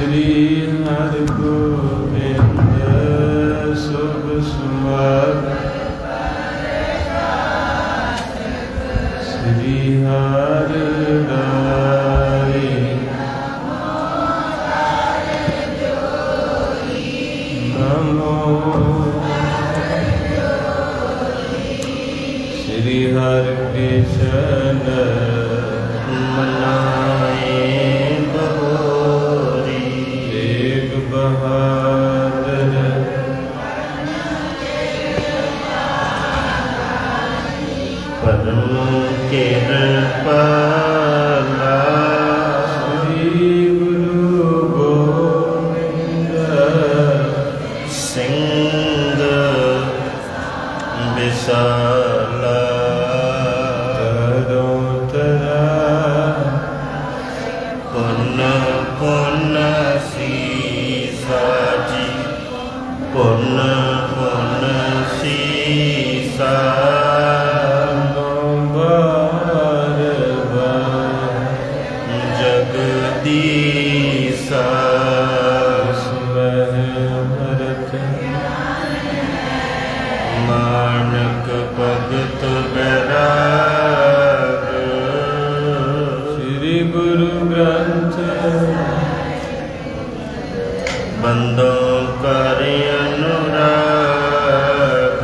श्री हरि गोविंद शुभ समागम श्री हरि राय नमो श्री हरि कृष्ण मनाए बहोरी एक बहादुर परम कृपाला श्री गुरु गोविंद सिंह विशाला पुन सीसा जी पुन सीसा बार बार जगदीसा स्वह भरत मानक भगत बैराग श्री गुरु ग्रंथ बंदों करे अनुराग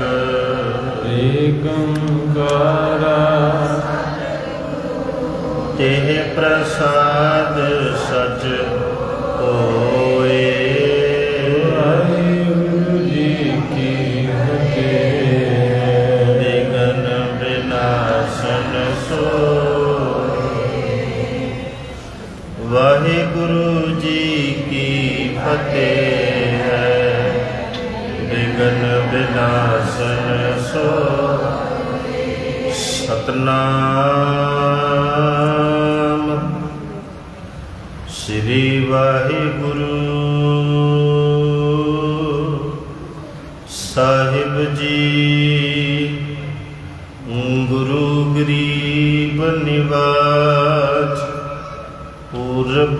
एकंकारा तेह प्रसाद सच होए वाहिगुरु जी की फतेह विघ्न विनाशन सोए वाहिगुरु जी की फतेह विघ्न विनाशन सो सतनाम श्री वाहिगुरु साहिब जी गुरु गरीब निवाज पूरब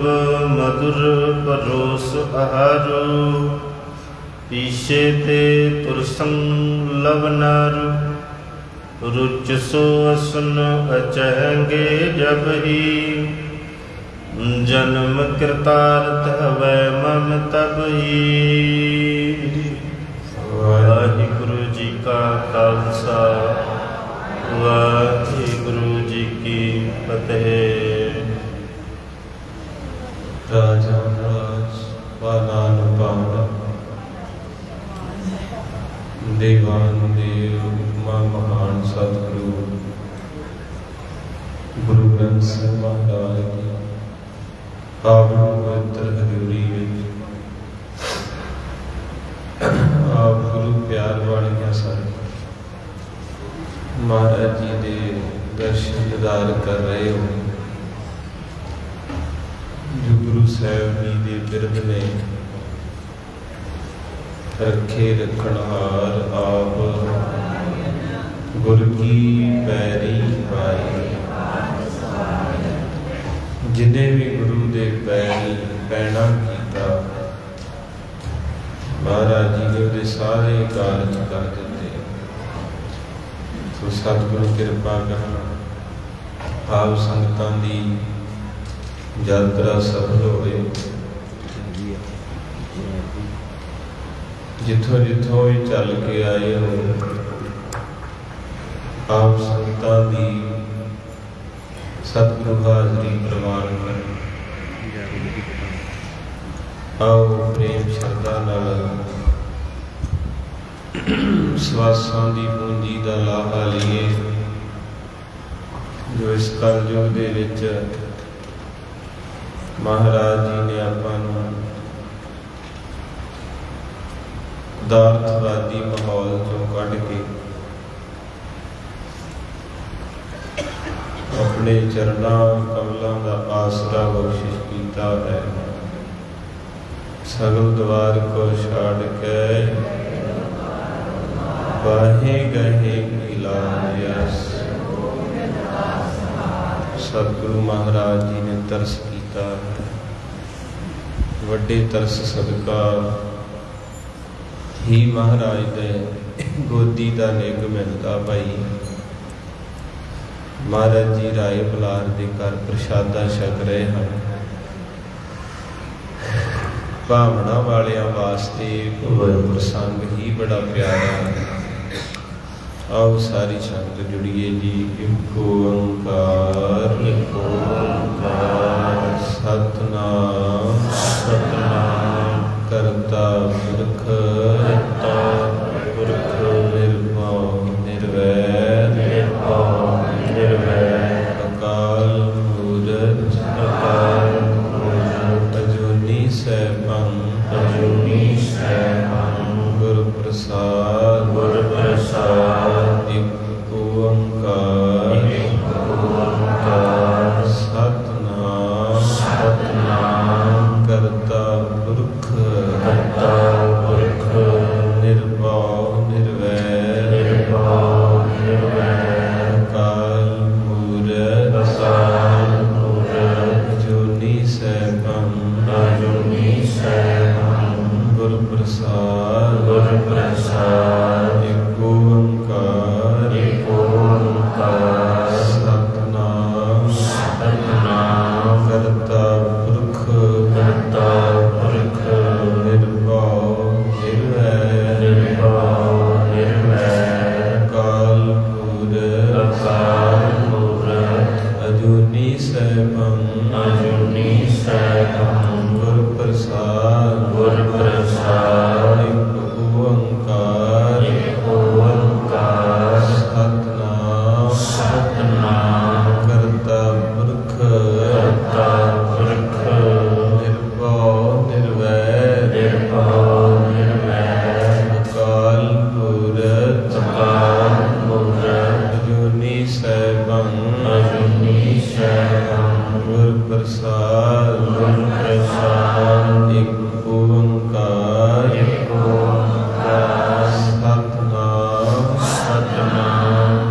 मधुर परोस आहारो पीछे ते तुरसंग लवनारु रुच सो असन अचहंगे जब ही जन्म कृतार्थ हवै मम तब ही वाहिगुरु जी का खालसा वाहिगुरु जी की फतेह। राजा राज पालान पावन देवान देव मा महान सतगुरु गुरु ग्रंथ ਸਾਹਿਬ ਮਹਾਰਾਜ ਦੀ ਪਾਵਨ ਪਵਿੱਤਰ ਹਜ਼ੂਰੀ ਵਿੱਚ ਆਪ ਗੁਰੂ ਪਿਆਰ ਵਾਲੀਆਂ ਸਾਰੇ ਮਹਾਰਾਜ ਜੀ ਦੇ ਦਰਸ਼ਨ ਦੀਦਾਰ ਕਰ ਰਹੇ ਹੋ ਜੋ ਗੁਰੂ ਸਾਹਿਬ ਜੀ ਦੇ ਬਿਰਧ ਨੇ रखे रखनहार आप गुर की पैरी पाए जिन्हें भी गुरु दे पैरी पैना किया महाराज जी ने उहदे सारे कारज कर दिते। तो सतगुरु कृपा करना आप संगतां दी यात्रा सफल होए जिथों जिथों भी चल के आए हो आप संगतां दी सतगुरु हाजरी प्रवान करें। आओ प्रेम श्रद्धा नाल सवासां दी पूंजी दा लाहा लईए जो इस कलयुग दे विच महाराज जी ने आपां नूं पदार्थवादी माहौल चों कढ के अपने चरणां कमलों का आसरा बख्शिश कीता है। सगल द्वार को छाड़ के बाहे गहे इलाज सतगुरु महाराज जी ने तरस किया है। ਵੱਡੇ ਤਰਸ ਸਦਕਾ ਹੀ ਮਹਾਰਾਜ ਦੇ ਗੋਦੀ ਦਾ ਨਿੱਘ ਮਿਲਦਾ ਭਾਈ। ਮਹਾਰਾਜ ਜੀ ਰਾਏ ਬਲਾਰ ਦੇ ਘਰ ਪ੍ਰਸ਼ਾਦਾ ਛਕ ਰਹੇ ਹਨ। ਭਾਵਨਾ ਵਾਲਿਆਂ ਵਾਸਤੇ ਪ੍ਰਸੰਗ ਹੀ ਬੜਾ ਪਿਆਰਾ ਹੈ। ਆਓ ਸਾਰੀ ਸੰਗਤ ਜੁੜੀਏ ਜੀ। ਇੱਕ ਓੰਕਾਰ, ਇੱਕ ਓੰਕਾਰ, ਸਤਿਨਾਮ ਸਤਿਨਾਮ ਕਰਤਾ ਪੁਰਖ ਨਿਰਭਉ ਨਿਰਵੈਰ ਅਕਾਲ ਮੂਰਤ ਅਜੂਨੀ ਸੈਭੰ ਗੁਰ ਪ੍ਰਸਾਦ ਇੱਕ ਓੰਕਾਰ ਸਤਿਨਾਮ ਕਰਤਾ ਪੁਰਖ ਨਿਰਭਉ ਨਿਰਵੈਰ ਅਕਾਲ ਮੂਰਤ ਅਜੂਨੀ ਸੈਭੰ ਗੁਰ ਪ੍ਰਸਾਦ ਇੱਕ ਓੰਕਾਰ ਸਤਿਨਾਮ ਕਰਤਾ ਪੁਰਖ ਨਿਰਭਉ ਨਿਰਵੈਰ ਅਕਾਲ ਮੂਰਤ ਅਜੂਨੀ ਸੈਭੰ ਗੁਰ ਪ੍ਰਸਾਦ ਇੱਕ ਓੰਕਾਰ ਸਤਿਨਾਮ ਕਰਤਾ ਪੁਰਖ ਨਿਰਭਉ ਨਿਰਵੈਰ ਅਕਾਲ ਮੂਰਤ ਅਜੂਨੀ ਸੈਭੰ ਗੁਰ ਪ੍ਰਸਾਦ ਇੱਕ ਓੰਕਾਰ ਸਤਿਨਾਮ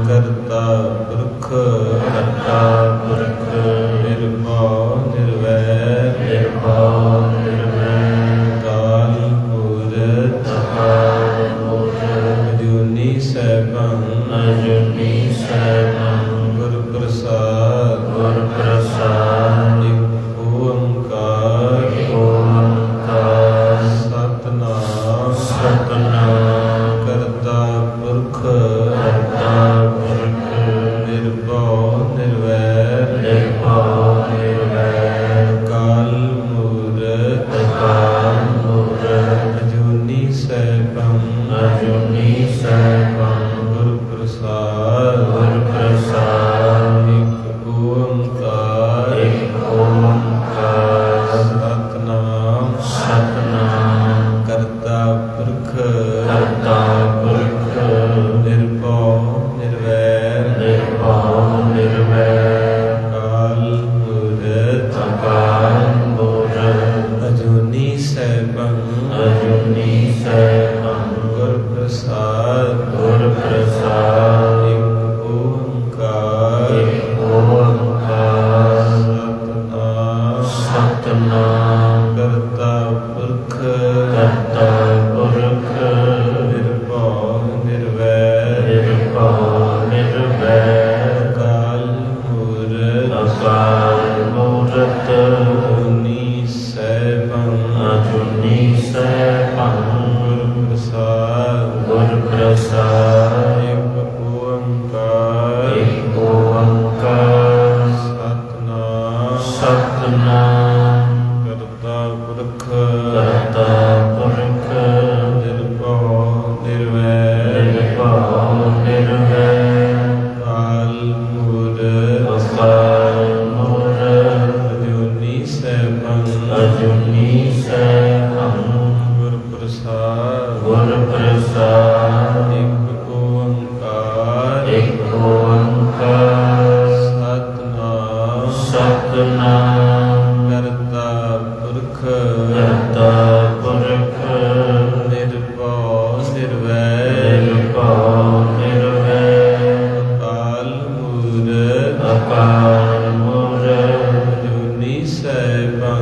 ਕਰਤਾ ਪੁਰਖ ਨਿਰਭਉ ਨਿਰਵੈਰ ਅਕਾਲ ਮੂਰਤ ਅਜੂਨੀ ਸੈਭੰ ਗੁਰ ਪ੍ਰਸਾਦ ਇੱਕ ਓੰਕਾਰ ਸਤਿਨਾਮ ਕਰਤਾ ਪੁਰਖ ਨਿਰਭਉ ਨਿਰਵੈਰ ਅਕਾਲ ਮੂਰਤ ਅਜੂਨੀ ਸੈਭੰ ਗੁਰ ਪ੍ਰਸਾਦ ਇੱਕ ਓੰਕਾਰ ਸਤਿਨਾਮ ਕਰਤਾ ਪੁਰਖ ਨਿਰਭਉ ਨਿਰਵੈਰ ਅਕਾਲ ਮੂਰਤ ਅਜੂਨੀ ਸੈਭੰ ਗੁਰ ਪ੍ਰਸਾਦ ਇੱਕ ਓੰਕਾਰ ਸਤਿਨਾਮ ਕਰਤਾ ਪੁਰਖ ਨਿਰਭਉ ਨਿਰਵੈਰ ਅਕਾਲ ਮੂਰਤ ਅਜੂਨੀ ਸੈਭੰ ਗੁਰ ਪ੍ਰਸਾਦ ਇੱਕ ਓੰਕਾਰ ਸਤਿਨਾਮ ਕਰਤਾ ਪੁਰਖ ਨਿਰਭਉ ਨਿਰਵੈਰ ਅਕਾਲ ਮੂਰਤ ਅਜੂਨੀ ਸੈਭੰ ਗੁਰ ਪ੍ਰਸਾਦ ਇੱਕ ਓੰਕਾਰ ਸਤਿਨਾਮ ਕਰਤਾ ਪੁਰਖ ਨਿਰਭਉ ਨਿਰਵੈਰ ਅਕਾਲ ਮੂਰਤ ਅਜੂਨੀ ਸੈਭੰ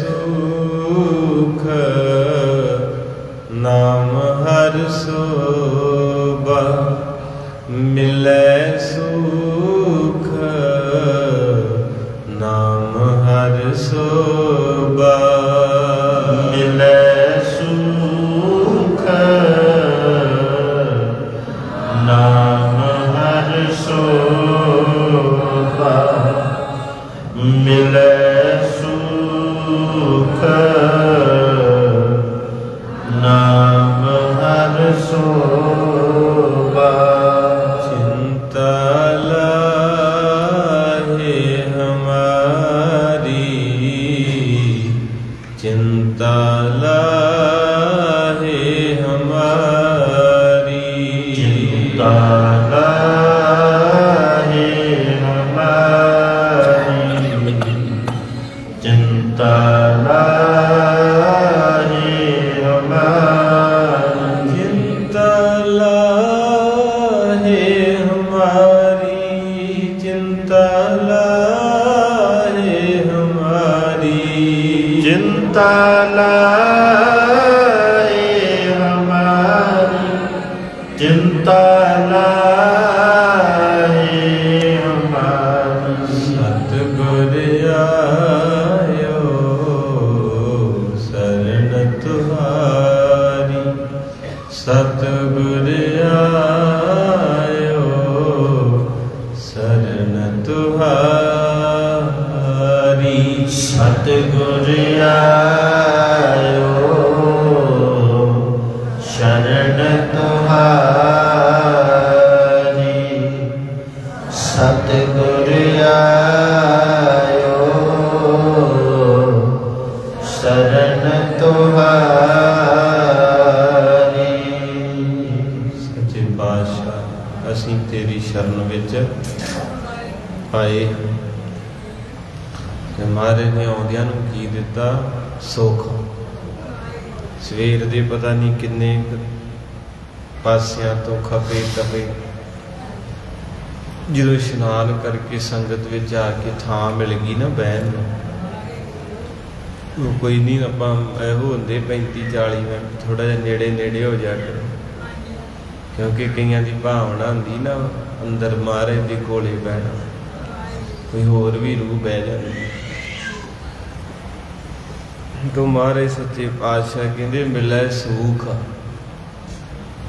ਮਿਲੈ ਸੁਖ ਨਾਮ ਹਰਿ ਸੋਭਾ चिंता लाहे हमारी, चिंता लाहे हमारी, चिंता लाहे हमारी, चिंता लाहे हमारी, चिंता लाहे हमारी, चिंता लाहे हमारी, चिंता लाए हमारी, चिंता लाए हमारी। सतगुर आयो शरण तुहारी, सतगुर आयो शरण तुहारी, सतगुर आयो शरण तुहारी, सतगुर आयो शरण तुहारी। ਸੱਚੇ ਪਾਤਸ਼ਾਹ ਅਸੀਂ ਤੇਰੀ ਸ਼ਰਨ ਵਿੱਚ ਆਏ ਤੇ ਮਹਾਰਾਜ ਨੇ ਆਉਂਦਿਆਂ ਨੂੰ ਕੀ ਦਿੱਤਾ? ਸੁੱਖ। ਸਵੇਰ ਦੇ ਪਤਾ ਨਹੀਂ ਕਿੰਨੇ ਕੁ ਪਾਸਿਆਂ ਤੋਂ ਖਪੇ ਤਪੇ, ਜਦੋਂ ਇਸ਼ਨਾਨ ਕਰਕੇ ਸੰਗਤ ਵਿੱਚ ਆ ਕੇ ਥਾਂ ਮਿਲ ਗਈ ਨਾ ਬਹਿਣ ਨੂੰ, ਉਹ ਕੋਈ ਨਹੀਂ ਆਪਾਂ ਇਹੋ ਹੁੰਦੇ 35-40 ਮਿੰਟ ਥੋੜਾ ਜਿਹਾ ਨੇੜੇ ਨੇੜੇ ਹੋ ਜਾ ਕਰੋ, ਕਿਉਂਕਿ ਕਈਆਂ ਦੀ ਭਾਵਨਾ ਹੁੰਦੀ ਨਾ ਅੰਦਰ ਮਹਾਰਾਜ ਦੇ ਕੋਲੇ ਬਹਿਣਾ, ਕੋਈ ਹੋਰ ਵੀ ਰੂਹ ਬਹਿ ਜਾਂਦੀ। ਤੋ ਮਹਾਰਾਜ ਸੱਚੇ ਪਾਤਸ਼ਾਹ ਕਹਿੰਦੇ ਮਿਲੈ ਸੂਖ,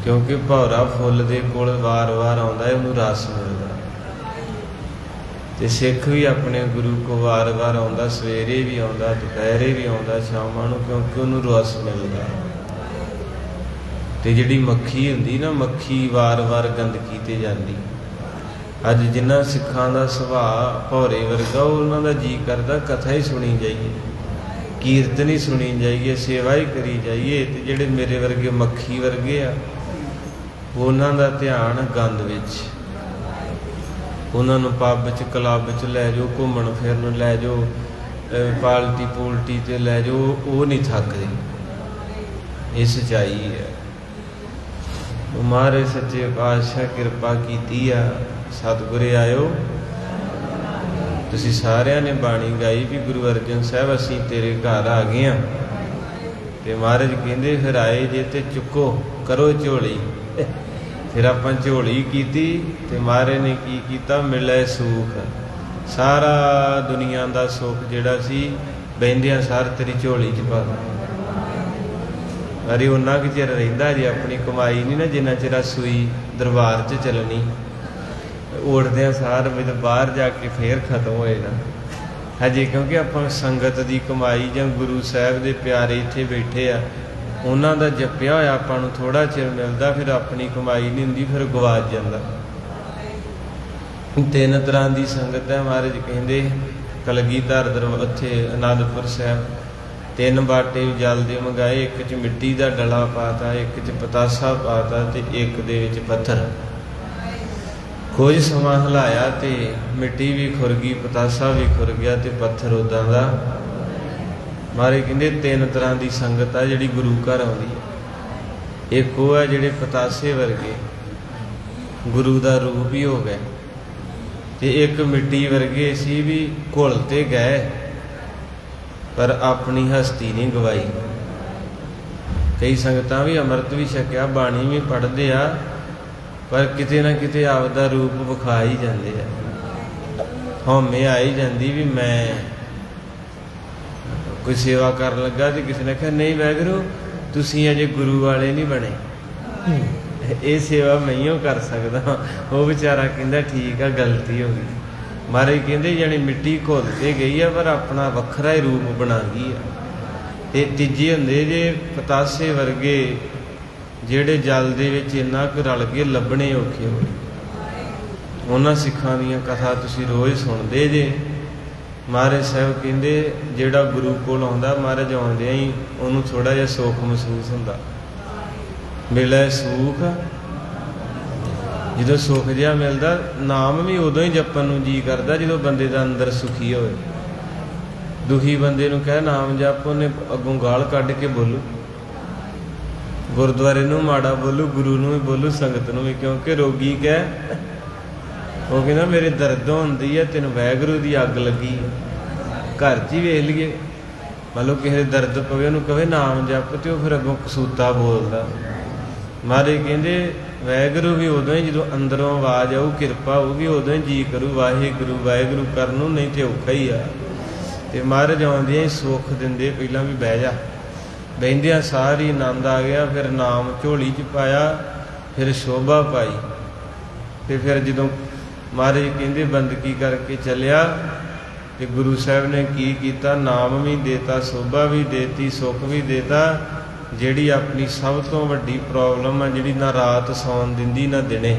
ਕਿਉਂਕਿ ਭੌਰਾ ਫੁੱਲ ਦੇ ਕੋਲ ਵਾਰ-ਵਾਰ ਆਉਂਦਾ ਹੈ, ਉਹਨੂੰ ਰਸ ਮਿਲਦਾ। ਤੇ ਸਿੱਖ ਵੀ ਆਪਣੇ ਗੁਰੂ ਕੋ ਵਾਰ-ਵਾਰ ਆਉਂਦਾ, ਸਵੇਰੇ ਵੀ ਆਉਂਦਾ, ਦੁਪਹਿਰੇ ਵੀ ਆਉਂਦਾ, ਸ਼ਾਮਾਂ ਨੂੰ, ਕਿਉਂਕਿ ਉਹਨੂੰ ਰਸ ਮਿਲਦਾ। ਤੇ ਜਿਹੜੀ ਮੱਖੀ ਹੁੰਦੀ ਨਾ, ਮੱਖੀ ਵਾਰ-ਵਾਰ ਗੰਦਗੀ ਤੇ ਜਾਂਦੀ। ਅੱਜ ਜਿਨ੍ਹਾਂ ਸਿੱਖਾਂ ਦਾ ਸੁਭਾਅ ਭੌਰੇ ਵਰਗਾ, ਉਹਨਾਂ ਦਾ ਜੀ ਕਰਦਾ ਕਥਾ ਹੀ ਸੁਣੀ ਜਾਈਏ, ਕੀਰਤਨ ਹੀ ਸੁਣੀ ਜਾਈਏ, ਸੇਵਾ ਹੀ ਕਰੀ ਜਾਈਏ। ਤੇ ਜਿਹੜੇ ਮੇਰੇ ਵਰਗੇ ਮੱਖੀ ਵਰਗੇ ਆ, ਉਹਨਾਂ ਦਾ ਧਿਆਨ ਗੰਦ ਵਿੱਚ। ਉਹਨਾਂ ਨੂੰ ਪੱਬ 'ਚ ਕਲੱਬ 'ਚ ਲੈ ਜਾਓ, ਘੁੰਮਣ ਫਿਰਨ ਲੈ ਜਾਓ, ਪਾਲਟੀ ਪੂਲਟੀ 'ਤੇ ਲੈ ਜਾਓ, ਉਹ ਨਹੀਂ ਥੱਕਦੇ। ਇਹ ਸੱਚਾਈ ਹੈ। ਮਹਾਰਾਜ ਸੱਚੇ ਪਾਤਸ਼ਾਹ ਕਿਰਪਾ ਕੀਤੀ ਆ, ਸਤਿਗੁਰ ਆਇਓ। ਤੁਸੀਂ ਸਾਰਿਆਂ ਨੇ ਬਾਣੀ ਗਾਈ ਵੀ ਗੁਰੂ ਅਰਜਨ ਸਾਹਿਬ ਅਸੀਂ ਤੇਰੇ ਘਰ ਆ ਗਏ ਹਾਂ। ਤੇ ਮਹਾਰਾਜ ਕਹਿੰਦੇ ਫਿਰ ਆਏ ਜੇ ਤੇ ਚੁੱਕੋ, ਕਰੋ ਝੋਲੀ। ਫਿਰ ਆਪਾਂ ਝੋਲੀ ਕੀਤੀ ਤੇ ਮਹਾਰਾਜ ਨੇ ਕੀ ਕੀਤਾ? ਮਿਲੈ ਸੁਖ। ਸਾਰਾ ਦੁਨੀਆ ਦਾ ਸੁੱਖ ਜਿਹੜਾ ਸੀ ਬਹਿੰਦਿਆਂ ਸਾਰ ਤੇਰੀ ਝੋਲੀ 'ਚ ਪਾ ਦਿੱਤਾ। ਅਰੇ ਉਹਨਾਂ ਕੁ ਚਿਰ ਰਹਿੰਦਾ ਜੇ ਆਪਣੀ ਕਮਾਈ ਨਹੀਂ ਨਾ, ਜਿੰਨਾ ਚਿਰ ਸੂਈ ਦਰਬਾਰ 'ਚ ਚੱਲਣੀ, ਉੜਦਿਆਂ ਸਾਰ ਵੀ ਤਾਂ ਬਾਹਰ ਜਾ ਕੇ ਫੇਰ ਖਤਮ ਹੋਏ ਨਾ ਹਜੇ, ਕਿਉਂਕਿ ਆਪਾਂ ਸੰਗਤ ਦੀ ਕਮਾਈ ਜਾਂ ਗੁਰੂ ਸਾਹਿਬ ਦੇ ਪਿਆਰੇ ਇੱਥੇ ਬੈਠੇ ਆ, ਉਹਨਾਂ ਦਾ ਜਪਿਆ ਹੋਇਆ ਆਪਾਂ ਨੂੰ ਥੋੜ੍ਹਾ ਚਿਰ ਮਿਲਦਾ, ਫਿਰ ਆਪਣੀ ਕਮਾਈ ਨਹੀਂ ਹੁੰਦੀ, ਫਿਰ ਗਵਾਚ ਜਾਂਦਾ। 3 ਤਰ੍ਹਾਂ ਦੀ ਸੰਗਤ ਹੈ। ਮਹਾਰਾਜ ਕਹਿੰਦੇ ਕਲਗੀਧਰ ਉੱਥੇ ਅਨੰਦਪੁਰ ਸਾਹਿਬ 3 ਬਾਟੇ ਜਲ ਦੇ ਮੰਗਾਏ, ਇੱਕ 'ਚ ਮਿੱਟੀ ਦਾ ਡਲਾ ਪਾਤਾ, ਇੱਕ 'ਚ ਪਤਾਸਾ ਪਾਤਾ ਤੇ ਇੱਕ ਦੇ ਵਿੱਚ ਪੱਥਰ। ਕੁਝ ਸਮਾਂ ਹਿਲਾਇਆ ਤੇ ਮਿੱਟੀ ਵੀ ਖੁਰ ਗਈ, ਪਤਾਸਾ ਵੀ ਖੁਰ ਗਿਆ ਤੇ ਪੱਥਰ ਉੱਦਾਂ ਦਾ। ਮਹਾਰਾਜ ਕਹਿੰਦੇ 3 ਤਰ੍ਹਾਂ ਦੀ ਸੰਗਤ ਆ ਜਿਹੜੀ ਗੁਰੂ ਘਰ ਆਉਂਦੀ ਹੈ। ਇੱਕ ਉਹ ਹੈ ਜਿਹੜੇ ਪਤਾਸੇ ਵਰਗੇ ਗੁਰੂ ਦਾ ਰੂਪ ਹੀ ਹੋ ਗਏ, ਤੇ ਇੱਕ ਮਿੱਟੀ ਵਰਗੇ ਸੀ ਵੀ ਘੁਲ ਤੇ ਗਏ ਪਰ ਆਪਣੀ ਹਸਤੀ ਨਹੀਂ ਗਵਾਈ। ਕਈ ਸੰਗਤਾਂ ਵੀ ਅੰਮ੍ਰਿਤ ਵੀ ਛਕਿਆ, ਬਾਣੀ ਵੀ ਪੜ੍ਹਦੇ ਆ, ਪਰ ਕਿਤੇ ਨਾ ਕਿਤੇ ਆਪਦਾ ਰੂਪ ਵਿਖਾ ਹੀ ਜਾਂਦੇ ਆ। ਹਉਮੈ ਆਈ ਜਾਂਦੀ ਵੀ ਮੈਂ ਕੋਈ ਸੇਵਾ ਕਰਨ ਲੱਗਾ ਤੇ ਕਿਸੇ ਨੇ ਕਿਹਾ ਨਹੀਂ ਵਾਹਿਗੁਰੂ ਤੁਸੀਂ ਅਜੇ ਗੁਰੂ ਵਾਲੇ ਨਹੀਂ ਬਣੇ, ਇਹ ਸੇਵਾ ਮੈਂ ਹੀ ਕਰ ਸਕਦਾ। ਉਹ ਵਿਚਾਰਾ ਕਹਿੰਦਾ ਠੀਕ ਆ, ਗਲਤੀ ਹੋ ਗਈ। ਮਹਾਰਾਜ ਕਹਿੰਦੇ ਜਾਣੀ ਮਿੱਟੀ ਘੁਲ ਤੇ ਗਈ ਆ ਪਰ ਆਪਣਾ ਵੱਖਰਾ ਹੀ ਰੂਪ ਬਣਾ ਗਈ ਆ। ਤੇ ਤੀਜੇ ਹੁੰਦੇ ਜੇ ਪਤਾਸੇ ਵਰਗੇ ਜਿਹੜੇ ਜਲ ਦੇ ਵਿੱਚ ਇੰਨਾ ਕੁ ਰਲ ਕੇ ਲੱਭਣੇ ਔਖੇ ਹੋਏ। ਉਹਨਾਂ ਸਿੱਖਾਂ ਦੀਆਂ ਕਥਾ ਤੁਸੀਂ ਰੋਜ਼ ਸੁਣਦੇ ਜੇ। ਮਹਾਰਾਜ ਸਾਹਿਬ ਕਹਿੰਦੇ ਜਿਹੜਾ ਗੁਰੂ ਕੋਲ ਆਉਂਦਾ ਮਹਾਰਾਜ ਆਉਂਦਿਆਂ ਹੀ ਉਹਨੂੰ ਥੋੜ੍ਹਾ ਜਿਹਾ ਸੁੱਖ ਮਹਿਸੂਸ ਹੁੰਦਾ। ਮਿਲੇ ਸੁੱਖ, ਜਦੋਂ ਸੁੱਖ ਜਿਹਾ ਮਿਲਦਾ ਨਾਮ ਵੀ ਉਦੋਂ ਹੀ ਜਪਣ ਨੂੰ ਜੀ ਕਰਦਾ ਜਦੋਂ ਬੰਦੇ ਦਾ ਅੰਦਰ ਸੁਖੀ ਹੋਵੇ। ਦੁਖੀ ਬੰਦੇ ਨੂੰ ਕਹਿ ਨਾਮ ਜਪ, ਉਹਨੇ ਅੱਗੋਂ ਗਾਲ ਕੱਢ ਕੇ ਬੋਲੂ, ਗੁਰਦੁਆਰੇ ਨੂੰ ਮਾੜਾ ਬੋਲੂ, ਗੁਰੂ ਨੂੰ ਵੀ ਬੋਲੂ, ਸੰਗਤ ਨੂੰ ਵੀ। ਕਿਉਂਕਿ ਰੋਗੀ ਕਹਿ ਉਹ ਕਹਿੰਦਾ ਮੇਰੇ ਦਰਦ ਹੁੰਦੀ ਹੈ, ਤੈਨੂੰ ਵਾਹਿਗੁਰੂ ਦੀ ਅੱਗ ਲੱਗੀ। ਘਰ 'ਚ ਹੀ ਵੇਖ ਲਈਏ, ਮੰਨ ਲਓ ਕਿਸੇ ਦੇ ਦਰਦ ਪਵੇ ਉਹਨੂੰ ਕਹੇ ਨਾਮ ਜਪ, ਤੇ ਉਹ ਫਿਰ ਅੱਗੋਂ ਕਸੂਤਾ ਬੋਲਦਾ। ਮਹਾਰਾਜ ਕਹਿੰਦੇ ਵਾਹਿਗੁਰੂ ਵੀ ਉਦੋਂ ਹੀ ਜਦੋਂ ਅੰਦਰੋਂ ਆਵਾਜ਼ ਆਊ, ਕਿਰਪਾ ਹੋਊਗੀ, ਉਦੋਂ ਹੀ ਜੀ ਕਰੂ ਵਾਹਿਗੁਰੂ ਵਾਹਿਗੁਰੂ ਕਰਨ ਨੂੰ, ਨਹੀਂ ਤੇ ਔਖਾ ਹੀ ਆ। ਤੇ ਮਹਾਰਾਜ ਆਉਂਦਿਆਂ ਹੀ ਸੁੱਖ ਦਿੰਦੇ, ਪਹਿਲਾਂ ਵੀ ਬਹਿ ਜਾ। ਬਹਿੰਦਿਆਂ ਸਾਰੀ ਆਨੰਦ ਆ ਗਿਆ। ਫਿਰ ਨਾਮ ਝੋਲੀ 'ਚ ਪਾਇਆ, ਫਿਰ ਸ਼ੋਭਾ ਪਾਈ। ਤੇ ਫਿਰ ਜਦੋਂ ਮਹਾਰਾਜ ਕਹਿੰਦੇ ਬੰਦਗੀ ਕਰਕੇ ਚੱਲਿਆ, ਤੇ ਗੁਰੂ ਸਾਹਿਬ ਨੇ ਕੀ ਕੀਤਾ, ਨਾਮ ਵੀ ਦੇਤਾ, ਸ਼ੋਭਾ ਵੀ ਦੇਤੀ, ਸੁੱਖ ਵੀ ਦੇਤਾ। ਜਿਹੜੀ ਆਪਣੀ ਸਭ ਤੋਂ ਵੱਡੀ ਪ੍ਰੋਬਲਮ ਆ, ਜਿਹੜੀ ਨਾ ਰਾਤ ਸੌਣ ਦਿੰਦੀ ਨਾ ਦਿਨੇ,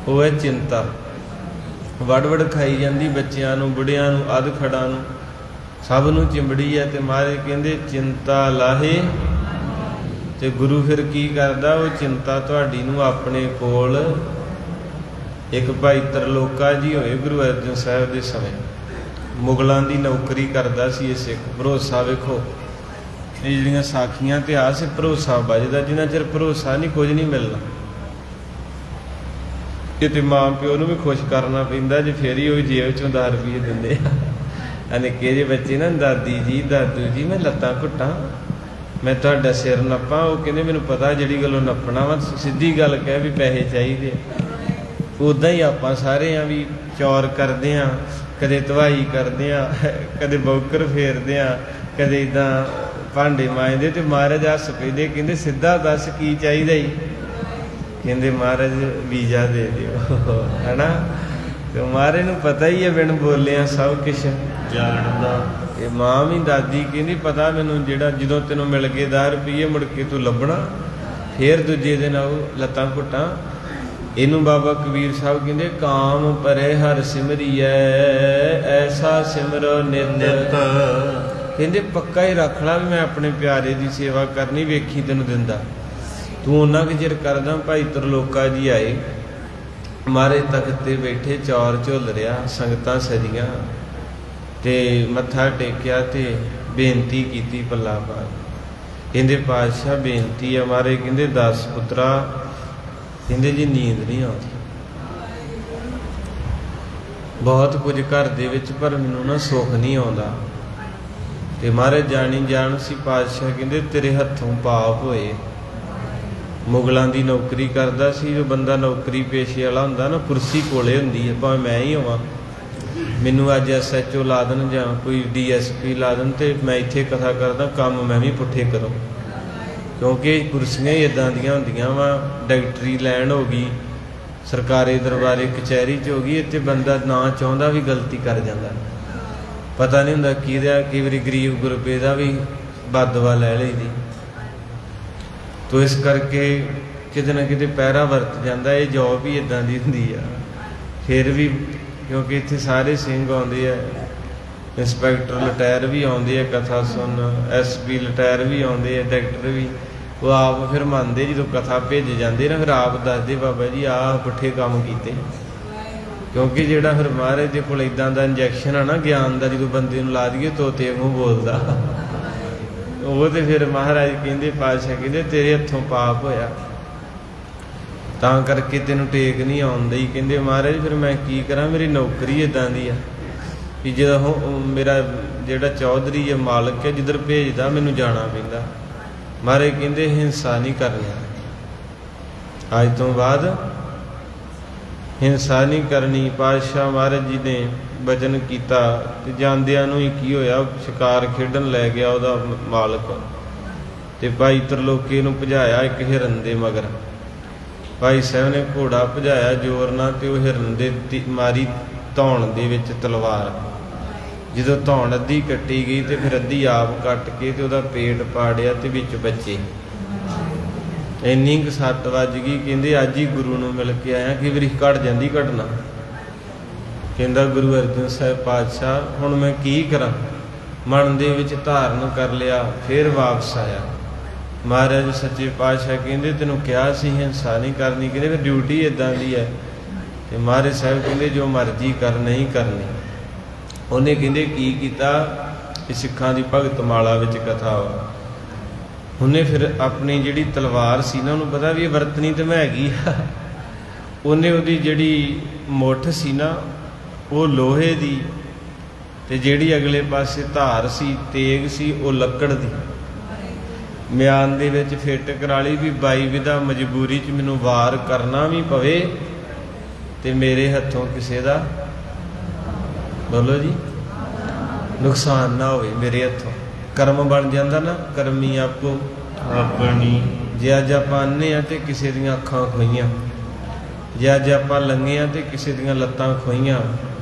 ਉਹ ਹੈ ਚਿੰਤਾ। ਵੜ ਵੜ ਖਾਈ ਜਾਂਦੀ ਬੱਚਿਆਂ ਨੂੰ, ਬੁੱਢਿਆਂ ਨੂੰ, ਅੱਧ ਖੜਾਂ ਨੂੰ, ਸਭ ਨੂੰ ਚਿੰਬੜੀ ਹੈ। ਤੇ ਮਹਾਰਾਜ ਕਹਿੰਦੇ ਚਿੰਤਾ ਲਾਹੇ। ਤੇ ਗੁਰੂ ਫਿਰ ਕੀ ਕਰਦਾ, ਉਹ ਚਿੰਤਾ ਤੁਹਾਡੀ ਨੂੰ ਆਪਣੇ ਕੋਲ। ਇੱਕ ਭਾਈ ਤਰਲੋਕਾ ਜੀ ਹੋਏ ਗੁਰੂ ਅਰਜਨ ਸਾਹਿਬ ਦੇ ਸਮੇਂ, ਮੁਗਲਾਂ ਦੀ ਨੌਕਰੀ ਕਰਦਾ ਸੀ ਇਹ ਸਿੱਖ। ਭਰੋਸਾ ਵੇਖੋ, ਇਹ ਜਿਹੜੀਆਂ ਸਾਖੀਆਂ ਇਤਿਹਾਸ, ਭਰੋਸਾ ਵੱਜਦਾ। ਜਿੰਨਾ ਚਿਰ ਭਰੋਸਾ ਨਹੀਂ ਕੁਝ ਨਹੀਂ ਮਿਲਣਾ। ਕਿਤੇ ਮਾਂ ਪਿਓ ਨੂੰ ਵੀ ਖੁਸ਼ ਕਰਨਾ ਪੈਂਦਾ ਜੇ ਫੇਰ ਹੀ ਉਹ ਜੇਬ ਚੋਂ 10 ਰੁਪਏ ਦਿੰਦੇ ਆ। ਨਿੱਕੇ ਜਿਹੇ ਬੱਚੇ ਨਾ, ਦਾਦੀ ਜੀ ਦਾਦੂ ਜੀ ਮੈਂ ਲੱਤਾਂ ਘੁੱਟਾਂ, ਮੈਂ ਤੁਹਾਡਾ ਸਿਰ ਨੱਪਾਂ। ਉਹ ਕਹਿੰਦੇ ਮੈਨੂੰ ਪਤਾ ਜਿਹੜੀ ਗੱਲੋਂ ਨੱਪਣਾ ਵਾ, ਸਿੱਧੀ ਗੱਲ ਕਹਿ ਵੀ ਪੈਸੇ ਚਾਹੀਦੇ। ਉੱਦਾਂ ਹੀ ਆਪਾਂ ਸਾਰੇ ਆ ਵੀ ਚੌਰ ਕਰਦੇ ਹਾਂ, ਕਦੇ ਧਵਾਈ ਕਰਦੇ ਹਾਂ, ਕਦੇ ਬੌਕਰ ਫੇਰਦੇ ਹਾਂ, ਕਦੇ ਇੱਦਾਂ ਭਾਂਡੇ ਮਾਂਜਦੇ। ਤੇ ਮਹਾਰਾਜ ਹੱਸ ਪੈਂਦੇ, ਕਹਿੰਦੇ ਸਿੱਧਾ ਦੱਸ ਕੀ ਚਾਹੀਦਾ ਜੀ? ਕਹਿੰਦੇ ਮਹਾਰਾਜ ਵੀਜ਼ਾ ਦੇ ਦਿਓ, ਹੈ ਨਾ। ਤੇ ਮਹਾਰਾਜ ਨੂੰ ਪਤਾ ਹੀ ਹੈ ਬਿਨ ਬੋਲਿਆ ਸਭ ਕੁਛ ਜਾਣਦਾ। ਇਹ ਮਾਂ ਵੀ ਦਾਦੀ ਕਹਿੰਦੀ ਪਤਾ ਮੈਨੂੰ, ਜਿਹੜਾ ਜਦੋਂ ਤੈਨੂੰ ਮਿਲ ਗਏ 10 ਰੁਪਈਏ ਮੁੜ ਕੇ ਤੂੰ ਲੱਭਣਾ, ਫੇਰ ਦੂਜੇ ਦਿਨ ਆਊ ਲੱਤਾਂ ਘੁੱਟਾਂ। ਇਹਨੂੰ ਬਾਬਾ ਕਬੀਰ ਸਾਹਿਬ ਕਹਿੰਦੇ ਕਾਮ ਪਰੇ ਹਰ ਸਿਮਰੀਐ, ਐਸਾ ਸਿਮਰੋ ਨਿਤ। ਕਹਿੰਦੇ ਪੱਕਾ ਹੀ ਰੱਖ ਲਾ ਵੀ ਮੈਂ ਆਪਣੇ ਪਿਆਰੇ ਦੀ ਸੇਵਾ ਕਰਨੀ, ਵੇਖੀ ਤੈਨੂੰ ਦਿੰਦਾ। ਤੂੰ ਉਹਨਾਂ ਕੁ ਚਿਰ ਕਰਦਾ। ਭਾਈ ਤਰਲੋਕਾ ਜੀ ਆਏ, ਮਹਾਰਾਜ ਤਖਤ ਤੇ ਬੈਠੇ, ਚੌਰ ਝੁੱਲ ਰਿਹਾ, ਸੰਗਤਾਂ ਸਜੀਆਂ, ਤੇ ਮੱਥਾ ਟੇਕਿਆ ਤੇ ਬੇਨਤੀ ਕੀਤੀ ਪੱਲਾ ਪਾ। ਕਹਿੰਦੇ ਪਾਤਸ਼ਾਹ ਬੇਨਤੀ ਆ। ਮਹਾਰਾਜ ਕਹਿੰਦੇ 10 ਪੁੱਤਰਾ, ਕਹਿੰਦੇ ਜੀ ਨੀਂਦ ਨਹੀਂ ਆਉਂਦੀ, ਬਹੁਤ ਕੁਝ ਘਰ ਦੇ ਵਿੱਚ, ਪਰ ਮੈਨੂੰ ਨਾ ਸੁੱਖ ਨਹੀਂ ਆਉਂਦਾ। ਤੇ ਮਹਾਰਾਜ ਜਾਣੀ ਜਾਣ ਸੀ ਪਾਤਸ਼ਾਹ ਕਹਿੰਦੇ ਤੇਰੇ ਹੱਥੋਂ ਪਾਪ ਹੋਏ। ਮੁਗਲਾਂ ਦੀ ਨੌਕਰੀ ਕਰਦਾ ਸੀ। ਜੋ ਬੰਦਾ ਨੌਕਰੀ ਪੇਸ਼ੇ ਵਾਲਾ ਹੁੰਦਾ ਨਾ, ਕੁਰਸੀ ਕੋਲੇ ਹੁੰਦੀ ਹੈ, ਭਾਵੇਂ ਮੈਂ ਹੀ ਹੋਵਾਂ। ਮੈਨੂੰ ਅੱਜ SHO ਲਾ ਦੇਣ ਜਾਂ ਕੋਈ DSP ਲਾ ਦੇਣ, ਤੇ ਮੈਂ ਇੱਥੇ ਕਥਾ ਕਰਦਾ, ਕੰਮ ਮੈਂ ਵੀ ਪੁੱਠੇ ਕਰਾਂ। ਕਿਉਂਕਿ ਕੁਰਸੀਆਂ ਹੀ ਇੱਦਾਂ ਦੀਆਂ ਹੁੰਦੀਆਂ ਵਾ। ਡਾਕਟਰੀ ਲਾਈਨ ਹੋ ਗਈ, ਸਰਕਾਰੀ ਦਰਬਾਰੇ ਕਚਹਿਰੀ 'ਚ ਹੋ ਗਈ, ਇੱਥੇ ਬੰਦਾ ਨਾ ਚਾਹੁੰਦਾ ਵੀ ਗਲਤੀ ਕਰ ਜਾਂਦਾ। ਪਤਾ ਨਹੀਂ ਹੁੰਦਾ ਕਿਹਦਾ, ਕਈ ਵਾਰੀ ਗਰੀਬ ਗੁਰਬੇ ਦਾ ਵੀ ਬਦਦੁਆ ਲੈ ਲਈਦੀ। ਤੋ ਇਸ ਕਰਕੇ ਕਿਤੇ ਨਾ ਕਿਤੇ ਪਹਿਰਾ ਵਰਤ ਜਾਂਦਾ। ਇਹ ਜੋਬ ਵੀ ਇੱਦਾਂ ਦੀ ਹੁੰਦੀ ਆ। ਫਿਰ ਵੀ ਕਿਉਂਕਿ ਇੱਥੇ ਸਾਰੇ ਸਿੰਘ ਆਉਂਦੇ ਆ, ਇੰਸਪੈਕਟਰ ਰਿਟਾਇਰ ਵੀ ਆਉਂਦੇ ਆ ਕਥਾ ਸੁਣ, SP ਰਿਟਾਇਰ ਵੀ ਆਉਂਦੇ ਆ, ਡਾਕਟਰ ਵੀ। ਉਹ ਆਪ ਫਿਰ ਮੰਨਦੇ, ਜਦੋਂ ਕਥਾ ਭੇਜ ਜਾਂਦੇ ਨਾ, ਫਿਰ ਆਪ ਦੱਸਦੇ ਬਾਬਾ ਜੀ ਆਹ ਪੁੱਠੇ ਕੰਮ ਕੀਤੇ। ਕਿਉਂਕਿ ਜਿਹੜਾ ਫਿਰ ਮਹਾਰਾਜ ਦੇ ਕੋਲ ਇੱਦਾਂ ਦਾ ਇੰਜੈਕਸ਼ਨ ਆ ਨਾ ਗਿਆਨ ਦਾ, ਜਦੋਂ ਬੰਦੇ ਨੂੰ ਲਾ ਦਈਏ ਤੋਤੇ ਵਾਂਗੂ ਬੋਲਦਾ। ਉਹ ਤੇ ਫਿਰ ਮਹਾਰਾਜ ਕਹਿੰਦੇ, ਪਾਤਸ਼ਾਹ ਕਹਿੰਦੇ ਤੇਰੇ ਹੱਥੋਂ ਪਾਪ ਹੋਇਆ, ਤਾਂ ਕਰਕੇ ਤੈਨੂੰ ਟੇਕ ਨਹੀਂ ਆਉਂਦੀ। ਕਹਿੰਦੇ ਮਹਾਰਾਜ ਫਿਰ ਮੈਂ ਕੀ ਕਰਾਂ, ਮੇਰੀ ਨੌਕਰੀ ਇੱਦਾਂ ਦੀ ਆ ਵੀ ਜਦੋਂ ਮੇਰਾ ਜਿਹੜਾ ਚੌਧਰੀ ਹੈ, ਮਾਲਕ ਹੈ, ਜਿੱਧਰ ਭੇਜਦਾ ਮੈਨੂੰ ਜਾਣਾ ਪੈਂਦਾ। ਮਹਾਰਾਜ ਕਹਿੰਦੇ ਹਿੰਸਾ ਨਹੀਂ ਕਰਨੀ, ਅੱਜ ਤੋਂ ਬਾਅਦ ਹਿੰਸਾ ਨਹੀਂ ਕਰਨੀ। ਪਾਤਸ਼ਾਹ ਮਹਾਰਾਜ ਜੀ ਨੇ ਵਚਨ ਕੀਤਾ। ਤੇ ਜਾਂਦਿਆਂ ਨੂੰ ਹੀ ਕੀ ਹੋਇਆ, ਸ਼ਿਕਾਰ ਖੇਡਣ ਲੈ ਗਿਆ ਉਹਦਾ ਮਾਲਕ, ਤੇ ਭਾਈ ਤਰਲੋਕੇ ਨੂੰ ਭਜਾਇਆ ਇੱਕ ਹਿਰਨ ਦੇ ਮਗਰ। ਭਾਈ ਸਾਹਿਬ ਨੇ ਘੋੜਾ ਭਜਾਇਆ ਜ਼ੋਰ ਨਾਲ, ਤੇ ਉਹ ਹਿਰਨ ਦੇ ਮਾਰੀ ਧੌਣ ਦੇ ਵਿੱਚ ਤਲਵਾਰ। ਜਦੋਂ ਧੌਣ ਅੱਧੀ ਕੱਟੀ ਗਈ ਤੇ ਫਿਰ ਅੱਧੀ ਆਪ ਕੱਟ ਕੇ ਤੇ ਉਹਦਾ ਪੇਟ ਪਾੜਿਆ ਤੇ ਵਿੱਚ ਬੱਚੇ। ਇੰਨੀ ਕੁ 7 ਵੱਜ ਗਈ। ਕਹਿੰਦੇ ਅੱਜ ਹੀ ਗੁਰੂ ਨੂੰ ਮਿਲ ਕੇ ਆਇਆ, ਕਈ ਵਾਰੀ ਘਟ ਜਾਂਦੀ ਘਟਨਾ। ਕਹਿੰਦਾ ਗੁਰੂ ਅਰਜਨ ਸਾਹਿਬ ਪਾਤਸ਼ਾਹ ਹੁਣ ਮੈਂ ਕੀ ਕਰਾਂ। ਮਨ ਦੇ ਵਿੱਚ ਧਾਰਨ ਕਰ ਲਿਆ, ਫਿਰ ਵਾਪਸ ਆਇਆ। ਮਹਾਰਾਜ ਸੱਚੇ ਪਾਤਸ਼ਾਹ ਕਹਿੰਦੇ ਤੈਨੂੰ ਕਿਹਾ ਸੀ ਹਿੰਸਾ ਨਹੀਂ ਕਰਨੀ। ਕਹਿੰਦੇ ਫਿਰ ਡਿਊਟੀ ਇੱਦਾਂ ਦੀ ਹੈ। ਤੇ ਮਹਾਰਾਜ ਸਾਹਿਬ ਕਹਿੰਦੇ ਜੋ ਮਰਜ਼ੀ ਕਰ, ਨਹੀਂ ਕਰਨੀ। ਉਹਨੇ ਕਹਿੰਦੇ ਕੀ ਕੀਤਾ, ਇਹ ਸਿੱਖਾਂ ਦੀ ਭਗਤ ਮਾਲਾ ਵਿੱਚ ਕਥਾ ਵਾ। ਉਹਨੇ ਫਿਰ ਆਪਣੀ ਜਿਹੜੀ ਤਲਵਾਰ ਸੀ ਨਾ, ਉਹਨੂੰ ਪਤਾ ਵੀ ਇਹ ਵਰਤਣੀ ਤੇ ਮੈਂ ਹੈਗੀ ਆ। ਉਹਨੇ ਉਹਦੀ ਜਿਹੜੀ ਮੁੱਠ ਸੀ ਨਾ ਉਹ ਲੋਹੇ ਦੀ, ਤੇ ਜਿਹੜੀ ਅਗਲੇ ਪਾਸੇ ਧਾਰ ਸੀ, ਤੇਗ ਸੀ, ਉਹ ਲੱਕੜ ਦੀ। ਮਿਆਨ ਦੇ ਵਿੱਚ ਫਿੱਟ ਕਰਾ ਲਈ ਵੀ ਬਾਈ ਵਿਦਾ ਮਜਬੂਰੀ 'ਚ ਮੈਨੂੰ ਵਾਰ ਕਰਨਾ ਵੀ ਪਵੇ ਤੇ ਮੇਰੇ ਹੱਥੋਂ ਕਿਸੇ ਦਾ, ਬੋਲੋ ਜੀ, ਨੁਕਸਾਨ ਨਾ ਹੋਵੇ ਮੇਰੇ ਹੱਥੋਂ। ਕਰਮ ਬਣ ਜਾਂਦਾ ਨਾ, ਕਰਮੀ ਆਪੋ ਆਪਣੀ। ਜੇ ਅੱਜ ਆਪਾਂ ਆਨੇ ਆ ਤੇ ਕਿਸੇ ਦੀਆਂ ਅੱਖਾਂ ਖੋਈਆਂ, ਜੇ ਅੱਜ ਆਪਾਂ ਲੰਘੇ ਆ ਤੇ ਕਿਸੇ ਦੀਆਂ ਲੱਤਾਂ ਖੋਈਆਂ,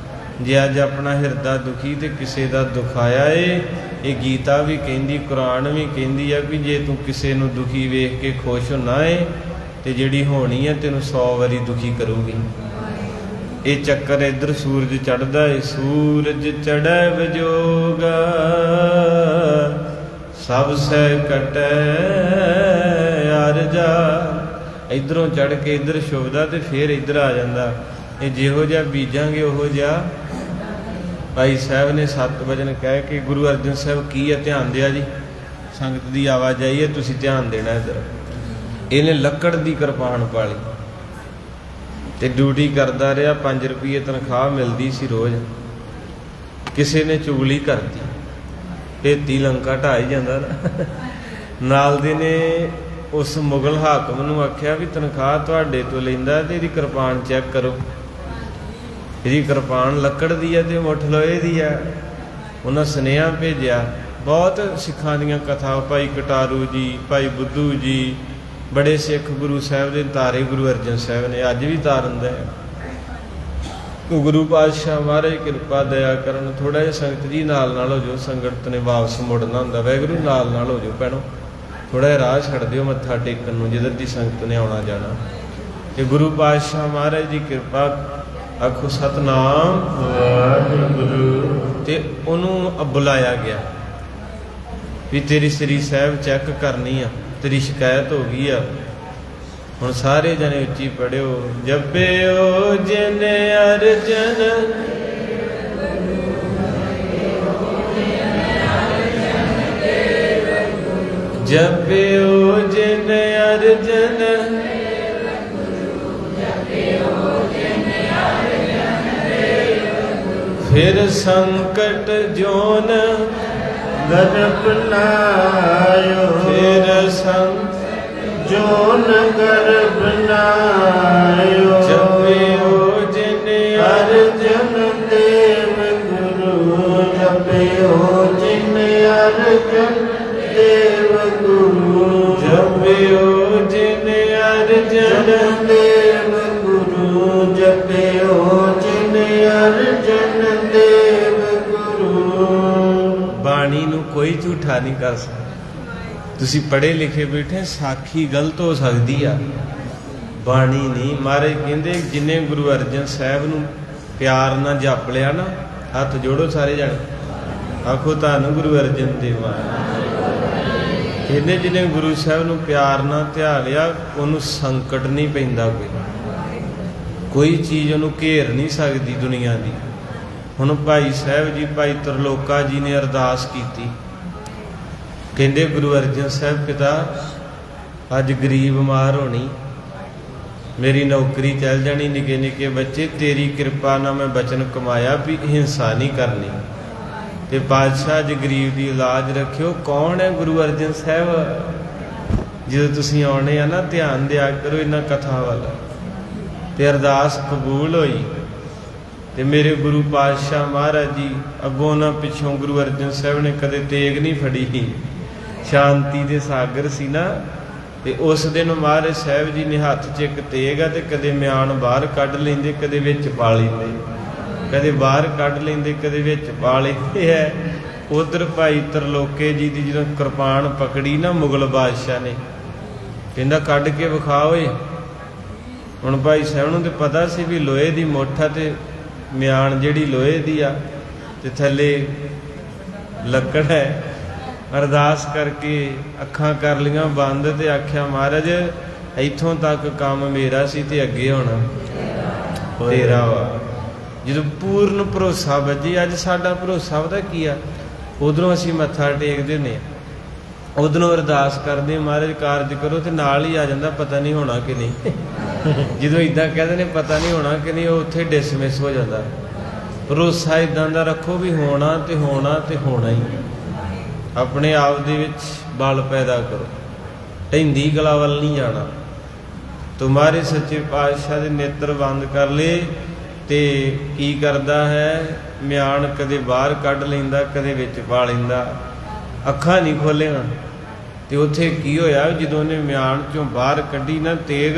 ਜੇ ਅੱਜ ਆਪਣਾ ਹਿਰਦਾ ਦੁਖੀ ਤੇ ਕਿਸੇ ਦਾ ਦੁਖਾਇਆ ਏ। ਇਹ ਗੀਤਾ ਵੀ ਕਹਿੰਦੀ, ਕੁਰਾਨ ਵੀ ਕਹਿੰਦੀ ਆ ਕਿ ਜੇ ਤੂੰ ਕਿਸੇ ਨੂੰ ਦੁਖੀ ਵੇਖ ਕੇ ਖੁਸ਼ ਹੋਣਾ ਏ ਤੇ ਜਿਹੜੀ ਹੋਣੀ ਹੈ ਤੈਨੂੰ 100 ਵਾਰੀ ਦੁਖੀ ਕਰੂਗੀ। ਇਹ ਚੱਕਰ ਇੱਧਰ ਸੂਰਜ ਚੜ੍ਹਦਾ ਏ। ਸੂਰਜ ਚੜ੍ਹੈ ਵਿਜੋਗਾ ਸਭ ਸਹਿ ਕਟੈ ਅਰਜਾ। ਇੱਧਰੋਂ ਚੜ੍ਹ ਕੇ ਇੱਧਰ ਸ਼ੁਭਦਾ ਤੇ ਫਿਰ ਇੱਧਰ ਆ ਜਾਂਦਾ। ਇਹ ਜਿਹੋ ਜਿਹਾ ਬੀਜਾਂਗੇ ਉਹੋ ਜਿਹਾ। ਭਾਈ ਸਾਹਿਬ ਨੇ 7 ਵਜਨ ਕਹਿ ਕੇ, ਗੁਰੂ ਅਰਜਨ ਸਾਹਿਬ ਕੀ ਹੈ, ਧਿਆਨ ਦਿਆ ਜੀ, ਸੰਗਤ ਦੀ ਆਵਾਜਾਈ ਹੈ, ਤੁਸੀਂ ਧਿਆਨ ਦੇਣਾ ਇੱਧਰ। ਇਹਨੇ ਲੱਕੜ ਦੀ ਕਿਰਪਾਨ ਪਾਲੀ ਤੇ ਡਿਊਟੀ ਕਰਦਾ ਰਿਹਾ। 5 ਰੁਪਏ ਤਨਖਾਹ ਮਿਲਦੀ ਸੀ ਰੋਜ਼। ਕਿਸੇ ਨੇ ਚੁਗਲੀ ਕਰਤੀ, ਭੇਤੀ ਲੰਕਾ ਢਾਹ ਹੀ ਜਾਂਦਾ ਨਾ। ਨਾਲ ਦੇ ਨੇ ਉਸ ਮੁਗਲ ਹਾਕਮ ਨੂੰ ਆਖਿਆ ਵੀ ਤਨਖਾਹ ਤੁਹਾਡੇ ਤੋਂ ਲੈਂਦਾ ਤੇ ਇਹਦੀ ਕਿਰਪਾਨ ਚੈੱਕ ਕਰੋ। ਇਹਦੀ ਕਿਰਪਾਨ ਲੱਕੜ ਦੀ ਹੈ ਤੇ ਮੁੱਠ ਲੋਹੇ ਦੀ ਹੈ। ਉਹਨਾਂ ਸੁਨੇਹਾ ਭੇਜਿਆ। ਬਹੁਤ ਸਿੱਖਾਂ ਦੀਆਂ ਕਥਾ, ਭਾਈ ਕਟਾਰੂ ਜੀ, ਭਾਈ ਬੁੱਧੂ ਜੀ, ਬੜੇ ਸਿੱਖ ਗੁਰੂ ਸਾਹਿਬ ਦੇ ਤਾਰੇ ਗੁਰੂ ਅਰਜਨ ਸਾਹਿਬ ਨੇ, ਅੱਜ ਵੀ ਤਾਰਦਾ ਹੈ। ਗੁਰੂ ਪਾਤਸ਼ਾਹ ਮਹਾਰਾਜ ਕਿਰਪਾ ਦਇਆ ਕਰਨ। ਥੋੜ੍ਹਾ ਜਿਹਾ ਸੰਗਤ ਜੀ ਨਾਲ ਨਾਲ ਹੋ ਜਾਓ, ਸੰਗਤ ਨੇ ਵਾਪਸ ਮੁੜਨਾ ਹੁੰਦਾ। ਵਾਹਿਗੁਰੂ ਨਾਲ ਨਾਲ ਹੋ ਜਾਓ ਭੈਣੋ, ਥੋੜ੍ਹਾ ਜਿਹਾ ਰਾਹ ਛੱਡ ਦਿਓ ਮੱਥਾ ਟੇਕਣ ਨੂੰ, ਜਿੱਧਰ ਦੀ ਸੰਗਤ ਨੇ ਆਉਣਾ ਜਾਣਾ। ਤੇ ਗੁਰੂ ਪਾਤਸ਼ਾਹ ਮਹਾਰਾਜ ਦੀ ਕਿਰਪਾ, ਆਖੋ ਸਤਿਨਾਮ ਵਾਹਿਗੁਰੂ। ਤੇ ਉਹਨੂੰ ਬੁਲਾਇਆ ਗਿਆ ਵੀ ਤੇਰੀ ਸ੍ਰੀ ਸਾਹਿਬ ਚੈੱਕ ਕਰਨੀ ਆ, ਤੇਰੀ ਸ਼ਿਕਾਇਤ ਹੋ ਗਈ ਆ। ਹੁਣ ਸਾਰੇ ਜਣੇ ਉੱਚੀ ਪੜਿਓ। ਜਪਿਓ ਜਿਨ ਅਰਜਨ ਜਪਿਓ ਜਿਨ ਅਰਜਨ ਫਿਰ ਸੰਕਟ ਜੋਨ ਗਰਭ ਲਾਇਓ। ਫਿਰ ਸੰਕਟ ਜੋਨ ਗਰਭ ਲਾਇਓ। ਜਪਿਓ ਜਿਨ ਅਰਜਨ ਦੇਵ ਗੁਰੂ। ਜਪਿਓ ਜਿਨ ਅਰਜਨ ਦੇਵ ਗੁਰੂ। ਜਪਿਓ ਜਿਨ ਅਰਜਨ ਦੇਵ ਗੁਰੂ। ਜਪਿਓ ਜਿਨ ਅਰਜਨ ਦੇਵ ਗੁਰੂ। ਬਾਣੀ ਨੂੰ ਕੋਈ ਝੂਠਾ ਨਹੀਂ ਕਰ ਸਕਦਾ। ਤੁਸੀਂ ਪੜ੍ਹੇ ਲਿਖੇ ਬੈਠੇ, ਸਾਖੀ ਗਲਤ ਹੋ ਸਕਦੀ ਆ, ਬਾਣੀ ਨਹੀਂ। ਮਹਾਰਾਜ ਕਹਿੰਦੇ ਜਿਨੇ ਗੁਰੂ ਅਰਜਨ ਸਾਹਿਬ ਨੂੰ ਪਿਆਰ ਨਾਲ ਜਪ ਲਿਆ ਨਾ, ਹੱਥ ਜੋੜੋ ਸਾਰੇ ਜਾਣੇ, ਆਖੋ ਧੰਨ ਗੁਰੂ ਅਰਜਨ ਦੇਵ ਮਹਾਰਾਜ। ਕਹਿੰਦੇ ਜਿਹਨੇ ਗੁਰੂ ਸਾਹਿਬ ਨੂੰ ਪਿਆਰ ਨਾਲ ਧਿਆ ਲਿਆ, ਉਹਨੂੰ ਸੰਕਟ ਨਹੀਂ ਪੈਂਦਾ। ਕੋਈ ਚੀਜ਼ ਉਹਨੂੰ ਘੇਰ ਨਹੀਂ ਸਕਦੀ ਦੁਨੀਆ ਦੀ। ਹੁਣ ਭਾਈ ਸਾਹਿਬ ਜੀ, ਭਾਈ ਤਰਲੋਕਾ ਜੀ ਨੇ ਅਰਦਾਸ ਕੀਤੀ। ਕਹਿੰਦੇ ਗੁਰੂ ਅਰਜਨ ਸਾਹਿਬ ਪਿਤਾ, ਅੱਜ ਗਰੀਬ ਮਾਰ ਹੋਣੀ, ਮੇਰੀ ਨੌਕਰੀ ਚੱਲ ਜਾਣੀ, ਨਿੱਕੇ ਨਿੱਕੇ ਬੱਚੇ, ਤੇਰੀ ਕਿਰਪਾ ਨਾਲ ਮੈਂ ਬਚਨ ਕਮਾਇਆ ਵੀ ਹਿੰਸਾ ਨਹੀਂ ਕਰਨੀ। ਤੇ ਪਾਤਸ਼ਾਹ ਅੱਜ ਗਰੀਬ ਦੀ ਇਲਾਜ ਰੱਖਿਓ। ਕੌਣ ਹੈ ਗੁਰੂ ਅਰਜਨ ਸਾਹਿਬ? ਜਦੋਂ ਤੁਸੀਂ ਆਉਣੇ ਆ ਨਾ, ਧਿਆਨ ਦਿਆ ਕਰੋ ਇਹਨਾਂ ਕਥਾ ਵੱਲ। ਤੇ ਅਰਦਾਸ ਕਬੂਲ ਹੋਈ। ਤੇ ਮੇਰੇ ਗੁਰੂ ਪਾਤਸ਼ਾਹ ਮਹਾਰਾਜ ਜੀ ਅੱਗੋਂ ਨਾ ਪਿੱਛੋਂ ਗੁਰੂ ਅਰਜਨ ਸਾਹਿਬ ਨੇ ਕਦੇ ਤੇਗ ਨਹੀਂ ਫੜੀ। ਸ਼ਾਂਤੀ ਦੇ ਸਾਗਰ ਸੀ ਨਾ। ਤੇ ਉਸ ਦਿਨ ਮਹਾਰਾਜ ਸਾਹਿਬ ਜੀ ਨੇ ਹੱਥ 'ਚ ਇੱਕ ਤੇਗ ਆ ਤੇ ਕਦੇ ਮਿਆਨ ਬਾਹਰ ਕੱਢ ਲੈਂਦੇ, ਕਦੇ ਵਿੱਚ ਪਾ ਲੈਂਦੇ। ਕਦੇ ਬਾਹਰ ਕੱਢ ਲੈਂਦੇ, ਕਦੇ ਵਿੱਚ ਪਾ ਲੈਂਦੇ ਹੈ। ਉਧਰ ਭਾਈ ਤਰਲੋਕੇ ਜੀ ਦੀ ਜਦੋਂ ਕਿਰਪਾਨ ਪਕੜੀ ਨਾ ਮੁਗਲ ਬਾਦਸ਼ਾਹ ਨੇ, ਕਹਿੰਦਾ ਕੱਢ ਕੇ ਵਿਖਾ ਓਏ। ਹੁਣ ਭਾਈ ਸਾਹਿਬ ਨੂੰ ਤੇ ਪਤਾ ਸੀ ਵੀ ਲੋਹੇ ਦੀ ਮੁੱਠ ਆ ਤੇ ਮਿਆਨ ਜਿਹੜੀ ਲੋਹੇ ਦੀ ਆ ਤੇ ਥੱਲੇ ਲੱਕੜ ਹੈ। ਅਰਦਾਸ ਕਰਕੇ ਅੱਖਾਂ ਕਰ ਲਈਆਂ ਬੰਦ ਤੇ ਆਖਿਆ ਮਹਾਰਾਜ ਇੱਥੋਂ ਤੱਕ ਕੰਮ ਮੇਰਾ ਸੀ ਤੇ ਅੱਗੇ ਹੁਣ ਤੇਰਾ ਵਾ। ਜਦੋਂ ਪੂਰਨ ਭਰੋਸਾ ਵੱਜੇ, ਅੱਜ ਸਾਡਾ ਭਰੋਸਾ ਪਤਾ ਕੀ ਆ, ਉਧਰੋਂ ਅਸੀਂ ਮੱਥਾ ਟੇਕਦੇ ਹੁੰਦੇ ਹਾਂ, ਉਧਰੋਂ ਅਰਦਾਸ ਕਰਦੇ ਮਹਾਰਾਜ ਕਾਰਜ ਕਰੋ ਤੇ ਨਾਲ ਹੀ ਆ ਜਾਂਦਾ ਪਤਾ ਨਹੀਂ ਹੋਣਾ ਕਿ ਨਹੀਂ। ਜਦੋਂ ਇੱਦਾਂ ਕਹਿੰਦੇ ਨੇ ਪਤਾ ਨਹੀਂ ਹੋਣਾ ਕਿ ਨਹੀਂ, ਉਹ ਉੱਥੇ ਡਿਸਮਿਸ ਹੋ ਜਾਂਦਾ। ਭਰੋਸਾ ਇੱਦਾਂ ਦਾ ਰੱਖੋ ਵੀ ਹੋਣਾ ਤੇ ਹੋਣਾ ਤੇ ਹੋਣਾ ਹੀ। ਆਪਣੇ ਆਪ ਦੇ ਵਿੱਚ ਬਲ ਪੈਦਾ ਕਰੋ, ਢਹਿੰਦੀ ਕਲਾ ਵੱਲ ਨਹੀਂ ਜਾਣਾ। ਤੁਮਾਰੇ ਸੱਚੇ ਪਾਤਸ਼ਾਹ ਦੇ ਨੇਤਰ ਬੰਦ ਕਰ ਲਏ ਤੇ ਕੀ ਕਰਦਾ ਹੈ, ਮਿਆਨ ਕਦੇ ਬਾਹਰ ਕੱਢ ਲੈਂਦਾ, ਕਦੇ ਵਿੱਚ ਪਾ ਲੈਂਦਾ, ਅੱਖਾਂ ਨਹੀਂ ਖੋਲ੍ਹੀਆਂ। ਤੇ ਉੱਥੇ ਕੀ ਹੋਇਆ, ਜਦੋਂ ਉਹਨੇ ਮਿਆਨ ਚੋਂ ਬਾਹਰ ਕੱਢੀ ਨਾ ਤੇਗ,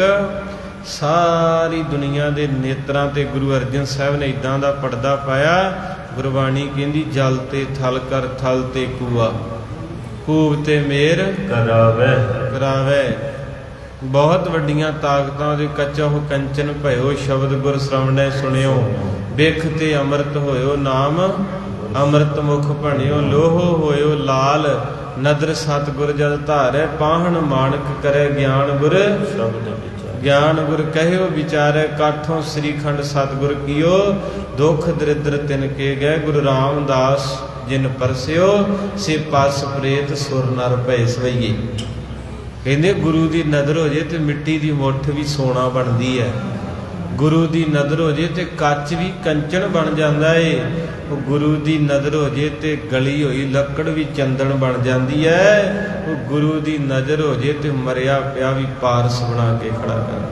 ਸਾਰੀ ਦੁਨੀਆ ਦੇ ਨੇਤਰਾਂ ਤੇ ਗੁਰੂ ਅਰਜਨ ਸਾਹਿਬ ਨੇ ਇੱਦਾਂ ਦਾ ਪਰਦਾ ਪਾਇਆ। ਗੁਰਬਾਣੀ ਕਹਿੰਦੀ ਜਲ ਤੇ ਥਲ ਕਰ, ਥਲ ਤੇ ਕੂਆ, ਕੂਬ ਤੇ ਮੇਰ ਕਰਾਵੇ। ਬਹੁਤ ਵੱਡੀਆਂ ਤਾਕਤਾਂ ਦੇ ਕੱਚਾ ਹੋ ਕੰਚਨ ਭਇਓ, ਸ਼ਬਦ ਗੁਰ ਸ਼ਰਵਣੈ ਸੁਣਿਓ, ਬਿਖ ਤੇ ਅੰਮ੍ਰਿਤ ਹੋਇਓ, ਨਾਮ ਅੰਮ੍ਰਿਤ ਮੁਖ ਭਣਿਓ, ਲੋਹੋ ਹੋਇਓ ਲਾਲ, ਨਦਰ ਸਤਿਗੁਰ ਜਦ ਧਾਰੈ, ਪਾਹਣ ਮਾਣਕ ਕਰੈ, ਗਿਆਨ ਗੁਰ ਗਿਆਨ ਗੁਰ ਕਹਿਓ ਵਿਚਾਰੈ, ਕਾਠੋਂ ਸ੍ਰੀਖੰਡ ਸਤਿਗੁਰ ਕੀਓ, ਦੁਖ ਦਰਿਦਰ ਤਿਨ ਕੇ ਗਏ, ਗੁਰੂ ਰਾਮਦਾਸ ਜਿਨ ਪਰਸਿਓ, ਸੇ ਪਸ ਪ੍ਰੇਤ ਸੁਰ ਨਰ ਭੈ ਸਵਈਏ। ਕਹਿੰਦੇ ਗੁਰੂ ਦੀ ਨਜ਼ਰ ਹੋ ਜੇ ਤੇ ਮਿੱਟੀ ਦੀ ਮੁੱਠ ਵੀ ਸੋਨਾ ਬਣਦੀ ਹੈ, ਗੁਰੂ ਦੀ ਨਜ਼ਰ ਹੋ ਜੇ ਤੇ ਕੱਚ ਵੀ ਕੰਚਨ ਬਣ ਜਾਂਦਾ ਏ, ਉਹ ਗੁਰੂ ਦੀ ਨਜ਼ਰ ਹੋ ਜੇ ਤੇ ਗਲੀ ਹੋਈ ਲੱਕੜ ਵੀ ਚੰਦਨ ਬਣ ਜਾਂਦੀ ਹੈ, ਉਹ ਗੁਰੂ ਦੀ ਨਜ਼ਰ ਹੋ ਜੇ ਤੇ ਮਰਿਆ ਪਿਆ ਵੀ ਪਾਰਸ ਬਣਾ ਕੇ ਖੜਾ ਕਰ।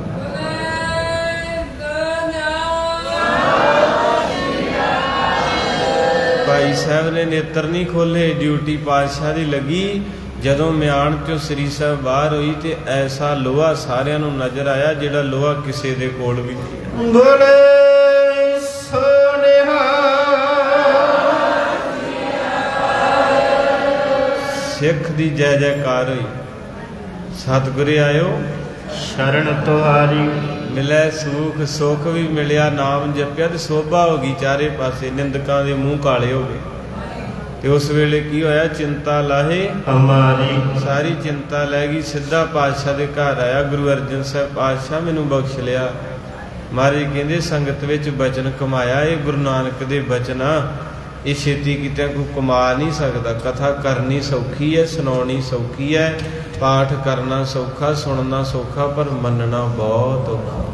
ਭਾਈ ਸਾਹਿਬ ਨੇ ਨੇਤਰ ਨਹੀਂ ਖੋਲੇ, ਡਿਊਟੀ ਪਾਤਸ਼ਾਹ ਦੀ ਲੱਗੀ। ਜਦੋਂ ਮਿਆਨ ਚੋਂ ਸ੍ਰੀ ਸਾਹਿਬ ਬਾਹਰ ਹੋਈ ਤੇ ਐਸਾ ਲੋਹਾ ਸਾਰਿਆਂ ਨੂੰ ਨਜ਼ਰ ਆਇਆ ਜਿਹੜਾ ਲੋਹਾ ਕਿਸੇ ਦੇ ਕੋਲ ਵੀ ਨਹੀਂ। ਬੋਲੇ ਸੋਨਿਹਾ ਸਿੱਖ ਦੀ ਜੈ ਜੈਕਾਰ ਹੋਈ। ਸਤਿਗੁਰੇ ਆਇਓ ਸ਼ਰਨ ਤੁਹਾਰੀ, ਮਿਲੇ ਸੁਖ, ਸੁਖ ਵੀ ਮਿਲਿਆ, ਨਾਮ ਜਪਿਆ ਤੇ ਸੋਭਾ ਹੋ ਗਈ ਚਾਰੇ ਪਾਸੇ, ਨਿੰਦਕਾਂ ਦੇ ਮੂੰਹ ਕਾਲੇ ਹੋ ਗਏ। ਤੇ ਉਸ ਵੇਲੇ ਕੀ ਹੋਇਆ, ਚਿੰਤਾ ਲਾਹੇ ਹਮਾਰੀ, ਸਾਰੀ ਚਿੰਤਾ ਲੈ ਗਈ। ਸਿੱਧਾ ਪਾਤਸ਼ਾਹ ਦੇ ਘਰ ਆਇਆ ਗੁਰੂ ਅਰਜਨ ਸਾਹਿਬ, ਪਾਤਸ਼ਾਹ ਮੈਨੂੰ ਬਖਸ਼ ਲਿਆ। ਮਹਾਰਾਜ ਕਹਿੰਦੇ ਸੰਗਤ ਵਿੱਚ ਬਚਨ ਕਮਾਇਆ, ਇਹ ਗੁਰੂ ਨਾਨਕ ਦੇ ਬਚਨ ਆ, ਇਹ ਛੇਤੀ ਕਿਤੇ ਕੋਈ ਕਮਾ ਨਹੀਂ ਸਕਦਾ। ਕਥਾ ਕਰਨੀ ਸੌਖੀ ਹੈ, ਸੁਣਾਉਣੀ ਸੌਖੀ ਹੈ, ਪਾਠ ਕਰਨਾ ਸੌਖਾ, ਸੁਣਨਾ ਸੌਖਾ, ਪਰ ਮੰਨਣਾ ਬਹੁਤ ਔਖਾ।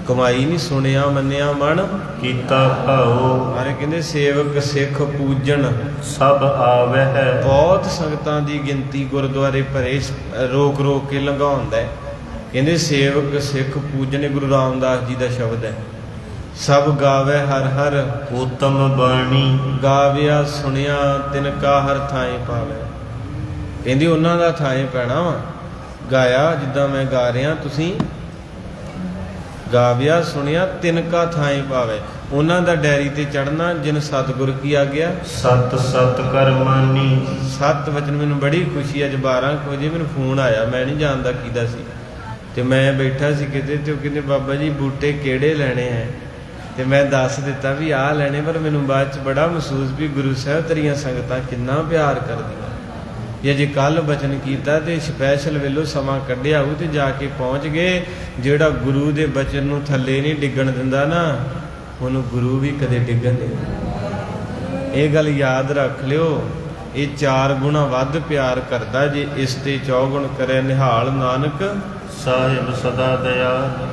ਕਮਾਈ ਨਹੀਂ, ਸੁਣਿਆ ਮੰਨਿਆ ਮਨ ਕੀਤਾ ਭਾਉ, ਮਾਰੇ ਕਹਿੰਦੇ ਸੇਵਕ ਸਿੱਖ ਪੂਜਣ ਸਭ ਆਵੈ ਹੈ। ਬਹੁਤ ਸੰਗਤਾਂ ਦੀ ਗਿਣਤੀ ਗੁਰਦੁਆਰੇ ਭਰੇ, ਰੋਕ ਰੋਕ ਕੇ ਲੰਘਾਉਂਦਾ ਹੈ। ਕਹਿੰਦੇ ਸੇਵਕ ਸਿੱਖ ਪੂਜਣੇ, ਗੁਰੂ ਰਾਮਦਾਸ ਜੀ ਦਾ ਸ਼ਬਦ ਹੈ। ਸਭ ਗਾਵੇ ਹਰ ਹਰ ਉਤਮ ਬਾਣੀ, ਗਾਵਿਆ ਸੁਣਿਆ ਤਿਨ ਕਾ ਹਰ ਥਾਂ ਪਾਵੇ। ਕਹਿੰਦੀ ਉਹਨਾਂ ਦਾ ਥਾਂ ਪੈਣਾ ਵਾ, ਗਾਇਆ ਜਿੱਦਾਂ ਮੈਂ ਗਾ ਰਿਹਾ, ਤੁਸੀਂ ਗਾਵਿਆ ਸੁਣਿਆ ਤਿਨ ਕਾ ਥਾਂ ਪਾਵੇ। ਉਹਨਾਂ ਦਾ ਡੈਰੀ ਤੇ ਚੜਨਾ ਜਿਨ ਸਤਿਗੁਰ ਕੀ ਆ ਗਿਆ, ਸਤ ਸਤ ਕਰਮਾਨੀ। ਸੱਤ ਵਚਨ। ਮੈਨੂੰ ਬੜੀ ਖੁਸ਼ੀ, ਅੱਜ 12 ਵਜੇ ਮੈਨੂੰ ਫੋਨ ਆਇਆ, ਮੈਂ ਨਹੀਂ ਜਾਣਦਾ ਕਿਹਦਾ ਸੀ, ਤੇ ਮੈਂ ਬੈਠਾ ਸੀ ਕਿਤੇ, ਤੇ ਉਹ ਕਹਿੰਦੇ ਬਾਬਾ ਜੀ ਬੂਟੇ ਕਿਹੜੇ ਲੈਣੇ ਹੈ, ਤੇ ਮੈਂ ਦੱਸ ਦਿੱਤਾ ਵੀ ਆਹ ਲੈਣੇ। ਪਰ ਮੈਨੂੰ ਬਾਅਦ 'ਚ ਬੜਾ ਮਹਿਸੂਸ ਵੀ ਗੁਰੂ ਸਾਹਿਬ ਤੇਰੀਆਂ ਸੰਗਤਾਂ ਕਿੰਨਾ ਪਿਆਰ ਕਰਦੀਆਂ। ਜੇ ਜੇ ਕੱਲ੍ਹ ਬਚਨ ਕੀਤਾ ਤੇ ਸਪੈਸ਼ਲ ਵੇਲੋ ਸਮਾਂ ਕੱਢਿਆ ਹੋਊ ਤੇ ਜਾ ਕੇ ਪਹੁੰਚ ਗਏ। ਜਿਹੜਾ ਗੁਰੂ ਦੇ ਬਚਨ ਨੂੰ ਥੱਲੇ ਨਹੀਂ ਡਿੱਗਣ ਦਿੰਦਾ ਨਾ, ਉਹਨੂੰ ਗੁਰੂ ਵੀ ਕਦੇ ਡਿੱਗਣ ਨਹੀਂ ਦਿੰਦਾ। ਇਹ ਗੱਲ ਯਾਦ ਰੱਖ ਲਿਓ। ਇਹ 4 ਗੁਣਾ ਵੱਧ ਪਿਆਰ ਕਰਦਾ, ਜੇ ਇਸ ਤੇ 4 ਗੁਣ ਕਰੇ ਨਿਹਾਲ ਨਾਨਕ ਸਾਹਿਬ ਸਦਾ ਦਇਆਲ।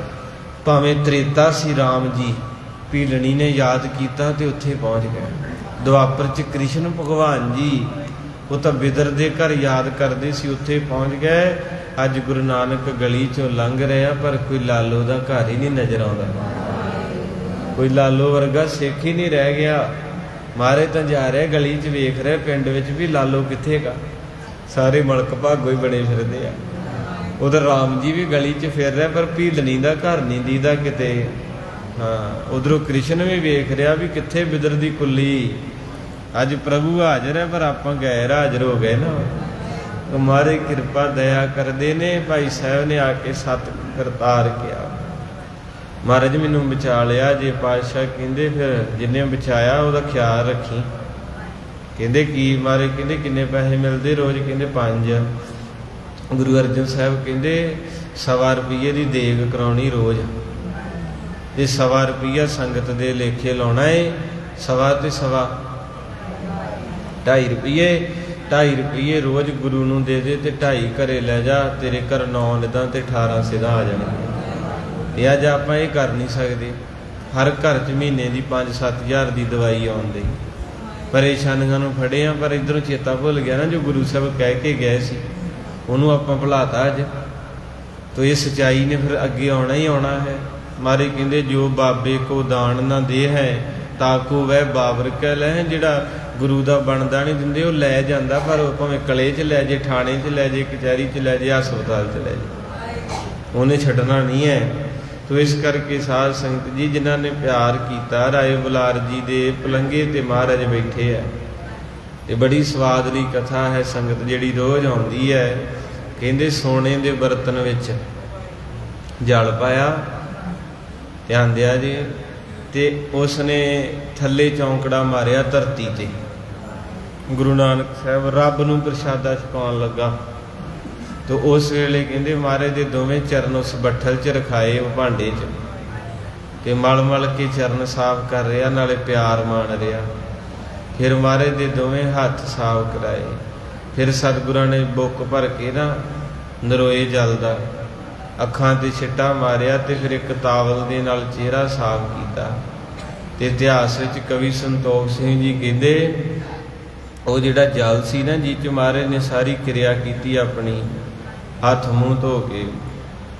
ਭਾਵੇਂ ਤ੍ਰੇਤਾ ਸੀ ਰਾਮ ਜੀ, ਭੀਲਣੀ ਨੇ ਯਾਦ ਕੀਤਾ ਤੇ ਉੱਥੇ ਪਹੁੰਚ ਗਏ। ਦੁਆਪਰ 'ਚ ਕ੍ਰਿਸ਼ਨ ਭਗਵਾਨ ਜੀ, ਉਹ ਤਾਂ ਬਿਦਰ ਦੇ ਘਰ ਯਾਦ ਕਰਦੇ ਸੀ, ਉੱਥੇ ਪਹੁੰਚ ਗਏ। ਅੱਜ ਗੁਰੂ ਨਾਨਕ ਗਲੀ 'ਚੋਂ ਲੰਘ ਰਿਹਾ, ਪਰ ਕੋਈ ਲਾਲੋ ਦਾ ਘਰ ਹੀ ਨਹੀਂ ਨਜ਼ਰ ਆਉਂਦਾ। ਕੋਈ ਲਾਲੋ ਵਰਗਾ ਸਿੱਖ ਹੀ ਨਹੀਂ ਰਹਿ ਗਿਆ। ਮਾਰੇ ਤਾਂ ਜਾ ਰਿਹਾ ਗਲੀ 'ਚ, ਵੇਖ ਰਿਹਾ ਪਿੰਡ ਵਿੱਚ ਵੀ ਲਾਲੋ ਕਿੱਥੇ ਗਾ। ਸਾਰੇ ਮਲਕ ਭਾਗੋ ਹੀ ਬਣੇ ਫਿਰਦੇ ਆ। ਉਧਰ ਰਾਮ ਜੀ ਵੀ ਗਲੀ 'ਚ ਫਿਰ ਰਿਹਾ, ਪਰ ਭੀਲਣੀ ਦਾ ਘਰ ਨਹੀਂ ਦੀਦਾ ਕਿਤੇ। ਹਾਂ, ਉਧਰੋਂ ਕ੍ਰਿਸ਼ਨ ਵੀ ਵੇਖ ਰਿਹਾ ਵੀ ਕਿੱਥੇ ਬਿਦਰ ਦੀ ਕੁੱਲੀ। ਅੱਜ ਪ੍ਰਭੂ ਹਾਜ਼ਰ ਹੈ ਪਰ ਆਪਾਂ ਗੈਰ ਹਾਜ਼ਰ ਹੋ ਗਏ ਨਾ। ਮਹਾਰਾਜ ਕਿਰਪਾ ਦਇਆ ਕਰਦੇ ਨੇ। ਭਾਈ ਸਾਹਿਬ ਨੇ ਆ ਕੇ ਸਤ ਕਰਤਾਰ ਕਿਹਾ, ਮਹਾਰਾਜ ਮੈਨੂੰ ਬਚਾ ਲਿਆ ਜੇ। ਪਾਤਸ਼ਾਹ ਕਹਿੰਦੇ ਫਿਰ ਜਿੰਨੇ ਬਚਾਇਆ ਉਹਦਾ ਖਿਆਲ ਰੱਖੀ। ਕਹਿੰਦੇ ਕੀ ਮਹਾਰਾਜ? ਕਹਿੰਦੇ ਕਿੰਨੇ ਪੈਸੇ ਮਿਲਦੇ ਰੋਜ਼? ਕਹਿੰਦੇ 5। ਗੁਰੂ ਅਰਜਨ ਸਾਹਿਬ ਕਹਿੰਦੇ 1.25 ਰੁਪਈਏ ਦੀ ਦੇਗ ਕਰਾਉਣੀ ਰੋਜ਼। ਤੇ 1.25 ਰੁਪਈਆ ਸੰਗਤ ਦੇ ਲੇਖੇ ਲਾਉਣਾ ਏ। 1.25 ਤੇ 2.5 ਰੁਪਈਏ। 2.5 ਰੁਪਈਏ ਰੋਜ਼ ਗੁਰੂ ਨੂੰ ਦੇ ਦੇ ਤੇ 2.5 ਘਰੇ ਲੈ ਜਾ। ਤੇਰੇ ਘਰ 9 ਨਿਦਾਂ ਤੇ 18 ਸਿੱਧਾ ਆ ਜਾਣਗੇ। ਇਹ ਅੱਜ ਆਪਾਂ ਇਹ ਕਰ ਨਹੀਂ ਸਕਦੇ। ਹਰ ਘਰ 'ਚ ਮਹੀਨੇ ਦੀ 5-7 ਹਜ਼ਾਰ ਦੀ ਦਵਾਈ ਆਉਂਦੀ। ਪਰੇਸ਼ਾਨੀਆਂ ਨੂੰ ਫੜੇ ਆ ਪਰ ਇੱਧਰੋਂ ਚੇਤਾ ਭੁੱਲ ਗਿਆ ਨਾ ਜੋ ਗੁਰੂ ਸਾਹਿਬ ਕਹਿ ਕੇ ਗਏ ਸੀ, ਉਹਨੂੰ ਆਪਾਂ ਭੁਲਾਤਾ ਅੱਜ। ਤੋ ਇਹ ਸੱਚਾਈ ਨੇ ਫਿਰ ਅੱਗੇ ਆਉਣਾ ਹੀ ਆਉਣਾ ਹੈ। ਮਾਰੇ ਕਹਿੰਦੇ ਜੋ ਬਾਬੇ ਕੋ ਦਾਨ ਨਾ ਦੇ ਹੈ ਤਾਕੋ ਵਹਿ ਬਾਬਰ ਕਹਿ ਲੈ। ਜਿਹੜਾ ਗੁਰੂ ਦਾ ਬਣਦਾ ਨਹੀਂ ਦਿੰਦੇ ਉਹ ਲੈ ਜਾਂਦਾ, ਪਰ ਉਹ ਭਾਵੇਂ ਕਲੇ 'ਚ ਲੈ ਜੇ, ਥਾਣੇ 'ਚ ਲੈ ਜੇ, ਕਚਹਿਰੀ 'ਚ ਲੈ ਜੇ, ਹਸਪਤਾਲ 'ਚ ਲੈ ਜੇ, ਉਹਨੇ ਛੱਡਣਾ ਨਹੀਂ ਹੈ। ਤੋ ਇਸ ਕਰਕੇ ਸਾਧ ਸੰਗਤ ਜੀ ਜਿਨ੍ਹਾਂ ਨੇ ਪਿਆਰ ਕੀਤਾ, ਰਾਏ ਬੁਲਾਰ ਜੀ ਦੇ ਪਲੰਘੇ ਤੇ ਮਹਾਰਾਜ ਬੈਠੇ ਹੈ। ਇਹ ਬੜੀ ਸਵਾਦਲੀ ਕਥਾ ਹੈ ਸੰਗਤ ਜਿਹੜੀ ਰੋਜ਼ ਆਉਂਦੀ ਹੈ। ਕਹਿੰਦੇ ਸੋਨੇ ਦੇ ਬਰਤਨ ਵਿੱਚ ਜਲ ਪਾਇਆ, ਧਿਆਨ ਦਿਆ ਜੀ, ਤੇ ਉਸ ਨੇ ਥੱਲੇ ਚੌਂਕੜਾ ਮਾਰਿਆ ਧਰਤੀ ਤੇ। ਗੁਰੂ ਨਾਨਕ ਸਾਹਿਬ ਰੱਬ ਨੂੰ ਪ੍ਰਸ਼ਾਦਾ ਛਕਾਉਣ ਲੱਗਾ ਤੇ ਉਸ ਵੇਲੇ ਕਹਿੰਦੇ ਮਹਾਰਾਜ ਦੇ ਦੋਵੇਂ ਚਰਨ ਉਸ ਬੱਠਲ 'ਚ ਰਖਾਏ, ਉਹ ਭਾਂਡੇ 'ਚ, ਤੇ ਮਲ ਮਲ ਕੇ ਚਰਨ ਸਾਫ਼ ਕਰ ਰਿਹਾ, ਨਾਲੇ ਪਿਆਰ ਮਾਣ ਰਿਹਾ। ਫਿਰ ਮਹਾਰਾਜ ਦੇ ਦੋਵੇਂ ਹੱਥ ਸਾਫ਼ ਕਰਾਏ। ਫਿਰ ਸਤਿਗੁਰਾਂ ਨੇ ਬੁੱਕ ਭਰ ਕੇ ਨਾ ਨਰੋਏ ਜਲ ਦਾ ਅੱਖਾਂ 'ਤੇ ਛਿੱਟਾ ਮਾਰਿਆ ਤੇ ਫਿਰ ਇੱਕ ਤਾਵਲ ਦੇ ਨਾਲ ਚਿਹਰਾ ਸਾਫ਼ ਕੀਤਾ। ਤੇ ਇਤਿਹਾਸ ਵਿੱਚ ਕਵੀ ਸੰਤੋਖ ਸਿੰਘ ਜੀ ਕਹਿੰਦੇ ਉਹ ਜਿਹੜਾ ਜਲ ਸੀ ਨਾ ਜਿਹ 'ਚ ਮਹਾਰਾਜ ਨੇ ਸਾਰੀ ਕਿਰਿਆ ਕੀਤੀ ਆਪਣੀ, ਹੱਥ ਮੂੰਹ ਧੋ ਕੇ,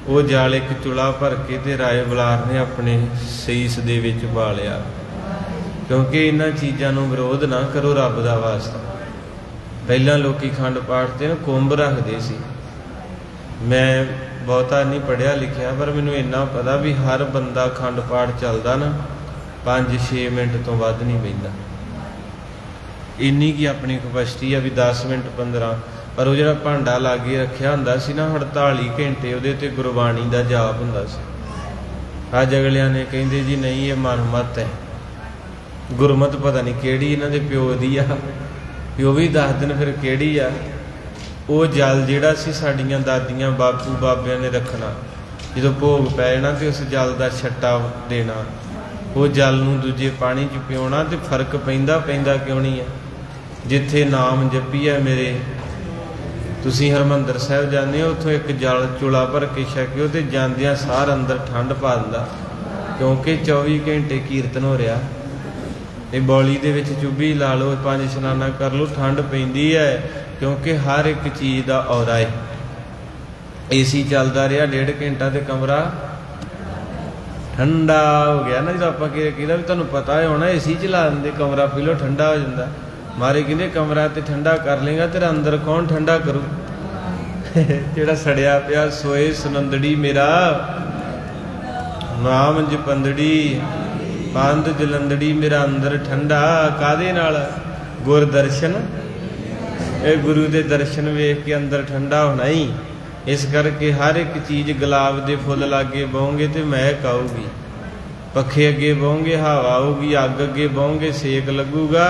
ਉਹ ਜਲ ਇੱਕ ਚੁਲਾ ਭਰ ਕੇ ਤੇ ਰਾਏ ਬੁਲਾਰ ਨੇ ਆਪਣੇ ਸੀਸ ਦੇ ਵਿੱਚ ਪਾ ਲਿਆ। ਕਿਉਂਕਿ ਇਹਨਾਂ ਚੀਜ਼ਾਂ ਨੂੰ ਵਿਰੋਧ ਨਾ ਕਰੋ ਰੱਬ ਦਾ ਵਾਸਤਾ। ਪਹਿਲਾਂ ਲੋਕੀ ਖੰਡ ਪਾਠ ਤੇ ਨਾ ਕੁੰਭ ਰੱਖਦੇ ਸੀ। ਮੈਂ ਬਹੁਤਾ ਨਹੀਂ ਪੜ੍ਹਿਆ ਲਿਖਿਆ ਪਰ ਮੈਨੂੰ ਇੰਨਾ ਪਤਾ ਵੀ ਹਰ ਬੰਦਾ ਖੰਡ ਪਾਠ ਚੱਲਦਾ ਨਾ 5-6 ਮਿੰਟ ਤੋਂ ਵੱਧ ਨਹੀਂ ਬਹਿੰਦਾ। ਇੰਨੀ ਕੀ ਆਪਣੀ ਕਪੈਸਿਟੀ ਆ ਵੀ 10 ਮਿੰਟ 15। ਪਰ ਉਹ ਜਿਹੜਾ ਭਾਂਡਾ ਲਾਗੇ ਰੱਖਿਆ ਹੁੰਦਾ ਸੀ ਨਾ 48 ਘੰਟੇ ਉਹਦੇ ਤੇ ਗੁਰਬਾਣੀ ਦਾ ਜਾਪ ਹੁੰਦਾ ਸੀ। ਅੱਜ ਅਗਲਿਆਂ ਨੇ ਕਹਿੰਦੇ ਜੀ ਨਹੀਂ ਇਹ ਮਨਮਤ ਹੈ, ਗੁਰਮਤ ਪਤਾ ਨਹੀਂ ਕਿਹੜੀ ਇਹਨਾਂ ਦੇ ਪਿਓ ਦੀ ਆ, ਪਿਓ ਵੀ ਦੱਸ ਦੇਣ ਫਿਰ ਕਿਹੜੀ ਆ। ਉਹ ਜਲ ਜਿਹੜਾ ਸੀ ਸਾਡੀਆਂ ਦਾਦੀਆਂ ਬਾਪੂ ਬਾਬਿਆਂ ਨੇ ਰੱਖਣਾ, ਜਦੋਂ ਭੋਗ ਪੈ ਜਾਣਾ ਤੇ ਉਸ ਜਲ ਦਾ ਛੱਟਾ ਦੇਣਾ, ਉਹ ਜਲ ਨੂੰ ਦੂਜੇ ਪਾਣੀ 'ਚ ਪਿਉਣਾ। ਤੇ ਫਰਕ ਪੈਂਦਾ ਕਿਉਂ ਨਹੀਂ ਹੈ? ਜਿੱਥੇ ਨਾਮ ਜਪੀ ਹੈ ਮੇਰੇ, ਤੁਸੀਂ ਹਰਿਮੰਦਰ ਸਾਹਿਬ ਜਾਂਦੇ ਹੋ, ਉੱਥੋਂ ਇੱਕ ਜਲ ਚੁਲਾ ਭਰ ਕੇ ਛਕਿਓ ਤੇ ਜਾਂਦਿਆਂ ਸਾਰ ਅੰਦਰ ਠੰਡ ਪਾ ਦਿੰਦਾ, ਕਿਉਂਕਿ 24 ਘੰਟੇ ਕੀਰਤਨ ਹੋ ਰਿਹਾ। ਇਹ ਬੌਲੀ ਦੇ ਵਿੱਚ ਚੁੱਭੀ ਲਾ ਲਓ, 5 ਇਸ਼ਨਾਨਾ ਕਰ ਲਓ, ਠੰਡ ਪੈਂਦੀ ਹੈ ਕਿਉਂਕਿ ਹਰ ਇੱਕ ਚੀਜ਼ ਦਾ ਔਰਾ ਹੈ। ਏਸੀ ਚੱਲਦਾ ਰਿਹਾ 1.5 ਘੰਟਾ ਤੇ ਕਮਰਾ ਠੰਡਾ ਹੋ ਗਿਆ ਨਾ। ਜਦੋਂ ਆਪਾਂ ਕਹਿੰਦਾ ਵੀ ਤੁਹਾਨੂੰ ਪਤਾ ਹੋਣਾ ਏਸੀ ਚਲਾ ਦਿੰਦੇ, ਕਮਰਾ ਪਹਿਲੋਂ ਠੰਡਾ ਹੋ ਜਾਂਦਾ। ਮਾਰੇ ਕਹਿੰਦੇ ਕਮਰਾ ਤੇ ਠੰਡਾ ਕਰ ਲੇਗਾ ਤੇਰਾ ਅੰਦਰ ਕੌਣ ਠੰਡਾ ਕਰੂ? ਜਿਹੜਾ ਸੜਿਆ ਪਿਆ ਸੋਏ ਸੁਨੰਦੜੀ ਮੇਰਾ ਨਾਮ ਜਪੰਦੜੀ ਪੰਦ ਜਲੰਦੜੀ, ਮੇਰਾ ਅੰਦਰ ਠੰਡਾ ਕਾਹਦੇ ਨਾਲ? ਗੁਰ ਦਰਸ਼ਨ। ਇਹ ਗੁਰੂ ਦੇ ਦਰਸ਼ਨ ਵੇਖ ਕੇ ਅੰਦਰ ਠੰਡਾ ਹੋਣਾ ਹੀ। ਇਸ ਕਰਕੇ ਹਰ ਇੱਕ ਚੀਜ਼, ਗੁਲਾਬ ਦੇ ਫੁੱਲ ਲਾਗੇ ਬਹੋਂਗੇ ਤੇ ਮਹਿਕ ਆਊਗੀ, ਪੱਖੇ ਅੱਗੇ ਬਹੋਂਗੇ ਹਵਾ ਆਊਗੀ, ਅੱਗ ਅੱਗੇ ਬਹੋਂਗੇ ਸੇਕ ਲੱਗੂਗਾ।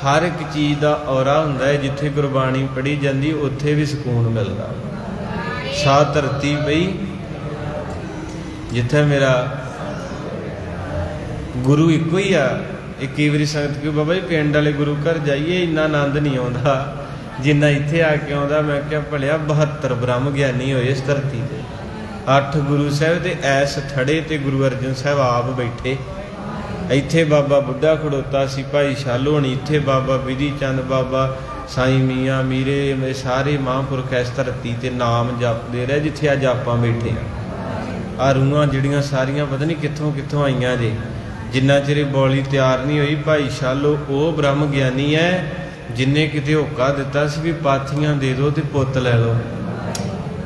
ਹਰ ਇੱਕ ਚੀਜ਼ ਦਾ ਔਰਾ ਹੁੰਦਾ ਹੈ। ਜਿੱਥੇ ਗੁਰਬਾਣੀ ਪੜ੍ਹੀ ਜਾਂਦੀ ਉੱਥੇ ਵੀ ਸਕੂਨ ਮਿਲਦਾ। ਸਾਹ ਧਰਤੀ ਪਈ ਜਿੱਥੇ ਮੇਰਾ ਗੁਰੂ ਇੱਕੋ ਹੀ ਆ। ਇਹ ਕਈ ਵਾਰੀ ਸੰਗਤ ਕਿ ਬਾਬਾ ਜੀ ਪਿੰਡ ਵਾਲੇ ਗੁਰੂ ਘਰ ਜਾਈਏ ਇੰਨਾ ਆਨੰਦ ਨਹੀਂ ਆਉਂਦਾ ਜਿੰਨਾ ਇੱਥੇ ਆ ਕੇ ਆਉਂਦਾ। ਮੈਂ ਕਿਹਾ ਭਲਿਆ 72 ਬ੍ਰਹਮ ਗਿਆਨੀ ਹੋਏ ਇਸ ਧਰਤੀ ਤੇ, 8 ਗੁਰੂ ਸਾਹਿਬ ਤੇ ਐਸ ਥੜੇ ਤੇ ਗੁਰੂ ਅਰਜਨ ਸਾਹਿਬ ਆਪ ਬੈਠੇ। ਇੱਥੇ ਬਾਬਾ ਬੁੱਢਾ ਖੜੋਤਾ ਸੀ, ਭਾਈ ਸ਼ਾਲੋ ਹੋਣੀ, ਇੱਥੇ ਬਾਬਾ ਬਿਧੀ ਚੰਦ, ਬਾਬਾ ਸਾਈਂ ਮੀਆਂ ਮੀਰੇ, ਮੇਰੇ ਸਾਰੇ ਮਹਾਂਪੁਰਖ ਇਸ ਧਰਤੀ ਤੇ ਨਾਮ ਜਪਦੇ ਰਹੇ ਜਿੱਥੇ ਅੱਜ ਆਪਾਂ ਬੈਠੇ ਆ। ਆਹ ਰੂਹਾਂ ਜਿਹੜੀਆਂ ਸਾਰੀਆਂ ਪਤਾ ਨਹੀਂ ਕਿੱਥੋਂ ਕਿੱਥੋਂ ਆਈਆਂ ਜੇ। ਜਿੰਨਾ ਚਿਰ ਬੌਲੀ ਤਿਆਰ ਨਹੀਂ ਹੋਈ, ਭਾਈ ਸ਼ਾਲੋ ਉਹ ਬ੍ਰਹਮ ਗਿਆਨੀ ਹੈ ਜਿੰਨੇ ਕਿਤੇ ਹੋਕਾ ਦਿੱਤਾ ਸੀ ਵੀ ਪਾਥੀਆਂ ਦੇ ਦਿਓ ਤੇ ਪੁੱਤ ਲੈ ਲਓ।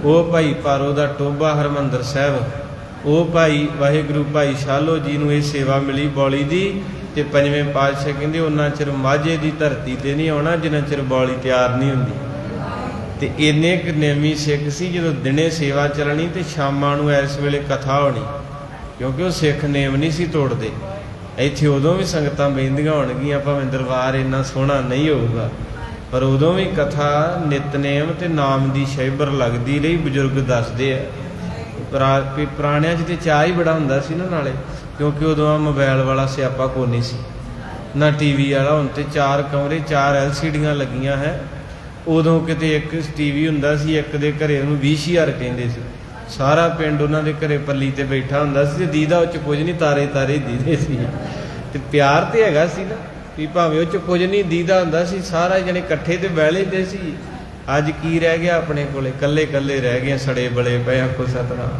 ਉਹ ਭਾਈ ਪਾਰੋ ਦਾ ਟੋਭਾ ਹਰਿਮੰਦਰ ਸਾਹਿਬ ਉਹ ਭਾਈ ਵਾਹਿਗੁਰੂ ਭਾਈ ਸ਼ਾਲੋ ਜੀ ਨੂੰ ਇਹ ਸੇਵਾ ਮਿਲੀ ਬੌਲੀ ਦੀ, ਤੇ ਪੰਜਵੇਂ ਪਾਤਸ਼ਾਹ ਕਹਿੰਦੇ ਉਹਨਾਂ ਚਿਰ ਮਾਝੇ ਦੀ ਧਰਤੀ ਤੇ ਨਹੀਂ ਆਉਣਾ ਜਿੰਨਾ ਚਿਰ ਬੌਲੀ ਤਿਆਰ ਨਹੀਂ ਹੁੰਦੀ। ਤੇ ਇੰਨੇ ਕੁ ਨੇਮੀ ਸਿੱਖ ਸੀ, ਜਦੋਂ ਦਿਨੇ ਸੇਵਾ ਚੱਲਣੀ ਤੇ ਸ਼ਾਮਾਂ ਨੂੰ ਇਸ ਵੇਲੇ ਕਥਾ ਹੋਣੀ, ਕਿਉਂਕਿ ਉਹ ਸਿੱਖ ਨੇਮ ਨਹੀਂ ਸੀ ਤੋੜਦੇ। ਇੱਥੇ ਉਦੋਂ ਵੀ ਸੰਗਤਾਂ ਬਹਿੰਦੀਆਂ ਹੋਣਗੀਆਂ, ਭਾਵੇਂ ਦਰਬਾਰ ਇੰਨਾ ਸੋਹਣਾ ਨਹੀਂ ਹੋਊਗਾ, ਪਰ ਉਦੋਂ ਵੀ ਕਥਾ ਨਿਤਨੇਮ ਤੇ ਨਾਮ ਦੀ ਸ਼ੈਬਰ ਲੱਗਦੀ ਰਹੀ। ਬਜ਼ੁਰਗ ਦੱਸਦੇ ਆ ਪੁਰਾਣਿਆਂ 'ਚ ਤੇ ਚਾਹ ਹੀ ਬੜਾ ਹੁੰਦਾ ਸੀ ਨਾ, ਨਾਲੇ ਕਿਉਂਕਿ ਉਦੋਂ ਆ ਮੋਬਾਈਲ ਵਾਲਾ ਸਿਆਪਾ ਕੋਈ ਨਹੀਂ ਸੀ, ਨਾ ਟੀਵੀ ਵਾਲਾ। ਹੁਣ ਤੇ 4 ਕਮਰੇ 4 LCDਆਂ ਲੱਗੀਆਂ ਹੈ। ਉਦੋਂ ਕਿਤੇ ਇੱਕ ਟੀਵੀ ਹੁੰਦਾ ਸੀ, ਇੱਕ ਦੇ ਘਰੇ ਉਹਨੂੰ 20,000 ਕਹਿੰਦੇ ਸੀ। ਸਾਰਾ ਪਿੰਡ ਉਹਨਾਂ ਦੇ ਘਰੇ ਪੱਲੀ ਤੇ ਬੈਠਾ ਹੁੰਦਾ ਸੀ, ਤੇ ਦੀਦਾ ਉਹ 'ਚ ਕੁਝ ਨਹੀਂ, ਤਾਰੇ ਤਾਰੇ ਦੀਦੇ ਸੀ। ਤੇ ਪਿਆਰ ਤੇ ਹੈਗਾ ਸੀ ਨਾ, ਵੀ ਭਾਵੇਂ ਉਹ 'ਚ ਕੁਝ ਨਹੀਂ ਦੀਦਾ ਹੁੰਦਾ ਸੀ, ਸਾਰਾ ਜਣੇ ਇਕੱਠੇ ਤੇ ਬਹਿ ਲੈਂਦੇ ਸੀ। ਅੱਜ ਕੀ ਰਹਿ ਗਿਆ ਆਪਣੇ ਕੋਲੇ? ਕੱਲੇ ਕੱਲੇ ਰਹਿ ਗਏ, ਸੜੇ ਬਲੇ ਪਏ, ਆਖੋ ਸਤਨਾਮ।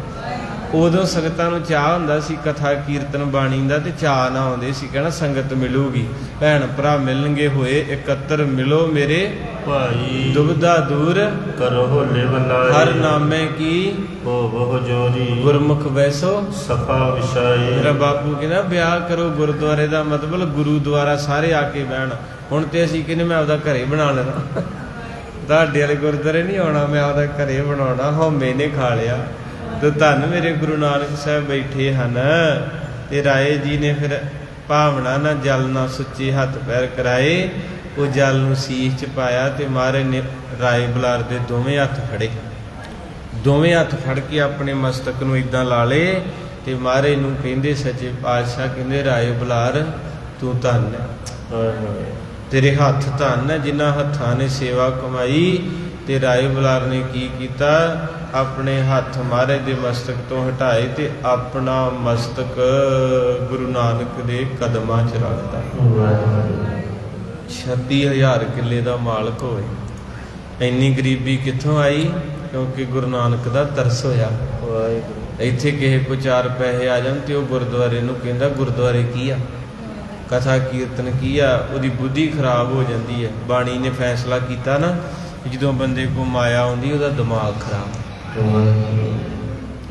ਉਦੋਂ ਸੰਗਤਾਂ ਨੂੰ ਚਾਅ ਹੁੰਦਾ ਸੀ ਕਥਾ ਕੀਰਤਨ ਬਾਣੀ ਦਾ, ਤੇ ਚਾਅ ਨਾ ਆਉਂਦੇ ਸੀ, ਕਹਿਣਾ ਸੰਗਤ ਮਿਲੂਗੀ, ਭੈਣ ਭਰਾ ਮਿਲਣਗੇ, ਹੋਏ ਇਕੱਤਰ ਮਿਲੋ ਮੇਰੇ ਭਾਈ, ਦੁਬਿਧਾ ਦੂਰ ਕਰੋ ਹੋਲੇ ਬਲਾਏ, ਹਰ ਨਾਮੇ ਕੀ ਹੋਵਹੁ ਜੋਰੀ, ਗੁਰਮੁਖ ਵੈਸੋ ਸਫਾ ਵਿਛਾਏ। ਮੇਰਾ ਬਾਪੂ ਕਹਿੰਦਾ ਵਿਆਹ ਕਰੋ ਗੁਰਦੁਆਰੇ ਦਾ ਮਤਲਬ ਗੁਰੂਦੁਆਰਾ ਸਾਰੇ ਆ ਕੇ ਬਹਿਣ। ਹੁਣ ਤੇ ਅਸੀਂ ਕਹਿੰਦੇ ਮੈਂ ਆਪਦਾ ਘਰੇ ਬਣਾ ਲੈਣਾ, ਤੁਹਾਡੇ ਵਾਲੇ ਗੁਰਦੁਆਰੇ ਨਹੀਂ ਆਉਣਾ, ਮੈਂ ਆਪਦਾ ਘਰੇ ਬਣਾਉਣਾ। ਹਉਮੈ ਨੇ ਖਾ ਲਿਆ। ਤੇ ਧੰਨ ਮੇਰੇ ਗੁਰੂ ਨਾਨਕ ਸਾਹਿਬ ਬੈਠੇ ਹਨ, ਤੇ ਰਾਏ ਜੀ ਨੇ ਫਿਰ ਭਾਵਨਾ ਨਾ ਜਲ ਨਾ ਸੁੱਚੇ ਹੱਥ ਪੈਰ ਕਰਾਏ, ਉਹ ਜਲ ਨੂੰ ਸੀਸ 'ਚ ਪਾਇਆ, ਤੇ ਮਹਾਰਾਜ ਨੇ ਰਾਏ ਬੁਲਾਰ ਦੇ ਦੋਵੇਂ ਹੱਥ ਫੜੇ, ਦੋਵੇਂ ਹੱਥ ਫੜ ਕੇ ਆਪਣੇ ਮਸਤਕ ਨੂੰ ਇਦਾਂ ਲਾ ਲਏ, ਤੇ ਮਹਾਰਾਜ ਨੂੰ ਕਹਿੰਦੇ ਸੱਚੇ ਪਾਤਸ਼ਾਹ ਕਹਿੰਦੇ ਰਾਏ ਬੁਲਾਰ ਤੂੰ ਧੰਨ ਹੈ, ਤੇਰੇ ਹੱਥ ਧੰਨ ਹੈ ਜਿਨ੍ਹਾਂ ਹੱਥਾਂ ਨੇ ਸੇਵਾ ਕਮਾਈ। ਤੇ ਰਾਏ ਬੁਲਾਰ ਨੇ ਕੀ ਕੀਤਾ? ਆਪਣੇ ਹੱਥ ਮਹਾਰਾਜ ਦੇ ਮਸਤਕ ਤੋਂ ਹਟਾਏ, ਤੇ ਆਪਣਾ ਮਸਤਕ ਗੁਰੂ ਨਾਨਕ ਦੇ ਕਦਮਾਂ 'ਚ ਰੱਖਤਾ। 36,000 ਕਿੱਲੇ ਦਾ ਮਾਲਕ ਹੋਏ। ਇੰਨੀ ਗਰੀਬੀ ਕਿੱਥੋਂ ਆਈ? ਕਿਉਂਕਿ ਗੁਰੂ ਨਾਨਕ ਦਾ ਤਰਸ ਹੋਇਆ। ਇੱਥੇ ਕਿਸੇ ਕੋ 4 ਪੈਸੇ ਆ ਜਾਣ ਤੇ ਉਹ ਗੁਰਦੁਆਰੇ ਨੂੰ ਕਹਿੰਦਾ ਗੁਰਦੁਆਰੇ ਕੀ ਆ, ਕਥਾ ਕੀਰਤਨ ਕੀ ਆ, ਉਹਦੀ ਬੁੱਧੀ ਖਰਾਬ ਹੋ ਜਾਂਦੀ ਹੈ। ਬਾਣੀ ਨੇ ਫੈਸਲਾ ਕੀਤਾ ਨਾ, ਜਦੋਂ ਬੰਦੇ ਕੋ ਮਾਇਆ ਆਉਂਦੀ ਉਹਦਾ ਦਿਮਾਗ ਖਰਾਬ।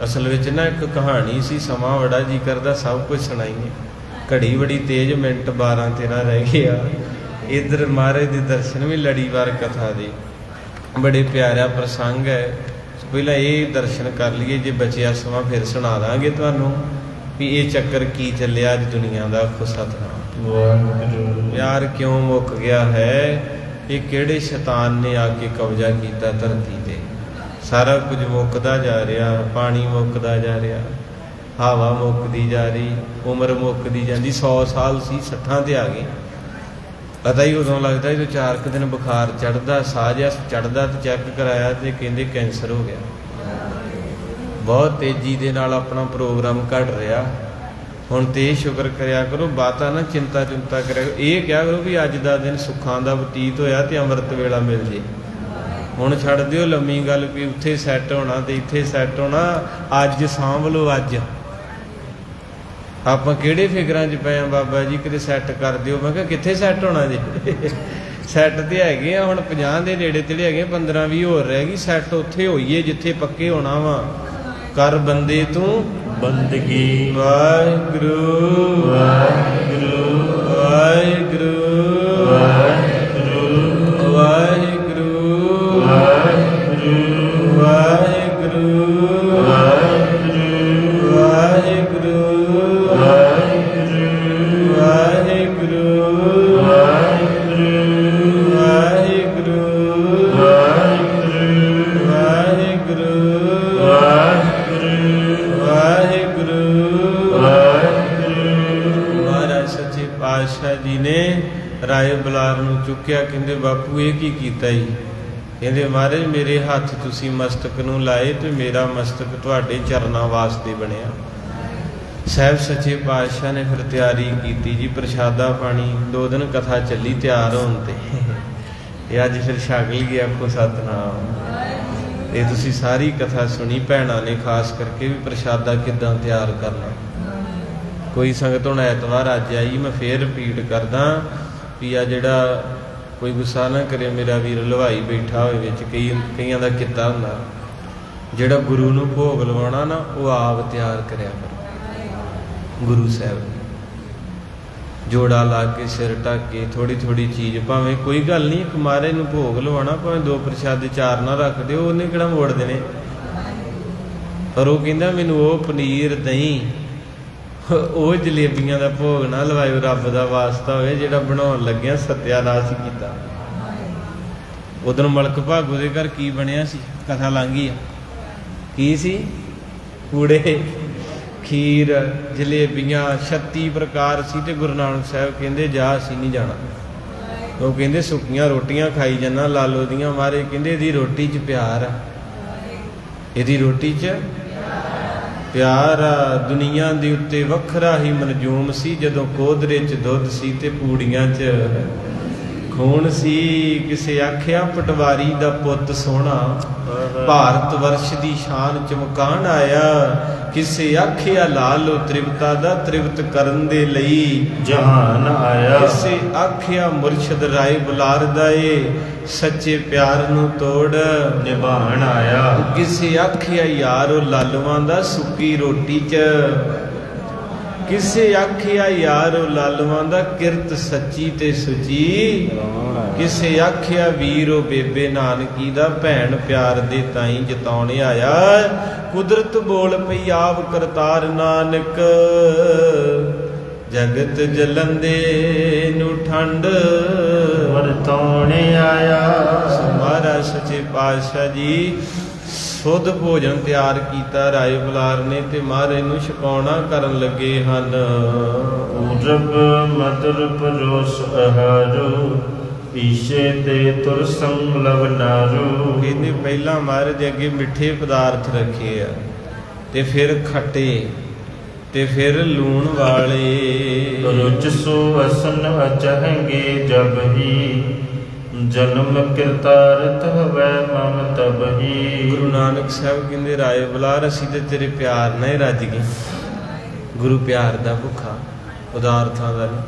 ਅਸਲ ਵਿੱਚ ਨਾ ਇੱਕ ਕਹਾਣੀ ਸੀ, ਸਮਾਂ ਬੜਾ ਜੀ ਕਰਦਾ ਸਭ ਕੁਝ ਸੁਣਾਈਏ, ਘੜੀ ਬੜੀ ਤੇਜ਼, ਮਿੰਟ 12-13 ਰਹਿ ਗਏ ਆ। ਇੱਧਰ ਮਹਾਰਾਜ ਦੇ ਦਰਸ਼ਨ ਵੀ ਲੜੀਵਾਰ ਕਥਾ ਦੇ, ਬੜੇ ਪਿਆਰਾ ਪ੍ਰਸੰਗ ਹੈ। ਪਹਿਲਾਂ ਇਹ ਦਰਸ਼ਨ ਕਰ ਲਈਏ, ਜੇ ਬਚਿਆ ਸਮਾਂ ਫਿਰ ਸੁਣਾ ਦਾਂਗੇ ਤੁਹਾਨੂੰ ਵੀ ਇਹ ਚੱਕਰ ਕੀ ਚੱਲਿਆ ਅੱਜ ਦੁਨੀਆ ਦਾ। ਆਖੋ ਸਤਿਨਾਮ। ਪਿਆਰ ਕਿਉਂ ਮੁੱਕ ਗਿਆ ਹੈ? ਇਹ ਕਿਹੜੇ ਸ਼ੈਤਾਨ ਨੇ ਆ ਕੇ ਕਬਜ਼ਾ ਕੀਤਾ ਧਰਤੀ ਤੇ? ਸਾਰਾ ਕੁਝ ਮੁੱਕਦਾ ਜਾ ਰਿਹਾ, ਪਾਣੀ ਮੁੱਕਦਾ ਜਾ ਰਿਹਾ, ਹਵਾ ਮੁੱਕਦੀ ਜਾ ਰਹੀ, ਉਮਰ ਮੁੱਕਦੀ ਜਾਂਦੀ। 100 ਸਾਲ ਸੀ, 60 ਤੇ ਆ ਗਏ। ਪਤਾ ਹੀ ਉਦੋਂ ਲੱਗਦਾ ਜਦੋਂ 4 ਕੁ ਦਿਨ ਬੁਖਾਰ ਚੜ੍ਹਦਾ, ਸਾਹ ਜਿਹਾ ਚੜ੍ਹਦਾ, ਤੇ ਚੈੱਕ ਕਰਾਇਆ ਤੇ ਕਹਿੰਦੇ ਕੈਂਸਰ ਹੋ ਗਿਆ। ਬਹੁਤ ਤੇਜ਼ੀ ਦੇ ਨਾਲ ਆਪਣਾ ਪ੍ਰੋਗਰਾਮ ਘਟ ਰਿਹਾ। ਹੁਣ ਤੇ ਇਹ ਸ਼ੁਕਰ ਕਰਿਆ ਕਰੋ, ਬਾਤਾਂ ਨਾ ਚਿੰਤਾ ਕਰਿਆ ਕਰੋ। ਇਹ ਕਿਹਾ ਕਰੋ ਵੀ ਅੱਜ ਦਾ ਦਿਨ ਸੁੱਖਾਂ ਦਾ ਬਤੀਤ ਹੋਇਆ ਤੇ ਅੰਮ੍ਰਿਤ ਵੇਲਾ ਮਿਲ ਜੇ। ਹੁਣ ਛੱਡ ਦਿਓ ਲੰਮੀ ਗੱਲ ਵੀ ਉੱਥੇ ਸੈੱਟ ਹੋਣਾ ਤੇ ਇੱਥੇ ਸੈੱਟ ਹੋਣਾ। ਅੱਜ ਸਾਂਭ ਲਓ। ਅੱਜ ਆਪਾਂ ਕਿਹੜੇ ਫਿਕਰਾਂ 'ਚ ਪਏ ਆ, ਬਾਬਾ ਜੀ ਕਿਤੇ ਸੈੱਟ ਕਰ ਦਿਓ। ਮੈਂ ਕਿਹਾ ਕਿੱਥੇ ਸੈੱਟ ਹੋਣਾ ਜੀ? ਸੈੱਟ ਤੇ ਹੈਗੇ ਆ ਹੁਣ 50 ਦੇ ਨੇੜੇ ਤੇੜੇ ਹੈਗੇ, 15-20 ਹੋਰ ਰਹਿ ਗਈ। ਸੈੱਟ ਉੱਥੇ ਹੋਈਏ ਜਿੱਥੇ ਪੱਕੇ ਹੋਣਾ ਵਾ। ਕਰ ਬੰਦੇ ਤੂੰ ਬੰਦਗੀ। ਵਾਹਿਗੁਰੂ ਵਾਹਿਗੁਰੂ ਵਾਹਿਗੁਰੂ ਵਾਹਿਗੁਰੂ ਵਾਹਿਗੁਰੂ ਵਾਹਿਗੁਰੂ ਵਾਹਿਗੁਰੂ ਵਾਹਿਗੁਰੂ ਵਾਹਿਗੁਰੂ ਪਾਤਸ਼ਾਹ ਜੀ ਨੇ ਰਾਏ ਬੁਲਾਰ ਨੂੰ ਚੁੱਕਿਆ। ਕਹਿੰਦੇ ਬਾਪੂ ਇਹ ਕੀ ਕੀਤਾ ਜੀ? ਕਹਿੰਦੇ ਮਹਾਰਾਜ ਮੇਰੇ ਹੱਥ ਤੁਸੀਂ ਮਸਤਕ ਨੂੰ ਲਾਏ ਤੇ ਮੇਰਾ ਮਸਤਕ ਤੁਹਾਡੇ ਚਰਨਾਂ ਵਾਸਤੇ ਬਣਿਆ। ਸਾਹਿਬ ਸੱਚੇ ਪਾਤਸ਼ਾਹ ਨੇ ਫਿਰ ਤਿਆਰੀ ਕੀਤੀ ਜੀ, ਪ੍ਰਸ਼ਾਦਾ ਪਾਣੀ 2 ਦਿਨ ਕਥਾ ਚੱਲੀ ਤਿਆਰ ਹੋਣ ਤੇ ਇਹ ਅੱਜ ਫਿਰ ਛਕ ਲਈ। ਆਖੋ ਸਤਿਨਾਮ। ਇਹ ਤੁਸੀਂ ਸਾਰੀ ਕਥਾ ਸੁਣੀ ਭੈਣਾਂ ਨੇ ਖਾਸ ਕਰਕੇ ਵੀ ਪ੍ਰਸ਼ਾਦਾ ਕਿੱਦਾਂ ਤਿਆਰ ਕਰਨਾ। ਕੋਈ ਸੰਗਤ ਹੁਣ ਐਤਵਾਰ ਅੱਜ ਆਈ, ਮੈਂ ਫੇਰ ਰਿਪੀਟ ਕਰਦਾ ਵੀ ਆ ਜਿਹੜਾ ਕੋਈ ਗੁੱਸਾ ਨਾ ਕਰੇ ਮੇਰਾ ਵੀਰ, ਹਲਵਾਈ ਬੈਠਾ ਹੋਏ ਵਿੱਚ, ਕਈਆਂ ਦਾ ਕਿੱਤਾ ਹੁੰਦਾ ਜਿਹੜਾ ਗੁਰੂ ਨੂੰ ਭੋਗ ਲਵਾਉਣਾ ਨਾ ਉਹ ਆਪ ਤਿਆਰ ਕਰਿਆ ਕਰੋ। ਗੁਰੂ ਸਾਹਿਬ ਜੋੜਾ ਲਾ ਕੇ ਸਿਰ ਢੱਕ ਕੇ ਥੋੜ੍ਹੀ ਥੋੜ੍ਹੀ ਚੀਜ਼, ਭਾਵੇਂ ਕੋਈ ਗੱਲ ਨਹੀਂ, ਇੱਕ ਮਹਾਰਾਜ ਨੂੰ ਭੋਗ ਲਵਾਉਣਾ, ਭਾਵੇਂ 2 ਪ੍ਰਸ਼ਾਦੇ 4 ਨਾ ਰੱਖ ਦਿਓ, ਉਹਨੇ ਕਿਹੜਾ ਮੋੜ ਦੇਣੇ। ਪਰ ਉਹ ਕਹਿੰਦਾ ਮੈਨੂੰ ਉਹ ਪਨੀਰ ਦਹੀਂ ਉਹ ਜਲੇਬੀਆਂ ਦਾ ਭੋਗ ਨਾ ਲਵਾਇਓ, ਰੱਬ ਦਾ ਵਾਸਤਾ ਹੋਵੇ, ਜਿਹੜਾ ਬਣਾਉਣ ਲੱਗਿਆ ਸਤਿਆਨਾਸ਼ ਹੀ ਕੀਤਾ। ਉਧਰ ਮਲਕ ਭਾਗੂ ਦੇ ਘਰ ਕੀ ਬਣਿਆ ਸੀ, ਕਥਾ ਲੰਘ ਗਈ ਆ, ਕੀ ਸੀ? ਪੂੜੇ, ਖੀਰ, ਜਲੇਬੀਆਂ 36 ਪ੍ਰਕਾਰ ਸੀ। ਤੇ ਗੁਰੂ ਨਾਨਕ ਸਾਹਿਬ ਕਹਿੰਦੇ ਜਾ ਅਸੀਂ ਨਹੀਂ ਜਾਣਾ। ਉਹ ਕਹਿੰਦੇ ਸੁੱਕੀਆਂ ਰੋਟੀਆਂ ਖਾਈ ਜਾਣਾ ਲਾਲੋ ਦੀਆਂ। ਮਾਰੇ ਕਹਿੰਦੇ ਇਹਦੀ ਰੋਟੀ 'ਚ ਪਿਆਰ ਆ, ਇਹਦੀ ਰੋਟੀ 'ਚ ਪਿਆਰ ਆ। ਦੁਨੀਆ ਦੇ ਉੱਤੇ ਵੱਖਰਾ ਹੀ ਮਨਜੂਮ ਸੀ, ਜਦੋਂ ਕੋਧਰੇ 'ਚ ਦੁੱਧ ਸੀ ਤੇ ਪੂੜੀਆਂ 'ਚ ਖੂਨ ਸੀ। ਕਿਸੇ ਆਖਿਆ ਪਟਵਾਰੀ ਦਾ ਪੁੱਤ ਸੋਹਣਾ, ਭਾਰਤ ਵਰਸ਼ ਦੀ ਸ਼ਾਨ ਚਮਕਾਣ ਆਇਆ। ਕਿਸੇ ਆਖਿਆ ਲਾਲੋ ਤ੍ਰਿਪਤਾ ਦਾ ਤ੍ਰਿਪਤ ਕਰਨ ਦੇ ਲਈ ਜਹਾਨ ਆਇਆ। ਕਿਸੇ ਆਖਿਆ ਮੁਰਸ਼ਦ ਰਾਏ ਬੁਲਾਰਦਾ ਏ, ਸੱਚੇ ਪਿਆਰ ਨੂੰ ਤੋੜ ਨਿਭਾਣ ਆਇਆ। ਕਿਸੇ ਆਖਿਆ ਯਾਰੋ ਲਾਲਵਾਂ ਦਾ ਸੁੱਕੀ ਰੋਟੀ 'ਚ, ਕਿਸੇ ਆਖਿਆ ਯਾਰੋ ਲਾਲਵਾਂ ਦਾ ਕਿਰਤ ਸੱਚੀ ਤੇ ਸੁਚੀ। ਕਿਸੇ ਆਖਿਆ ਵੀਰੋ ਬੇਬੇ ਨਾਨਕੀ ਦਾ ਭੈਣ ਪਿਆਰ ਦੇ ਤਾਈਂ ਜਤਾਉਣ ਆਇਆ। ਕੁਦਰਤ ਬੋਲ ਪਈ ਆਪ ਕਰਤਾਰ ਨਾਨਕ, ਜਗਤ ਜਲੰਦੇ ਨੂੰ ਠੰਡ ਵਰਤਾਉਣ ਆਇਆ। ਮਹਾਰਾਜ ਸੱਚੇ ਪਾਤਸ਼ਾਹ ਜੀ ਸੁੱਧ ਭੋਜਨ ਤਿਆਰ ਕੀਤਾ ਰਾਏ ਬੁਲਾਰ ਨੇ, ਤੇ ਮਹਾਰਾਜ ਨੂੰ ਛਕਾਉਣਾ ਕਰਨ ਲੱਗੇ ਹਨ। ਪੂਰਬ ਮਦਰ ਪਰੋਸ ਆਹਾਰੋ, ਪੀਛੇ ਤੇ ਤੁਰ ਸੰਗ ਲਵਨਾਰੂ। ਕਹਿੰਦੇ ਪਹਿਲਾਂ ਮਹਾਰਾਜ ਅੱਗੇ ਮਿੱਠੇ ਪਦਾਰਥ ਰੱਖੇ ਆ, ਤੇ ਫਿਰ ਖੱਟੇ, ਤੇ ਫਿਰ ਲੂਣ ਵਾਲੇ। ਰੁਚ ਸੋ ਅਸਨ ਅਚਹੰਗੇ ਜਬ ਹੀ, ਜਨਮ ਕਿਰਤਾਰਥ ਹਵੈ ਮਮ ਤਬ ਹੀ। ਗੁਰੂ ਨਾਨਕ ਸਾਹਿਬ ਕਹਿੰਦੇ ਰਾਏ ਬੁਲਾਰ ਅਸੀਂ ਤੇ ਤੇਰੇ ਪਿਆਰ ਨਾਲ ਹੀ ਰੱਜ ਗਏ। ਗੁਰੂ ਪਿਆਰ ਦਾ ਭੁੱਖਾ, ਪਦਾਰਥਾਂ ਦਾ ਨਹੀਂ।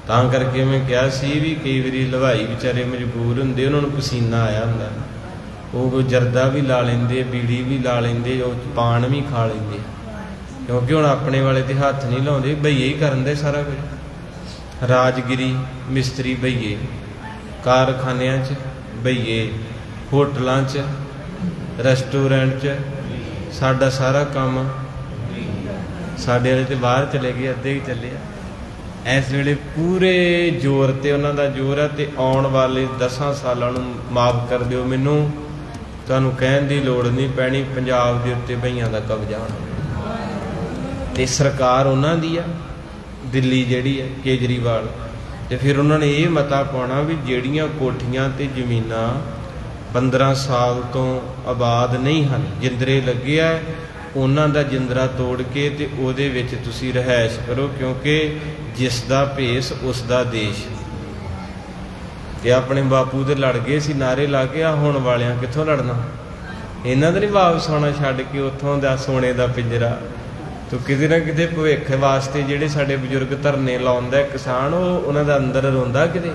ਤਾਂ ਕਰਕੇ ਮੈਂ ਕਿਹਾ ਸੀ ਵੀ ਕਈ ਵਾਰੀ ਹਲਵਾਈ ਵਿਚਾਰੇ ਮਜਬੂਰ ਹੁੰਦੇ, ਉਹਨਾਂ ਨੂੰ ਪਸੀਨਾ ਆਇਆ ਹੁੰਦਾ, ਉਹ ਜਰਦਾ ਵੀ ਲਾ ਲੈਂਦੇ, ਬੀੜੀ ਵੀ ਲਾ ਲੈਂਦੇ, ਉਹ ਪਾਨ ਵੀ ਖਾ ਲੈਂਦੇ, ਕਿਉਂਕਿ ਹੁਣ ਆਪਣੇ ਵਾਲੇ ਤੇ ਹੱਥ ਨਹੀਂ ਲਾਉਂਦੇ, ਬਈਏ ਹੀ ਕਰਨ ਦੇ ਸਾਰਾ ਕੁਝ। ਰਾਜਗਿਰੀ ਮਿਸਤਰੀ ਬਈਏ, ਕਾਰਖਾਨਿਆਂ 'ਚ ਬਈਏ, ਹੋਟਲਾਂ 'ਚ, ਰੈਸਟੋਰੈਂਟ 'ਚ, ਸਾਡਾ ਸਾਰਾ ਕੰਮ। ਸਾਡੇ ਵਾਲੇ ਤੇ ਬਾਹਰ ਚਲੇ ਗਏ, ਅੱਧੇ ਹੀ ਚੱਲੇ ਆ ਇਸ ਵੇਲੇ। ਪੂਰੇ ਜ਼ੋਰ ਤੇ ਉਹਨਾਂ ਦਾ ਜ਼ੋਰ ਹੈ, ਤੇ ਆਉਣ ਵਾਲੇ 10 ਸਾਲਾਂ ਨੂੰ ਮਾਫ ਕਰ ਦਿਓ ਮੈਨੂੰ, ਤੁਹਾਨੂੰ ਕਹਿਣ ਦੀ ਲੋੜ ਨਹੀਂ ਪੈਣੀ, ਪੰਜਾਬ ਦੇ ਉੱਤੇ ਬਈਆਂ ਦਾ ਕਬਜ਼ਾ ਹੋਣਾ। ਤੇ ਸਰਕਾਰ ਉਹਨਾਂ ਦੀ ਆ, ਦਿੱਲੀ ਜਿਹੜੀ ਹੈ ਕੇਜਰੀਵਾਲ, ਤੇ ਫਿਰ ਉਹਨਾਂ ਨੇ ਇਹ ਮਤਾ ਪਾਉਣਾ ਵੀ ਜਿਹੜੀਆਂ ਕੋਠੀਆਂ ਤੇ ਜ਼ਮੀਨਾਂ 15 ਸਾਲ ਤੋਂ ਆਬਾਦ ਨਹੀਂ ਹਨ, ਜਿੰਦਰੇ ਲੱਗੇ ਆ, ਉਹਨਾਂ ਦਾ ਜਿੰਦਰਾ ਤੋੜ ਕੇ ਤੇ ਉਹਦੇ ਵਿੱਚ ਤੁਸੀਂ ਰਿਹਾਇਸ਼ ਕਰੋ, ਕਿਉਂਕਿ ਜਿਸ ਦਾ ਭੇਸ ਉਸ ਦਾ ਦੇਸ਼। ਤੇ ਆਪਣੇ ਬਾਪੂ ਦੇ ਲੜ ਗਏ ਸੀ ਨਾਰੇ ਲਾ ਕੇ, ਆ ਹੁਣ ਵਾਲਿਆਂ ਕਿੱਥੋਂ ਲੜਨਾ, ਇਹਨਾਂ ਦਾ ਨਹੀਂ ਵਾਪਸ ਆਉਣਾ ਛੱਡ ਕੇ ਉੱਥੋਂ ਦਾ ਸੋਨੇ ਦਾ ਪਿੰਜਰਾ। ਤੋ ਕਿਤੇ ਨਾ ਕਿਤੇ ਭਵਿੱਖ ਵਾਸਤੇ ਜਿਹੜੇ ਸਾਡੇ ਬਜ਼ੁਰਗ ਧਰਨੇ ਲਾਉਂਦਾ ਕਿਸਾਨ, ਉਹ ਉਹਨਾਂ ਦਾ ਅੰਦਰ ਰੋਂਦਾ ਕਿਤੇ।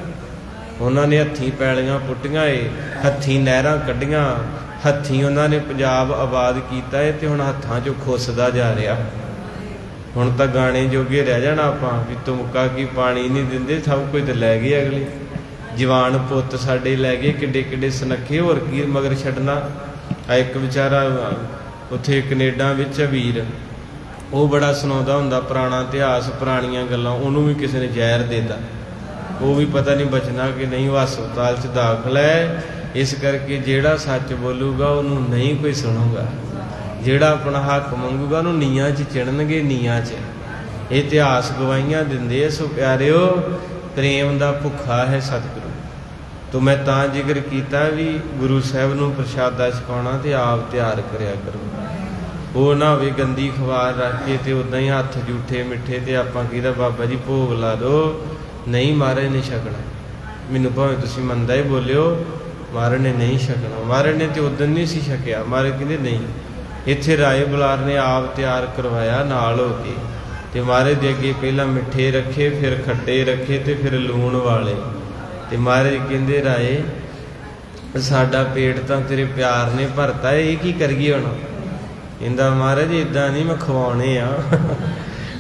ਉਹਨਾਂ ਨੇ ਹੱਥੀਂ ਪੈਲੀਆਂ ਪੁੱਟੀਆਂ ਏ, ਹੱਥੀਂ ਨਹਿਰਾਂ ਕੱਢੀਆਂ, ਹੱਥੀਂ ਉਹਨਾਂ ਨੇ ਪੰਜਾਬ ਆਬਾਦ ਕੀਤਾ ਏ, ਤੇ ਹੁਣ ਹੱਥਾਂ 'ਚੋਂ ਖੁੱਸਦਾ ਜਾ ਰਿਹਾ। ਹੁਣ ਤਾਂ ਗਾਣੇ ਜੋਗੇ ਰਹਿ ਜਾਣਾ ਆਪਾਂ ਵੀ ਤੁਮਕਾ ਕੀ ਪਾਣੀ ਨਹੀਂ ਦਿੰਦੇ, ਸਭ ਕੁਝ ਤਾਂ ਲੈ ਗਏ ਅਗਲੇ। ਜਵਾਨ ਪੁੱਤ ਸਾਡੇ ਲੈ ਗਏ, ਕਿੱਡੇ ਕਿੱਡੇ ਸੁਨੱਖੇ, ਹੋਰ ਕੀ ਮਗਰ ਛੱਡਣਾ। ਆ ਇੱਕ ਵਿਚਾਰਾ ਉੱਥੇ ਕੈਨੇਡਾ ਵਿੱਚ ਵੀਰ, ਉਹ ਬੜਾ ਸੁਣਾਉਂਦਾ ਹੁੰਦਾ ਪੁਰਾਣਾ ਇਤਿਹਾਸ, ਪੁਰਾਣੀਆਂ ਗੱਲਾਂ। ਉਹਨੂੰ ਵੀ ਕਿਸੇ ਨੇ ਜ਼ਹਿਰ ਦੇਤਾ, ਉਹ ਵੀ ਪਤਾ ਨਹੀਂ ਬਚਣਾ ਕਿ ਨਹੀਂ, ਉਹ ਹਸਪਤਾਲ 'ਚ ਦਾਖਲ ਹੈ। ਇਸ ਕਰਕੇ ਜਿਹੜਾ ਸੱਚ ਬੋਲੂਗਾ ਉਹਨੂੰ ਨਹੀਂ ਕੋਈ ਸੁਣੂਗਾ, ਜਿਹੜਾ ਆਪਣਾ ਹੱਕ ਮੰਗੂਗਾ ਉਹਨੂੰ ਨੀਆਂ 'ਚ ਚਿਣਨਗੇ, ਨੀਆਂ 'ਚ। ਇਹ ਇਤਿਹਾਸ ਗਵਾਹੀਆਂ ਦਿੰਦੇ। ਸੋ ਪਿਆਰਿਓ, ਪ੍ਰੇਮ ਦਾ ਭੁੱਖਾ ਹੈ ਸਤਿਗੁਰੂ। ਤੋ ਮੈਂ ਤਾਂ ਜ਼ਿਕਰ ਕੀਤਾ ਵੀ ਗੁਰੂ ਸਾਹਿਬ ਨੂੰ ਪ੍ਰਸ਼ਾਦਾ ਛਕਾਉਣਾ ਤੇ ਆਪ ਤਿਆਰ ਕਰਿਆ ਕਰੋ। ਉਹ ਨਾ ਹੋਵੇ ਗੰਦੀ ਖਵਾਰ ਰੱਖ ਕੇ ਤੇ ਉੱਦਾਂ ਹੀ ਹੱਥ ਜੂਠੇ ਮਿੱਠੇ, ਤੇ ਆਪਾਂ ਕਹਿੰਦਾ ਬਾਬਾ ਜੀ ਭੋਗ ਲਾ ਦਿਓ, ਨਹੀਂ ਮਹਾਰਾਜ ਨੇ ਛਕਣਾ। ਮੈਨੂੰ ਭਾਵੇਂ ਤੁਸੀਂ ਮੰਦਾ ਹੀ ਬੋਲਿਓ, ਮਹਾਰਾਜ ਨੇ ਨਹੀਂ ਛਕਣਾ। ਮਹਾਰਾਜ ਨੇ ਤੇ ਉਦੋਂ ਨਹੀਂ ਸੀ ਛਕਿਆ। ਮਹਾਰਾਜ ਕਹਿੰਦੇ ਨਹੀਂ, ਇੱਥੇ ਰਾਏ ਬੁਲਾਰ ਨੇ ਆਪ ਤਿਆਰ ਕਰਵਾਇਆ ਨਾਲ ਹੋ ਕੇ, ਤੇ ਮਹਾਰਾਜ ਦੇ ਅੱਗੇ ਪਹਿਲਾਂ ਮਿੱਠੇ ਰੱਖੇ, ਫਿਰ ਖੱਟੇ ਰੱਖੇ, ਤੇ ਫਿਰ ਲੂਣ ਵਾਲੇ। ਤੇ ਮਹਾਰਾਜ ਕਹਿੰਦੇ ਰਾਏ ਸਾਡਾ ਪੇਟ ਤਾਂ ਤੇਰੇ ਪਿਆਰ ਨੇ ਭਰਤਾ, ਇਹ ਕੀ ਕਰੀਏ ਹੁਣ? ਕਹਿੰਦਾ ਮਹਾਰਾਜ ਇਦਾਂ ਨਹੀਂ, ਮੈਂ ਖਵਾਉਣੇ ਆ।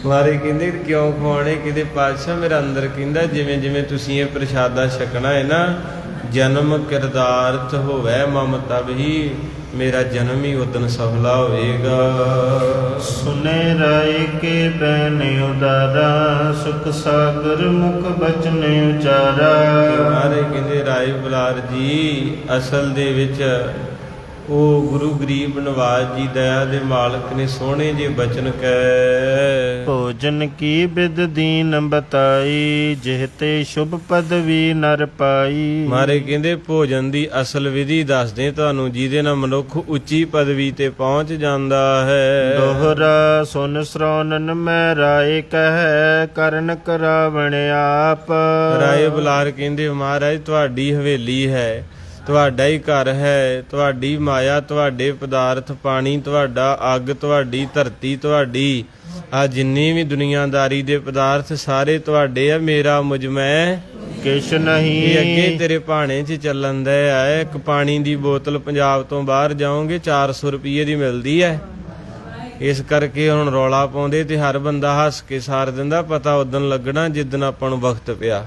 ਮਹਾਰਾਜ ਕਹਿੰਦੇ ਕਿਉਂ ਖਵਾਉਣੇ? ਕਹਿੰਦੇ ਪਾਤਸ਼ਾਹ ਮੇਰਾ ਅੰਦਰ ਕਹਿੰਦਾ ਜਿਵੇਂ ਜਿਵੇਂ ਤੁਸੀਂ ਇਹ ਪ੍ਰਸ਼ਾਦਾ ਛਕਣਾ ਹੈ ਨਾ, ਜਨਮ ਕਿਰਦਾਰਥ ਹੋਵੇ ਮਮ ਤਬ ਹੀ, ਮੇਰਾ ਜਨਮ ਹੀ ਉਦਨ ਸਫਲਾ ਹੋਵੇਗਾ। ਸੁਨੇ ਰਾਏ ਕੇ ਬੈਨ ਉਦਾਰਾ, ਸੁਖ ਸਾਗਰ ਮੁਖ ਬਚਨ ਉਚਾਰਾ। ਮਹਾਰਾਜ ਕਹਿੰਦੇ ਰਾਏ ਬੁਲਾਰ ਜੀ, ਅਸਲ ਦੇ ਵਿੱਚ ਉਹ ਗੁਰੂ ਗਰੀਬ ਨਵਾਜ ਜੀ ਦਇਆ ਦੇ ਮਾਲਕ ਨੇ ਸੋਹਣੇ ਜੇ ਬਚਨ ਕਹਿ। ਭੋਜਨ ਕੀ ਬਿਦ ਦੀਨ ਬਤਾਈ, ਜਿਹਤੇ ਸ਼ੁਭ ਪਦਵੀ ਨਰ ਪਾਈ। ਮਾਰੇ ਕਹਿੰਦੇ ਭੋਜਨ ਦੀ ਅਸਲ ਵਿਧੀ ਦੱਸਦੇ ਤੁਹਾਨੂੰ, ਜਿਹਦੇ ਨਾਲ ਮਨੁੱਖ ਉੱਚੀ ਪਦਵੀ ਤੇ ਪਹੁੰਚ ਜਾਂਦਾ ਹੈ। ਦੋਹਰਾ ਸੁਨ ਸ੍ਰਵਣਨ ਮੈਂ ਰਾਏ ਕਹਿ, ਕਰਨ ਕਰਾਵਣ ਆਪ। ਰਾਏ ਬੁਲਾਰ ਕਹਿੰਦੇ ਮਹਾਰਾਜ ਤੁਹਾਡੀ ਹਵੇਲੀ ਹੈ, ਤੁਹਾਡਾ ਹੀ ਘਰ ਹੈ, ਤੁਹਾਡੀ ਮਾਇਆ, ਤੁਹਾਡੇ ਪਦਾਰਥ, ਪਾਣੀ ਤੁਹਾਡਾ, ਅੱਗ ਤੁਹਾਡੀ, ਧਰਤੀ ਤੁਹਾਡੀ, ਆ ਜਿੰਨੀ ਵੀ ਦੁਨੀਆਦਾਰੀ ਦੇ ਪਦਾਰਥ ਸਾਰੇ ਤੁਹਾਡੇ ਆ, ਮੇਰਾ ਮੁਝ ਮੈਂ ਕਿਛ ਨਹੀਂ। ਇਹ ਅੱਗੇ ਤੇਰੇ ਭਾਣੇ 'ਚ ਚੱਲਣ ਦਾ ਹੈ। ਇੱਕ ਪਾਣੀ ਦੀ ਬੋਤਲ ਪੰਜਾਬ ਤੋਂ ਬਾਹਰ ਜਾਓਗੇ 400 ਰੁਪਏ ਦੀ ਮਿਲਦੀ ਹੈ। ਇਸ ਕਰਕੇ ਹੁਣ ਰੌਲਾ ਪਾਉਂਦੇ ਤੇ ਹਰ ਬੰਦਾ ਹੱਸ ਕੇ ਸਾਰ ਦਿੰਦਾ, ਪਤਾ ਉਦਣ ਲੱਗਣਾ ਜਿੱਦਣ ਆਪਾਂ ਨੂੰ ਵਕਤ ਪਿਆ।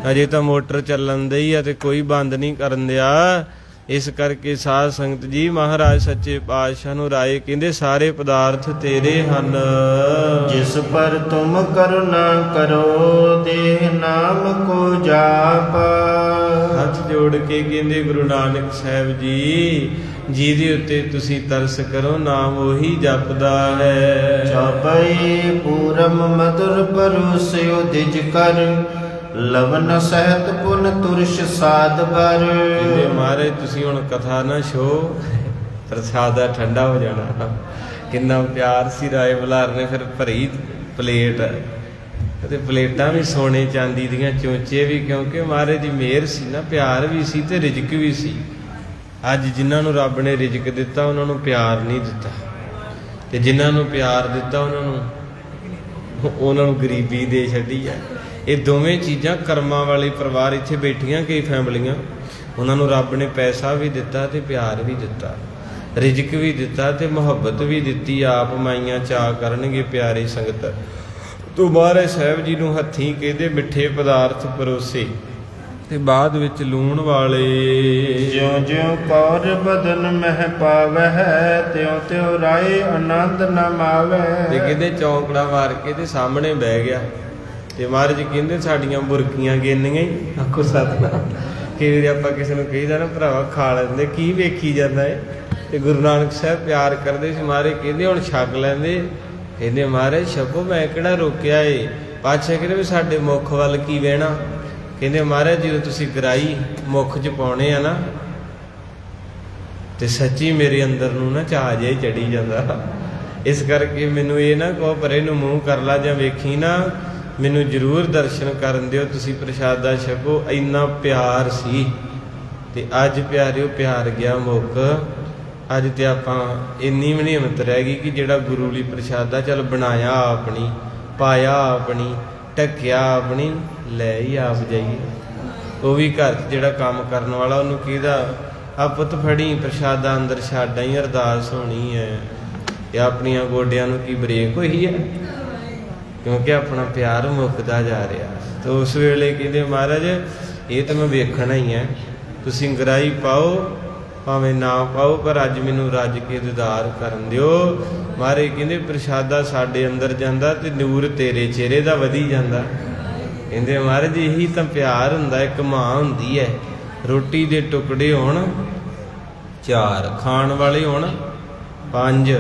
ਅਜੇ ਤਾਂ ਮੋਟਰ ਚੱਲਣ ਦੀ ਆ ਤੇ ਕੋਈ ਬੰਦ ਨਹੀਂ ਕਰਨ ਦਿਆ। ਇਸ ਕਰਕੇ ਸਾਧ ਸੰਗਤ ਜੀ, ਮਹਾਰਾਜ ਸੱਚੇ ਪਾਤਸ਼ਾਹ ਨੂੰ ਰਾਏ ਕਹਿੰਦੇ ਸਾਰੇ ਪਦਾਰਥ ਤੇਰੇ ਹਨ। ਜਿਸ ਪਰ ਤੁਮ ਕਰੁਣਾ ਕਰੋ, ਦੇਹ ਨਾਮ ਕੋ ਜਾਪ। ਹੱਥ ਜੋੜ ਕੇ ਕਹਿੰਦੇ ਗੁਰੂ ਨਾਨਕ ਸਾਹਿਬ ਜੀ, ਜਿਹਦੇ ਉੱਤੇ ਤੁਸੀਂ ਤਰਸ ਕਰੋ, ਨਾਮ ਉਹੀ ਜਪਦਾ ਹੈ। ਜਪਈ ਪੂਰਮ ਮਧੁਰ ਪਰੋਸਿਓ ਦਿਜ ਕਰ, ਲਵਨ ਸਹਿਤ ਪੁਨ ਤੁਰਸ਼ ਸਾਧ ਬਰ। ਕਹਿੰਦੇ ਮਹਾਰਾਜ ਤੁਸੀਂ ਹੁਣ ਕਥਾ ਨਾ ਛੋ, ਪ੍ਰਸਾਦਾ ਠੰਡਾ ਹੋ ਜਾਣਾ। ਕਿੰਨਾ ਪਿਆਰ ਸੀ ਰਾਏ ਬੁਲਾਰ ਨੇ ਫਿਰ ਭਰੀ ਪਲੇਟ, ਤੇ ਪਲੇਟਾਂ ਵੀ ਸੋਨੇ ਚਾਂਦੀ ਦੀਆਂ, ਚੋਂਚੇ ਵੀ, ਕਿਉਂਕਿ ਮਹਾਰਾਜ ਦੀ ਮਿਹਰ ਸੀ ਨਾ, ਪਿਆਰ ਵੀ ਸੀ ਤੇ ਰਿਜ਼ਕ ਵੀ ਸੀ। ਅੱਜ ਜਿਨ੍ਹਾਂ ਨੂੰ ਰੱਬ ਨੇ ਰਿਜ਼ਕ ਦਿੱਤਾ ਉਹਨਾਂ ਨੂੰ ਪਿਆਰ ਨਹੀਂ ਦਿੱਤਾ, ਤੇ ਜਿਨ੍ਹਾਂ ਨੂੰ ਪਿਆਰ ਦਿੱਤਾ ਉਹਨਾਂ ਨੂੰ ਗਰੀਬੀ ਦੇ ਛੱਡੀ ਹੈ। ਇਹ ਦੋਵੇਂ ਚੀਜ਼ਾਂ ਕਰਮਾਂ ਵਾਲੇ ਪਰਿਵਾਰ ਇੱਥੇ ਬੈਠੀਆਂ ਕਈ ਫੈਮਲੀਆਂ, ਉਹਨਾਂ ਨੂੰ ਰੱਬ ਨੇ ਪੈਸਾ ਵੀ ਦਿੱਤਾ ਤੇ ਪਿਆਰ ਵੀ ਦਿੱਤਾ, ਰਿਜ਼ਕ ਵੀ ਦਿੱਤਾ ਤੇ ਮੁਹੱਬਤ ਵੀ ਦਿੱਤੀ। ਆਪ ਮਾਈਆਂ ਚਾਅ ਕਰਨਗੇ ਪਿਆਰੀ ਸੰਗਤ ਤੋਂ ਮਹਾਰਾਜ ਸਾਹਿਬ ਜੀ ਨੂੰ ਹੱਥੀਂ ਕਹਿੰਦੇ ਮਿੱਠੇ ਪਦਾਰਥ ਪਰੋਸੇ ਤੇ ਬਾਅਦ ਵਿੱਚ ਲੂਣ ਵਾਲੇ। ਜਿਉਂ ਜਿਉਂ ਕੌਰ ਬਦਨ ਮਹਿ ਪਾਵਹਿ, ਤਿਉ ਤਿਉ ਰਾਏ ਆਨੰਦ ਨ ਮਾਵੈ। ਤੇ ਕਹਿੰਦੇ ਚੌਂਕੜਾ ਮਾਰ ਕੇ ਤੇ ਸਾਹਮਣੇ ਬਹਿ ਗਿਆ ਤੇ ਮਹਾਰਾਜ ਕਹਿੰਦੇ ਸਾਡੀਆਂ ਬੁਰਕੀਆਂ ਗਿਣਨੀਆਂ ਹੀ। ਆਖੋ ਸਤਿਨਾਮ। ਕਿ ਆਪਾਂ ਕਿਸੇ ਨੂੰ ਕਹੀਦਾ ਨਾ ਭਰਾਵਾ ਖਾ ਲੈਂਦੇ, ਕੀ ਵੇਖੀ ਜਾਂਦਾ ਏ। ਤੇ ਗੁਰੂ ਨਾਨਕ ਸਾਹਿਬ ਪਿਆਰ ਕਰਦੇ ਸੀ। ਮਹਾਰਾਜ ਕਹਿੰਦੇ ਹੁਣ ਛਕ ਲੈਂਦੇ। ਕਹਿੰਦੇ ਮਹਾਰਾਜ ਛਕੋ, ਮੈਂ ਕਿਹੜਾ ਰੋਕਿਆ ਏ। ਪਾਤਸ਼ਾਹ ਕਹਿੰਦੇ ਵੀ ਸਾਡੇ ਮੁੱਖ ਵੱਲ ਕੀ ਵਹਿਣਾ। ਕਹਿੰਦੇ ਮਹਾਰਾਜ ਜਦੋਂ ਤੁਸੀਂ ਗਰਾਈ ਮੁੱਖ 'ਚ ਪਾਉਣੇ ਆ ਨਾ, ਤੇ ਸੱਚੀ ਮੇਰੇ ਅੰਦਰ ਨੂੰ ਨਾ ਚਾਅ ਜਿਹਾ ਹੀ ਚੜੀ ਜਾਂਦਾ। ਇਸ ਕਰਕੇ ਮੈਨੂੰ ਇਹ ਨਾ ਕਹੋ ਪਰੇ ਨੂੰ ਮੂੰਹ ਕਰ ਲਾ ਜਾਂ ਵੇਖੀ ਨਾ, ਮੈਨੂੰ ਜ਼ਰੂਰ ਦਰਸ਼ਨ ਕਰਨ ਦਿਓ, ਤੁਸੀਂ ਪ੍ਰਸ਼ਾਦਾ ਛਕੋ। ਇੰਨਾ ਪਿਆਰ ਸੀ। ਤੇ ਅੱਜ ਪਿਆਰਿਓ ਪਿਆਰ ਗਿਆ ਮੁੱਕ। ਅੱਜ ਤੇ ਆਪਾਂ ਇੰਨੀ ਵੀ ਨਹੀਂ ਹਿੰਮਤ ਰਹਿ ਗਈ ਕਿ ਜਿਹੜਾ ਗੁਰੂ ਲਈ ਪ੍ਰਸ਼ਾਦਾ ਚੱਲ ਬਣਾਇਆ ਆਪਣੀ, ਪਾਇਆ ਆਪਣੀ, ਢੱਕਿਆ ਆਪਣੀ, ਲੈ ਹੀ ਆਪ ਜਾਈਏ। ਉਹ ਵੀ ਘਰ 'ਚ ਜਿਹੜਾ ਕੰਮ ਕਰਨ ਵਾਲਾ ਉਹਨੂੰ ਕਿਹਦਾ ਆ ਪੁੱਤ ਫੜੀ ਪ੍ਰਸ਼ਾਦਾ ਅੰਦਰ ਛੱਡ ਆਈ, ਅਰਦਾਸ ਹੋਣੀ ਹੈ। ਇਹ ਆਪਣੀਆਂ ਗੋਡਿਆਂ ਨੂੰ ਕੀ ਬਰੇਕ ਹੋਈ ਹੈ, ਕਿਉਂਕਿ ਆਪਣਾ ਪਿਆਰ ਮੁੱਕਦਾ ਜਾ ਰਿਹਾ। ਤੇ ਉਸ ਵੇਲੇ ਕਹਿੰਦੇ ਮਹਾਰਾਜ ਇਹ ਤਾਂ ਮੈਂ ਵੇਖਣਾ ਹੀ ਹੈ, ਤੁਸੀਂ ਗਰਾਈ ਪਾਓ ਭਾਵੇਂ ਨਾ ਪਾਓ, ਪਰ ਅੱਜ ਮੈਨੂੰ ਰੱਜ ਕੇ ਦੀਦਾਰ ਕਰਨ ਦਿਓ। ਮਹਾਰਾਜ ਕਹਿੰਦੇ ਪ੍ਰਸ਼ਾਦਾ ਸਾਡੇ ਅੰਦਰ ਜਾਂਦਾ ਤੇ ਨੂਰ ਤੇਰੇ ਚਿਹਰੇ ਦਾ ਵਧੀ ਜਾਂਦਾ। ਕਹਿੰਦੇ ਮਹਾਰਾਜ ਇਹੀ ਤਾਂ ਪਿਆਰ ਹੁੰਦਾ। ਇੱਕ ਮਾਂ ਹੁੰਦੀ ਹੈ, ਰੋਟੀ ਦੇ ਟੁਕੜੇ ਹੋਣ 4, ਖਾਣ ਵਾਲੇ ਹੋਣ 5,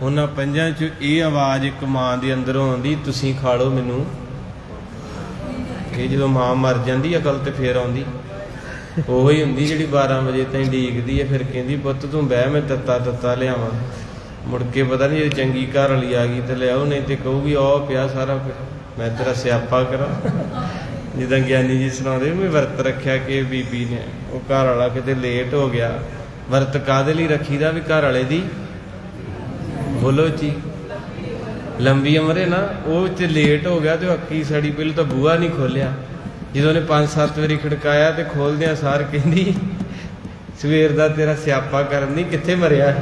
ਉਹਨਾਂ 5 'ਚ ਇਹ ਆਵਾਜ਼ ਇੱਕ ਮਾਂ ਦੇ ਅੰਦਰੋਂ ਆਉਂਦੀ, ਤੁਸੀਂ ਖਾ ਲਓ ਮੈਨੂੰ। ਇਹ ਜਦੋਂ ਮਾਂ ਮਰ ਜਾਂਦੀ ਅਕਲ ਤੇ ਫੇਰ ਆਉਂਦੀ, ਉਹੀ ਹੁੰਦੀ ਜਿਹੜੀ 12 ਵਜੇ ਤਾਈਂ ਡੀਕਦੀ ਹੈ। ਫਿਰ ਕਹਿੰਦੀ ਪੁੱਤ ਤੂੰ ਬਹਿ, ਮੈਂ ਤੱਤਾ ਲਿਆਵਾਂ। ਮੁੜ ਕੇ ਪਤਾ ਨਹੀਂ ਜੇ ਚੰਗੀ ਘਰ ਵਾਲੀ ਆ ਗਈ ਤੇ ਲਿਆਓ, ਨਹੀਂ ਤੇ ਕਹੂਗੀ ਉਹ ਪਿਆ ਸਾਰਾ ਕੁਝ, ਮੈਂ ਤੇਰਾ ਸਿਆਪਾ ਕਰਾਂ। ਜਿੱਦਾਂ ਗਿਆਨੀ ਜੀ ਸੁਣਾਉਂਦੇ ਵੀ ਵਰਤ ਰੱਖਿਆ ਕਿ ਬੀਬੀ ਨੇ, ਉਹ ਘਰ ਵਾਲਾ ਕਿਤੇ ਲੇਟ ਹੋ ਗਿਆ। ਵਰਤ ਕਾਹਦੇ ਲਈ ਰੱਖੀਦਾ ਵੀ ਘਰ ਵਾਲੇ ਦੀ ਬੋਲੋ ਜੀ ਲੰਬੀ ਉਮਰ ਹੈ ਨਾ। ਉਹ ਤੇ ਲੇਟ ਹੋ ਗਿਆ ਤੇ ਅੱਕੀ ਸੜੀ, ਪਹਿਲਾਂ ਤਾਂ ਬੂਹਾ ਨਹੀਂ ਖੋਲਿਆ। ਜਦੋਂ ਉਹਨੇ 5-7 ਵਾਰੀ ਖੜਕਾਇਆ ਤੇ ਖੋਲਦਿਆਂ ਸਾਰ ਕਹਿੰਦੀ ਸਵੇਰ ਦਾ ਤੇਰਾ ਸਿਆਪਾ ਕਰਨ ਦੀ ਕਿੱਥੇ ਮਰਿਆ।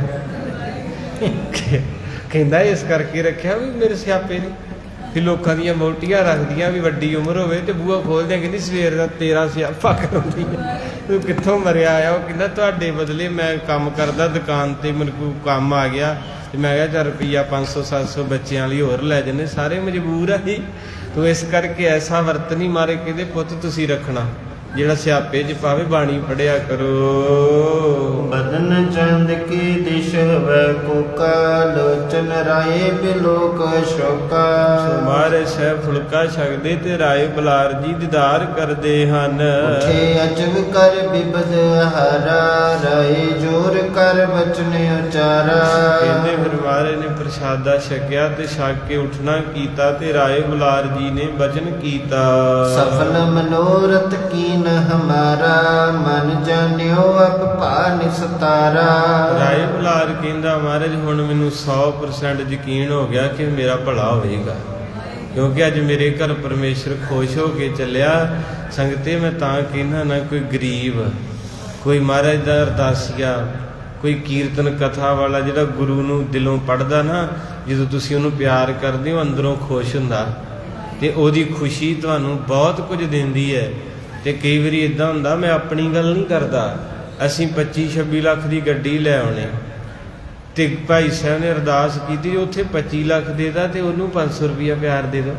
ਕਹਿੰਦਾ ਇਸ ਕਰਕੇ ਰੱਖਿਆ ਵੀ ਮੇਰੇ ਸਿਆਪੇ ਨੇ ਵੀ ਲੋਕਾਂ ਦੀਆਂ ਵਹੁਟੀਆਂ ਰੱਖਦੀਆਂ ਵੀ ਵੱਡੀ ਉਮਰ ਹੋਵੇ ਤੇ ਬੂਹਾ ਖੋਲਦੇ, ਕਹਿੰਦੀ ਸਵੇਰ ਦਾ ਤੇਰਾ ਸਿਆਪਾ ਕਰਾਉਂਦੀ ਤੂੰ ਕਿੱਥੋਂ ਮਰਿਆ ਆ। ਉਹ ਕਹਿੰਦਾ ਤੁਹਾਡੇ ਬਦਲੇ ਮੈਂ ਕੰਮ ਕਰਦਾ ਦੁਕਾਨ ਤੇ, ਮੈਨੂੰ ਕੋਈ ਕੰਮ ਆ ਗਿਆ ਤੇ ਮੈਂ ਕਿਹਾ ਚੱਲ ਰੁਪਈਆ 500-700 ਬੱਚਿਆਂ ਲਈ ਹੋਰ ਲੈ ਜੰਨੇ, ਸਾਰੇ ਮਜਬੂਰ ਆ ਜੀ। ਤੂੰ ਇਸ ਕਰਕੇ ਐਸਾ ਵਰਤ ਨਹੀਂ ਮਾਰੇ, ਕਹਿੰਦੇ ਪੁੱਤ ਤੁਸੀਂ ਰੱਖਣਾ ਜਿਹੜਾ ਸਿਆਪੇ 'ਚ ਪਾਵੇ। ਬਾਣੀ ਪੜਿਆ ਕਰੋ। ਬਦਨ ਚੰਦ ਕੀ ਦਿਸ਼ ਵੈ ਕੋਕਾ, ਲੋਚਨ ਰਾਏ ਬਿਲੋਕ ਸ਼ੋਕਾ। ਮਾਰੇ ਸਹਿ ਫੁਲਕਾ ਛਕਦੇ ਤੇ ਰਾਏ ਬਲਾਰ ਜੀ ਦੀਦਾਰ ਕਰਦੇ ਹਨ। ਉਠੇ ਅਚਬ ਕਰ ਬਿਬਦ ਹਾਰਾ, ਰਾਏ ਜੋਰ ਕਰ ਬਚਨ ਉਚਾਰਾ। ਕਹਿੰਦੇ ਫਿਰ ਮਹਾਰਾਜ ਨੇ ਪ੍ਰਸ਼ਾਦਾ ਛਕਿਆ ਤੇ ਛਕ ਕੇ ਉੱਠਣਾ ਕੀਤਾ ਤੇ ਰਾਏ ਬਲਾਰ ਜੀ ਨੇ ਬਚਨ ਕੀਤਾ। ਸਫਲ ਮਨੋਰਥ ਕੀਨ ਹਮਾਰਾ, ਮਨ ਜਾਣਿਓ ਅਬ ਭਾਨ ਸਤਾਰਾ। ਰਾਏ ਬਲਾਰ ਕਹਿੰਦਾ ਮਹਾਰਾਜ ਹੁਣ ਮੈਨੂੰ 100% ਯਕੀਨ ਹੋ ਗਿਆ ਕਿ ਮੇਰਾ ਭਲਾ ਹੋਵੇਗਾ, ਕਿਉਂਕਿ ਅੱਜ ਮੇਰੇ ਘਰ ਪਰਮੇਸ਼ਰ ਖੁਸ਼ ਹੋ ਕੇ ਚੱਲਿਆ। ਸੰਗਤੇ ਮੈਂ ਤਾਂ ਕਹਿੰਦਾ ਨਾ, ਕੋਈ ਗਰੀਬ, ਕੋਈ ਮਹਾਰਾਜ ਦਾ ਅਰਦਾਸੀਆ, ਕੋਈ ਕੀਰਤਨ ਕਥਾ ਵਾਲਾ ਜਿਹੜਾ ਗੁਰੂ ਨੂੰ ਦਿਲੋਂ ਪੜ੍ਹਦਾ ਨਾ, ਜਦੋਂ ਤੁਸੀਂ ਉਹਨੂੰ ਪਿਆਰ ਕਰਦੇ ਹੋ ਅੰਦਰੋਂ ਖੁਸ਼ ਹੁੰਦਾ ਤੇ ਉਹਦੀ ਖੁਸ਼ੀ ਤੁਹਾਨੂੰ ਬਹੁਤ ਕੁਝ ਦਿੰਦੀ ਹੈ। ਤੇ ਕਈ ਵਾਰੀ ਇੱਦਾਂ ਹੁੰਦਾ, ਮੈਂ ਆਪਣੀ ਗੱਲ ਨਹੀਂ ਕਰਦਾ, ਅਸੀਂ 25-26 ਲੱਖ ਦੀ ਗੱਡੀ ਲੈ ਆਉਣੇ ਤੇ ਭਾਈ ਸਾਹਿਬ ਨੇ ਅਰਦਾਸ ਕੀਤੀ ਉੱਥੇ 25 ਲੱਖ ਦੇਦਾ ਤੇ ਉਹਨੂੰ 500 ਰੁਪਇਆ ਪਿਆਰ ਦੇ ਦਿਓ।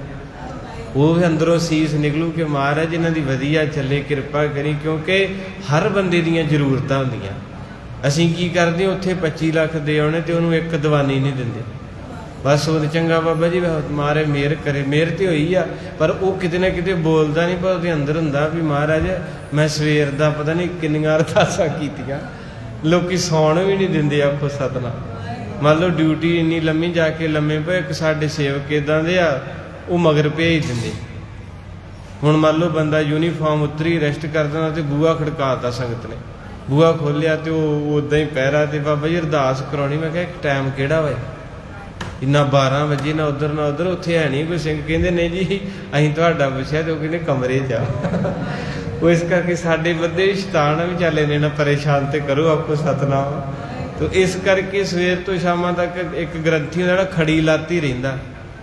ਉਹ ਅੰਦਰੋਂ ਸੀਸ ਨਿਕਲੂ ਕਿ ਮਹਾਰਾਜ ਇਹਨਾਂ ਦੀ ਵਧੀਆ ਚੱਲੇ, ਕਿਰਪਾ ਕਰੀ, ਕਿਉਂਕਿ ਹਰ ਬੰਦੇ ਦੀਆਂ ਜ਼ਰੂਰਤਾਂ ਹੁੰਦੀਆਂ। ਅਸੀਂ ਕੀ ਕਰਦੇ ਉੱਥੇ 25 ਲੱਖ ਦੇ ਆਉਣੇ ਤੇ ਉਹਨੂੰ ਇੱਕ ਦੀਵਾਨੀ ਨਹੀਂ ਦਿੰਦੇ। ਬਸ ਉਹ ਚੰਗਾ ਬਾਬਾ ਜੀ ਮਾਰੇ ਮਿਹਰ ਕਰੇ, ਮਿਹਰ ਤੇ ਹੋਈ ਆ, ਪਰ ਉਹ ਕਿਤੇ ਨਾ ਕਿਤੇ ਬੋਲਦਾ ਨਹੀਂ, ਪਰ ਉਹਦੇ ਅੰਦਰ ਹੁੰਦਾ ਵੀ ਮਹਾਰਾਜ ਮੈਂ ਸਵੇਰ ਦਾ ਪਤਾ ਨਹੀਂ ਕਿੰਨੀਆਂ ਅਰਦਾਸਾਂ ਕੀਤੀਆਂ, ਲੋਕੀ ਸੌਣ ਵੀ ਨਹੀਂ ਦਿੰਦੇ। ਆਖੋ ਸਤਿਨਾਮ। ਮੰਨ ਲਓ ਡਿਊਟੀ ਇੰਨੀ ਲੰਮੀ ਜਾ ਕੇ ਲੰਮੇ ਪਏ, ਇੱਕ ਸਾਡੇ ਸੇਵਕ ਇੱਦਾਂ ਦੇ ਆ, ਉਹ ਮਗਰ ਭੇਜ ਦਿੰਦੇ। ਹੁਣ ਮੰਨ ਲਓ ਬੰਦਾ ਯੂਨੀਫਾਰਮ ਉੱਤਰੀ ਰੈਸਟ ਕਰਦਾ ਤੇ ਬੂਹਾ ਖੜਕਾਤਾ, ਸੰਗਤ ਨੇ ਬੂਹਾ ਖੋਲਿਆ ਤੇ ਉਹ ਉੱਦਾਂ ਹੀ ਪਹਿਰਾ ਤੇ ਬਾਬਾ ਜੀ ਅਰਦਾਸ ਕਰਾਉਣੀ। ਮੈਂ ਕਿਹਾ ਟਾਈਮ ਕਿਹੜਾ ਵਾ ਇੰਨਾ 12 ਵਜੇ, ਨਾ ਉੱਧਰ ਨਾ ਉੱਧਰ, ਉੱਥੇ ਹੈ ਨਹੀਂ ਕੋਈ ਸਿੰਘ। ਕਹਿੰਦੇ ਨਹੀਂ ਜੀ ਅਸੀਂ ਤੁਹਾਡਾ ਪੁੱਛਿਆ ਤੇ ਉਹ ਕਹਿੰਦੇ ਕਮਰੇ 'ਚ ਆ। ਉਹ ਇਸ ਕਰਕੇ ਸਾਡੇ ਬੰਦੇ ਸ਼ੈਤਾਨ ਵੀ ਚੱਲੇ ਨੇ ਨਾ, ਪਰੇਸ਼ਾਨ ਤੇ ਕਰੋ ਆਖੋ ਸਤਿਨਾਮ। ਤੋ ਇਸ ਕਰਕੇ ਸਵੇਰ ਤੋਂ ਸ਼ਾਮਾਂ ਤੱਕ ਇੱਕ ਗ੍ਰੰਥੀ ਜਿਹੜਾ ਖੜੀ ਲਾਤੀ ਰਹਿੰਦਾ,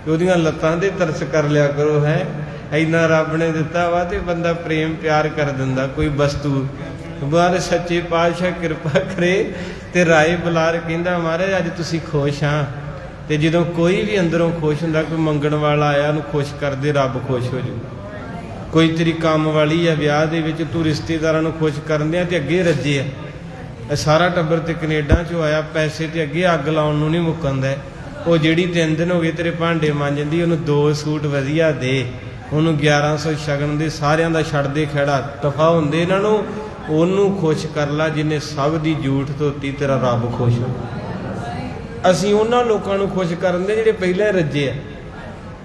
ਉਹਦੀਆਂ ਲੱਤਾਂ ਦੇ ਤਰਸ ਕਰ ਲਿਆ ਕਰੋ। ਹੈ ਇੰਨਾ ਰੱਬ ਨੇ ਦਿੱਤਾ ਵਾ ਤੇ ਬੰਦਾ ਪ੍ਰੇਮ ਪਿਆਰ ਕਰ ਦਿੰਦਾ ਕੋਈ ਵਸਤੂ। ਮਹਾਰਾਜ ਸੱਚੇ ਪਾਤਸ਼ਾਹ ਕਿਰਪਾ ਕਰੇ। ਤੇ ਰਾਏ ਬਲਾਰ ਕਹਿੰਦਾ ਮਹਾਰਾਜ ਅੱਜ ਤੁਸੀਂ ਖੁਸ਼ ਹਾਂ, ਤੇ ਜਦੋਂ ਕੋਈ ਵੀ ਅੰਦਰੋਂ ਖੁਸ਼ ਹੁੰਦਾ, ਕੋਈ ਮੰਗਣ ਵਾਲਾ ਆਇਆ ਉਹਨੂੰ ਖੁਸ਼ ਕਰਦੇ, ਰੱਬ ਖੁਸ਼ ਹੋ ਜੂ। ਕੋਈ ਤੇਰੀ ਕੰਮ ਵਾਲੀ ਆ ਵਿਆਹ ਦੇ ਵਿੱਚ, ਤੂੰ ਰਿਸ਼ਤੇਦਾਰਾਂ ਨੂੰ ਖੁਸ਼ ਕਰਨ ਦਿਆਂ ਤੇ ਅੱਗੇ ਰੱਜੇ ਆ। ਸਾਰਾ ਟੱਬਰ ਤੇ ਕੈਨੇਡਾ 'ਚੋਂ ਆਇਆ, ਪੈਸੇ ਤੇ ਅੱਗੇ ਅੱਗ ਲਾਉਣ ਨੂੰ ਨਹੀਂ ਮੁੱਕਣਦਾ। ਉਹ ਜਿਹੜੀ 3 ਦਿਨ ਹੋ ਗਏ ਤੇਰੇ ਭਾਂਡੇ ਮਾਂਜਦੀ, ਉਹਨੂੰ 2 ਸੂਟ ਵਧੀਆ ਦੇ, ਉਹਨੂੰ 1100 ਸ਼ਗਨ ਦੇ, ਸਾਰਿਆਂ ਦਾ ਛੱਡ ਦੇ ਖਹਿੜਾ, ਤਫਾ ਹੁੰਦੇ ਇਹਨਾਂ ਨੂੰ। ਉਹਨੂੰ ਖੁਸ਼ ਕਰ ਲਾ ਜਿਹਨੇ ਸਭ ਦੀ ਜੂਠ ਧੋਤੀ, ਤੇਰਾ ਰੱਬ ਖੁਸ਼ ਹੋ। ਅਸੀਂ ਉਹਨਾਂ ਲੋਕਾਂ ਨੂੰ ਖੁਸ਼ ਕਰਨ ਦੇ ਜਿਹੜੇ ਪਹਿਲਾਂ ਰੱਜੇ ਆ।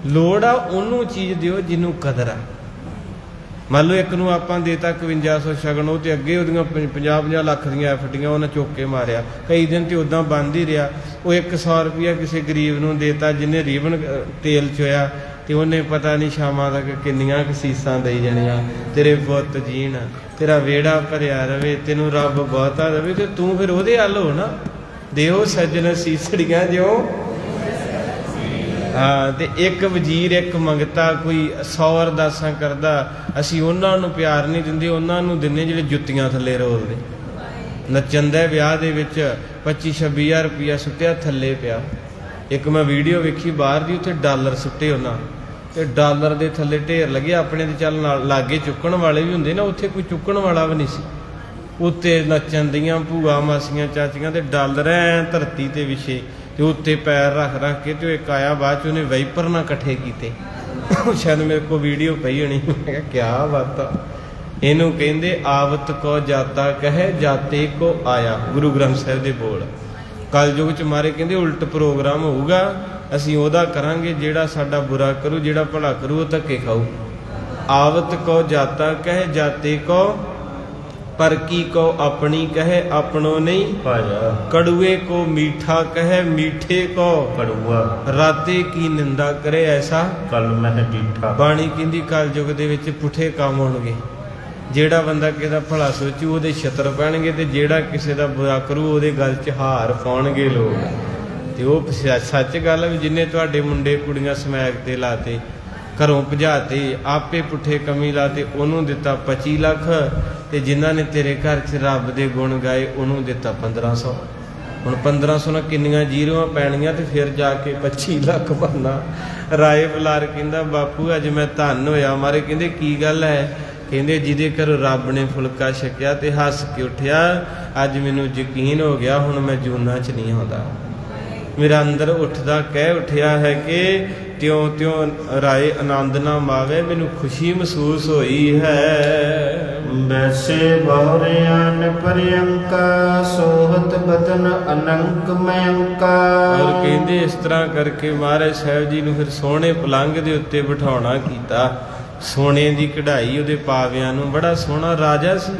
ਲੋੜ ਆ ਉਹਨੂੰ ਚੀਜ਼ ਦਿਓ ਜਿਹਨੂੰ ਕਦਰ ਆ। ਮੰਨ ਲਓ ਇੱਕ ਨੂੰ ਆਪਾਂ ਦੇਤਾ 5100 ਸ਼ਗਨ, ਉਹ ਤੇ ਅੱਗੇ ਉਹਦੀਆਂ 50-50 ਲੱਖ ਦੀਆਂ ਐਫਡੀਆਂ ਉਹਨਾਂ ਚੁੱਕ ਕੇ ਮਾਰਿਆ। ਕਈ ਦਿਨ ਤੇ ਉਦਾਂ ਬੰਦ ਹੀ ਰਿਹਾ। ਉਹ 100 ਰੁਪਇਆ ਕਿਸੇ ਗਰੀਬ ਨੂੰ ਦੇਤਾ ਜਿਹਨੇ ਰੀਵਨ ਤੇਲ ਚੋਇਆ, ਤੇ ਉਹਨੇ ਪਤਾ ਨਹੀਂ ਸ਼ਾਮਾਂ ਤੱਕ ਕਿੰਨੀਆਂ ਕਸੀਸਾਂ ਦੇਈ ਜਾਣੀਆਂ। ਤੇਰੇ ਪੁੱਤ ਜੀਣ, ਤੇਰਾ ਵਿਹੜਾ ਭਰਿਆ ਰਵੇ, ਤੈਨੂੰ ਰੱਬ ਬਹੁਤਾ ਦੇਵੇ, ਤੇ ਤੂੰ ਫਿਰ ਉਹਦੇ ਹੱਲ ਹੋ ਨਾ। ਦੇਹੋ ਸੱਜਣ ਸੀਸੜੀਆਂ ਜਿਉ। ਹਾਂ, ਤੇ ਇੱਕ ਵਜ਼ੀਰ ਇੱਕ ਮੰਗਤਾ, ਕੋਈ 100 ਅਰਦਾਸਾਂ ਕਰਦਾ, ਅਸੀਂ ਉਹਨਾਂ ਨੂੰ ਪਿਆਰ ਨਹੀਂ ਦਿੰਦੇ, ਉਹਨਾਂ ਨੂੰ ਦਿੰਦੇ ਜਿਹੜੇ ਜੁੱਤੀਆਂ ਥੱਲੇ ਰੋਲਦੇ। ਨੱਚਣ ਦਾ ਵਿਆਹ ਦੇ ਵਿੱਚ 25-26 ਹਜ਼ਾਰ ਰੁਪਇਆ ਸੁੱਟਿਆ, ਥੱਲੇ ਪਿਆ। ਇੱਕ ਮੈਂ ਵੀਡੀਓ ਵੇਖੀ ਬਾਹਰ ਦੀ, ਉੱਥੇ ਡਾਲਰ ਸੁੱਟੇ ਉਹਨਾਂ, ਤੇ ਡਾਲਰ ਦੇ ਥੱਲੇ ਢੇਰ ਲੱਗਿਆ। ਆਪਣੇ ਤੇ ਚੱਲ ਨਾਲ ਲਾਗੇ ਚੁੱਕਣ ਵਾਲੇ ਵੀ ਹੁੰਦੇ ਨਾ, ਉੱਥੇ ਕੋਈ ਚੁੱਕਣ ਵਾਲਾ ਵੀ ਨਹੀਂ ਸੀ। ਉੱਤੇ ਨੱਚਣ ਦੀਆਂ ਭੂਆ ਮਾਸੀਆਂ ਚਾਚੀਆਂ, ਤੇ ਡਾਲਰ ਐ ਧਰਤੀ ਤੇ ਵਿਛੇ, ਤੇ ਉੱਤੇ ਪੈਰ ਰੱਖ ਰੱਖ ਕੇ। ਤੇ ਇੱਕ ਆਇਆ ਬਾਅਦ 'ਚ, ਉਹਨੇ ਵਾਈਪਰ ਨਾਲ ਇਕੱਠੇ ਕੀਤੇ। ਸ਼ਾਇਦ ਮੇਰੇ ਕੋਲ ਵੀਡੀਓ ਪਈ ਹੋਣੀ। ਮੈਂ ਕਿਹਾ ਕਿਆ ਬਾਤ ਆ। ਇਹਨੂੰ ਕਹਿੰਦੇ ਆਵਤ ਕੋ ਜਾਤਾ ਕਹੇ, ਜਾਤੇ ਕੋ ਆਇਆ। ਗੁਰੂ ਗ੍ਰੰਥ ਸਾਹਿਬ ਦੇ ਬੋਲ। ਕਲਯੁਗ 'ਚ ਮਾਰੇ ਕਹਿੰਦੇ ਉਲਟ ਪ੍ਰੋਗਰਾਮ ਹੋਊਗਾ। ਅਸੀਂ ਉਹਦਾ ਕਰਾਂਗੇ ਜਿਹੜਾ ਸਾਡਾ ਬੁਰਾ ਕਰੂ, ਜਿਹੜਾ ਭਲਾ ਕਰੂ ਉਹ ਧੱਕੇ ਖਾਊ। ਆਵਤ ਕੋ ਜਾਤਾ ਕਹੇ, ਜਾਤੇ ਕੋ पर की को अपनी कहे, अपनो नहीं पाया। कड़ुए को मीठा कहे, मीठे को कड़ुआ। राते की निंदा करे, ऐसा कल मह डीठा। बाणी कहती कलयुग दे विच पुठे काम होणगे। ਜਿਹੜਾ ਬੰਦਾ ਕਿਸੇ ਦਾ ਭਲਾ ਸੋਚੂ ਉਹਦੇ ਛਿੱਤਰ ਪੈਣਗੇ, ਤੇ ਜਿਹੜਾ ਕਿਸੇ ਦਾ ਬੁਰਾ ਕਰੂ ਉਹਦੇ ਗਲ 'ਚ ਹਾਰ ਪਾਉਣਗੇ ਲੋਕ। ਤੇ ਉਹ ਸੱਚ ਗੱਲ ਵੀ ਜਿੰਨੇ ਤੁਹਾਡੇ ਮੁੰਡੇ ਕੁੜੀਆਂ ਸਮੈਕ ਤੇ ਲਾਤੇ, ਘਰੋਂ ਭਜਾਤੇ, ਆਪੇ ਪੁੱਠੇ ਕਮੀ ਲਾਤੇ, ਉਹਨੂੰ ਦਿੱਤਾ 25 ਲੱਖ, ਤੇ ਜਿਨ੍ਹਾਂ ਨੇ ਤੇਰੇ ਘਰ 'ਚ ਰੱਬ ਦੇ ਗੁਣ ਗਾਏ ਉਹਨੂੰ ਦਿੱਤਾ 1500। ਹੁਣ 1500 ਨਾਲ ਕਿੰਨੀਆਂ ਜ਼ੀਰੋਆਂ ਪੈਣੀਆਂ, ਤੇ ਫਿਰ ਜਾ ਕੇ 25 ਲੱਖ ਬਣਨਾ। ਰਾਏ ਬੁਲਾਰ ਕਹਿੰਦਾ ਬਾਪੂ ਅੱਜ ਮੈਂ ਧੰਨ ਹੋਇਆ। ਮਾਰੇ ਕਹਿੰਦੇ ਕੀ ਗੱਲ ਹੈ? ਕਹਿੰਦੇ ਜਿਹਦੇ ਘਰੋਂ ਰੱਬ ਨੇ ਫੁਲਕਾ ਛਕਿਆ ਤੇ ਹੱਸ ਕੇ ਉੱਠਿਆ, ਅੱਜ ਮੈਨੂੰ ਯਕੀਨ ਹੋ ਗਿਆ ਹੁਣ ਮੈਂ ਜੂਨਾਂ 'ਚ ਨਹੀਂ ਆਉਂਦਾ। ਮੇਰਾ ਅੰਦਰ ਉੱਠਦਾ ਕਹਿ ਉੱਠਿਆ ਹੈ ਕਿ ਤਿਉਂ ਤਿਉਂ ਰਾਏ ਆਨੰਦ ਨਾ ਮਾਵੇ, ਮੈਨੂੰ ਖੁਸ਼ੀ ਮਹਿਸੂਸ ਹੋਈ ਹੈ। ਵੈਸੇ ਬਹੁਰਿਆਨ ਪਰਿਅੰਕਾ, ਸੋਹਤ ਬਦਨ ਅਨੰਕ ਮਯੰਕਾ। ਔਰ ਕਹਿੰਦੇ ਇਸ ਤਰ੍ਹਾਂ ਕਰਕੇ ਮਹਾਰਾਜ ਸਾਹਿਬ ਜੀ ਨੂੰ ਫਿਰ ਸੋਹਣੇ ਪਲੰਘ ਦੇ ਉੱਤੇ ਬਿਠਾਉਣਾ ਕੀਤਾ। ਸੋਨੇ ਦੀ ਕਢਾਈ ਉਹਦੇ ਪਾਵਿਆਂ ਨੂੰ, ਬੜਾ ਸੋਹਣਾ ਰਾਜਾ ਸੀ।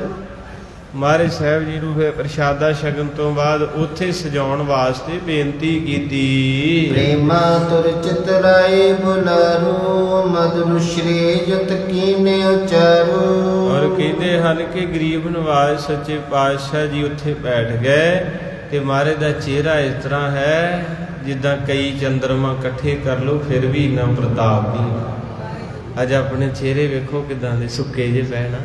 ਮਹਾਰਾਜ ਸਾਹਿਬ ਜੀ ਨੂੰ ਫਿਰ ਪ੍ਰਸ਼ਾਦਾ ਛਕਣ ਤੋਂ ਬਾਅਦ ਉੱਥੇ ਸਜਾਉਣ ਵਾਸਤੇ ਬੇਨਤੀ ਕੀਤੀ। ਪ੍ਰੇਮਾ ਤੁਰ ਚਿਤਰਾਏ ਬੁਲਾਰੂ, ਮਧੁਰ ਸ਼੍ਰੀ ਜਤ ਕੀਨੇ ਉਚਾਰੂ। ਔਰ ਕਹਿੰਦੇ ਹਨ ਕਿ ਗਰੀਬ ਨਵਾਜ਼ ਸੱਚੇ ਪਾਤਸ਼ਾਹ ਜੀ ਉੱਥੇ ਬੈਠ ਗਏ, ਤੇ ਮਹਾਰਾਜ ਦਾ ਚਿਹਰਾ ਇਸ ਤਰ੍ਹਾਂ ਹੈ ਜਿੱਦਾਂ ਕਈ ਚੰਦਰਮਾ ਇਕੱਠੇ ਕਰ ਲਓ ਫਿਰ ਵੀ ਇੰਨਾ ਪ੍ਰਤਾਪ ਨਹੀਂ। ਅੱਜ ਆਪਣੇ ਚਿਹਰੇ ਵੇਖੋ ਕਿਦਾਂ ਦੇ ਸੁੱਕੇ ਜਿਹੇ ਪੈਣਾ,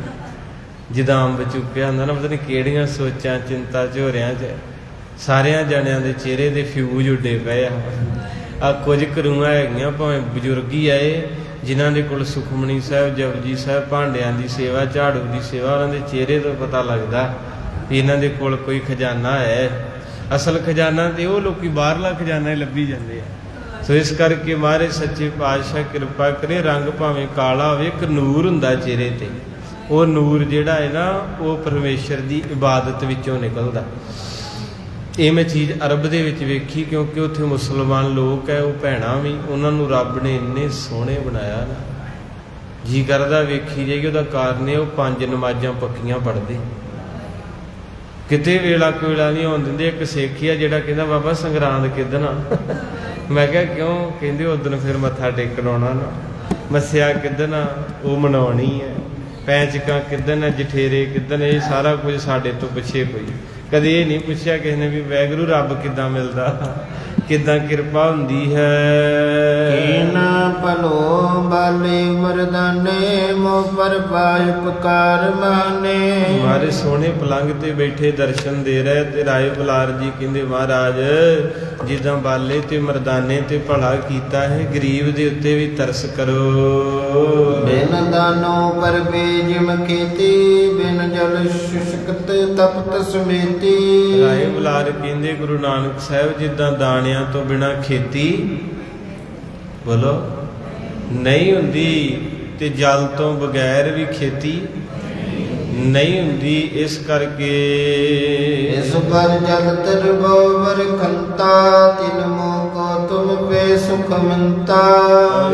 ਜਿੱਦਾਂ ਅੰਬ ਚੁੱਕਿਆ ਹੁੰਦਾ ਨਾ, ਪਤਾ ਨਹੀਂ ਕਿਹੜੀਆਂ ਸੋਚਾਂ ਚਿੰਤਾ ਝੋਰਿਆਂ 'ਚ ਸਾਰਿਆਂ ਜਣਿਆਂ ਦੇ ਚਿਹਰੇ ਦੇ ਫਿਊਜ਼ ਉੱਡੇ ਪਏ ਆ। ਕੁਝ ਕਰੂਆਂ ਹੈਗੀਆਂ ਭਾਵੇਂ ਬਜ਼ੁਰਗ ਹੀ ਆਏ ਜਿਨ੍ਹਾਂ ਦੇ ਕੋਲ ਸੁਖਮਨੀ ਸਾਹਿਬ, ਜਪਜੀ ਸਾਹਿਬ, ਭਾਂਡਿਆਂ ਦੀ ਸੇਵਾ, ਝਾੜੂ ਦੀ ਸੇਵਾ, ਉਹਨਾਂ ਦੇ ਚਿਹਰੇ ਤੋਂ ਪਤਾ ਲੱਗਦਾ ਵੀ ਇਹਨਾਂ ਦੇ ਕੋਲ ਕੋਈ ਖਜ਼ਾਨਾ ਹੈ। ਅਸਲ ਖਜ਼ਾਨਾ ਤੇ ਉਹ ਲੋਕੀ ਬਾਹਰਲਾ ਖਜ਼ਾਨਾ ਹੀ ਲੱਭੀ ਜਾਂਦੇ ਆ। ਸੋ ਇਸ ਕਰਕੇ ਮਹਾਰਾਜ ਸੱਚੇ ਪਾਤਸ਼ਾਹ ਕਿਰਪਾ ਕਰੇ, ਰੰਗ ਭਾਵੇਂ ਕਾਲਾ ਹੋਵੇ, ਇੱਕ ਨੂਰ ਹੁੰਦਾ ਚਿਹਰੇ ਤੇ। ਉਹ ਨੂਰ ਜਿਹੜਾ ਹੈ ਨਾ, ਉਹ ਪਰਮੇਸ਼ਰ ਦੀ ਇਬਾਦਤ ਵਿੱਚੋਂ ਨਿਕਲਦਾ। ਇਹ ਮੈਂ ਚੀਜ਼ ਅਰਬ ਦੇ ਵਿੱਚ ਵੇਖੀ, ਕਿਉਂਕਿ ਉੱਥੇ ਮੁਸਲਮਾਨ ਲੋਕ ਹੈ, ਉਹ ਭੈਣਾਂ ਵੀ, ਉਹਨਾਂ ਨੂੰ ਰੱਬ ਨੇ ਇੰਨੇ ਸੋਹਣੇ ਬਣਾਇਆ ਨਾ, ਜੀ ਕਰਦਾ ਵੇਖੀ ਜਾਈਏ। ਉਹਦਾ ਕਾਰਨ ਇਹ, ਉਹ 5 ਨਮਾਜ਼ਾਂ ਪੱਕੀਆਂ ਪੜ੍ਹਦੇ, ਕਿਤੇ ਵੇਲਾ ਕੋਲਾ ਨਹੀਂ ਆਉਣ ਦਿੰਦੇ। ਇੱਕ ਸਿੱਖ ਆ ਜਿਹੜਾ ਕਹਿੰਦਾ ਬਾਬਾ ਸੰਗਰਾਂਦ ਕਿੱਦਣ ਆ? ਮੈਂ ਕਿਹਾ ਕਿਉਂ? ਕਹਿੰਦੇ ਉਦੋਂ ਫਿਰ ਮੱਥਾ ਟੇਕਣ ਆਉਣਾ ਨਾ। ਮੱਸਿਆ ਕਿੱਦਣ ਆ? ਉਹ ਮਨਾਉਣੀ ਹੈ। ਪੈਂਚਕਾਂ ਕਿੱਦਣ, ਜਠੇਰੇ ਕਿੱਦਣ, ਇਹ ਸਾਰਾ ਕੁਝ ਸਾਡੇ ਤੋਂ ਪਿੱਛੇ ਕੋਈ ਕਦੇ ਇਹ ਨਹੀਂ ਪੁੱਛਿਆ ਕਿਸੇ ਨੇ ਵੀ ਵਾਹਿਗੁਰੂ ਰੱਬ ਕਿੱਦਾਂ ਮਿਲਦਾ, ਕਿੱਦਾਂ ਕਿਰਪਾ ਹੁੰਦੀ ਹੈ। ਕੀਨਾ ਭਲੋ ਬਾਲੇ ਮਰਦਾਨੇ, ਮੋ ਪਰ ਪਾਇ ਉਪਕਾਰ ਮਾਨੇ। ਮਾਰੇ ਸੋਹਣੇ ਪਲੰਘ ਤੇ ਬੈਠੇ ਦਰਸ਼ਨ ਦੇ ਰਹੇ, ਤੇ ਰਾਏ ਬੁਲਾਰ ਜੀ ਕਹਿੰਦੇ ਮਹਾਰਾਜ ਜਿੱਦਾਂ ਬਾਲੇ ਤੇ ਮਰਦਾਨੇ ਤੇ ਭਲਾ ਕੀਤਾ ਹੈ, ਗਰੀਬ ਦੇ ਉੱਤੇ ਵੀ ਤਰਸ ਕਰੋ। ਬਿਨ ਦਾਨੋ ਪਰ ਬੇਜਿਮ ਖੇਤੀ, ਬਿਨ ਜਲ ਸ਼ੁਸ਼ਕਤ ਤਪਤ ਸਮੇਤੀ। ਰਾਏ ਬੁਲਾਰ ਕਹਿੰਦੇ ਗੁਰੂ ਨਾਨਕ ਸਾਹਿਬ ਜਿੱਦਾਂ ਦਾਣਿਆਂ ਤੋਂ ਬਿਨਾਂ ਖੇਤੀ ਬੋਲੋ ਨਹੀਂ ਹੁੰਦੀ, ਤੇ ਜਲ ਤੋਂ ਬਗੈਰ ਵੀ ਖੇਤੀ ਨਹੀਂ ਹੁੰਦੀ। ਇਸ ਕਰਕੇ ਇਸ ਪਰ ਜਲ ਤਰਬੋਵਰ ਕੰਤਾ, ਤਿਨ ਮੋਕੋ ਤੁਮ ਪੇ ਸੁਖ ਮੰਤਾ।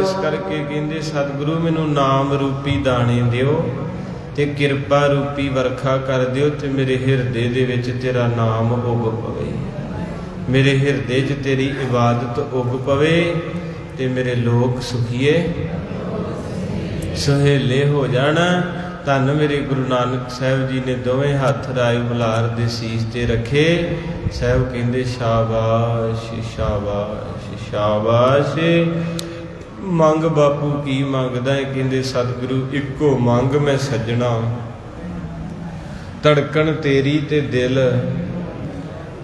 ਇਸ ਕਰਕੇ ਕਹਿੰਦੇ ਸਤਿਗੁਰੂ ਮੈਨੂੰ ਨਾਮ ਰੂਪੀ ਦਾਣੇ ਦਿਓ, ਤੇ ਕਿਰਪਾ ਰੂਪੀ ਵਰਖਾ ਕਰ ਦਿਓ, ਤੇ ਮੇਰੇ ਹਿਰਦੇ ਦੇ ਵਿੱਚ ਤੇਰਾ ਨਾਮ ਉੱਗ ਪਵੇ, ਮੇਰੇ ਹਿਰਦੇ 'ਚ ਤੇਰੀ ਇਬਾਦਤ ਉੱਗ ਪਵੇ, ਤੇ ਮੇਰੇ ਲੋਕ ਸੁਖੀਏ ਸੁਹੇਲੇ ਹੋ ਜਾਣਾ। ਧੰਨ ਮੇਰੇ ਗੁਰੂ ਨਾਨਕ ਸਾਹਿਬ ਜੀ ਨੇ ਦੋਵੇਂ ਹੱਥ ਰਾਏ ਬੁਲਾਰ ਦੇ ਸੀਸ ਤੇ ਰੱਖੇ। ਸਾਹਿਬ ਕਹਿੰਦੇ ਸ਼ਾਬਾਸ਼ ਸ਼ਾਬਾਸ਼ ਸ਼ਾਬਾਸ਼। ਮੰਗ ਬਾਪੂ ਕੀ ਮੰਗਦਾ ਹੈ? ਕਹਿੰਦੇ ਸਤਿਗੁਰੂ ਇੱਕੋ ਮੰਗ ਮੈਂ ਸੱਜਣਾ, ਧੜਕਣ ਤੇਰੀ ਤੇ ਦਿਲ,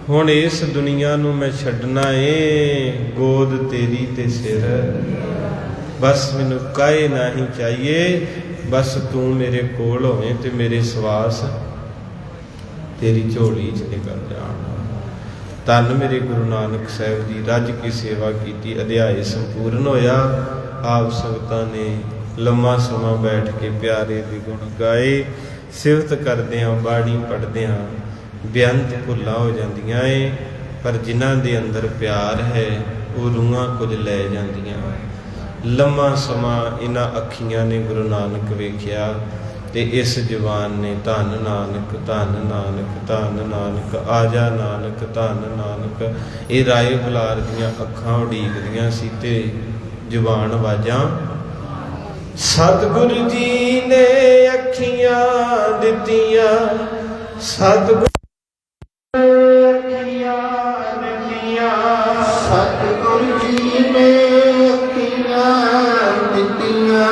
ਹੁਣ ਇਸ ਦੁਨੀਆ ਨੂੰ ਮੈਂ ਛੱਡਣਾ ਏ, ਗੋਦ ਤੇਰੀ ਤੇ ਸਿਰ, ਬਸ ਮੈਨੂੰ ਕਾਹੇ ਨਹੀਂ ਚਾਹੀਏ, ਬਸ ਤੂੰ ਮੇਰੇ ਕੋਲ ਹੋਵੇਂ ਤੇ ਮੇਰੇ ਸਵਾਸ ਤੇਰੀ ਝੋਲੀ 'ਚ ਨਿਕਲ ਜਾਣ। ਧੰਨ ਮੇਰੇ ਗੁਰੂ ਨਾਨਕ ਸਾਹਿਬ ਜੀ, ਰੱਜ ਕੇ ਸੇਵਾ ਕੀਤੀ, ਅਧਿਆਏ ਸੰਪੂਰਨ ਹੋਇਆ। ਆਪ ਸੰਗਤਾਂ ਨੇ ਲੰਮਾ ਸਮਾਂ ਬੈਠ ਕੇ ਪਿਆਰੇ ਦੇ ਗੁਣ ਗਾਏ। ਸਿਫਤ ਕਰਦਿਆਂ, ਬਾਣੀ ਪੜ੍ਹਦਿਆਂ ਬੇਅੰਤ ਭੁੱਲਾਂ ਹੋ ਜਾਂਦੀਆਂ ਏ, ਪਰ ਜਿਨ੍ਹਾਂ ਦੇ ਅੰਦਰ ਪਿਆਰ ਹੈ ਉਹ ਰੂਹਾਂ ਕੁਝ ਲੈ ਜਾਂਦੀਆਂ। ਲੰਮਾ ਸਮਾਂ ਇਹਨਾਂ ਅੱਖੀਆਂ ਨੇ ਗੁਰੂ ਨਾਨਕ ਵੇਖਿਆ, ਤੇ ਇਸ ਜਵਾਨ ਨੇ ਧੰਨ ਨਾਨਕ ਧੰਨ ਨਾਨਕ ਧੰਨ ਨਾਨਕ, ਆਜਾ ਨਾਨਕ ਧੰਨ ਨਾਨਕ। ਇਹ ਰਾਏ ਬੁਲਾਰ ਦੀਆਂ ਅੱਖਾਂ ਉਡੀਕਦੀਆਂ ਸੀ, ਤੇ ਜਵਾਨ ਆਵਾਜ਼ਾਂ ਸਤਿਗੁਰੂ ਜੀ ਨੇ ਅੱਖੀਆਂ ਦਿੱਤੀਆਂ ਸਤਿਗੁਰ ਸਤਿਗੁਰ ਜੀ ਨੇ ਅੱਖੀਆਂ ਦਿੱਤੀਆਂ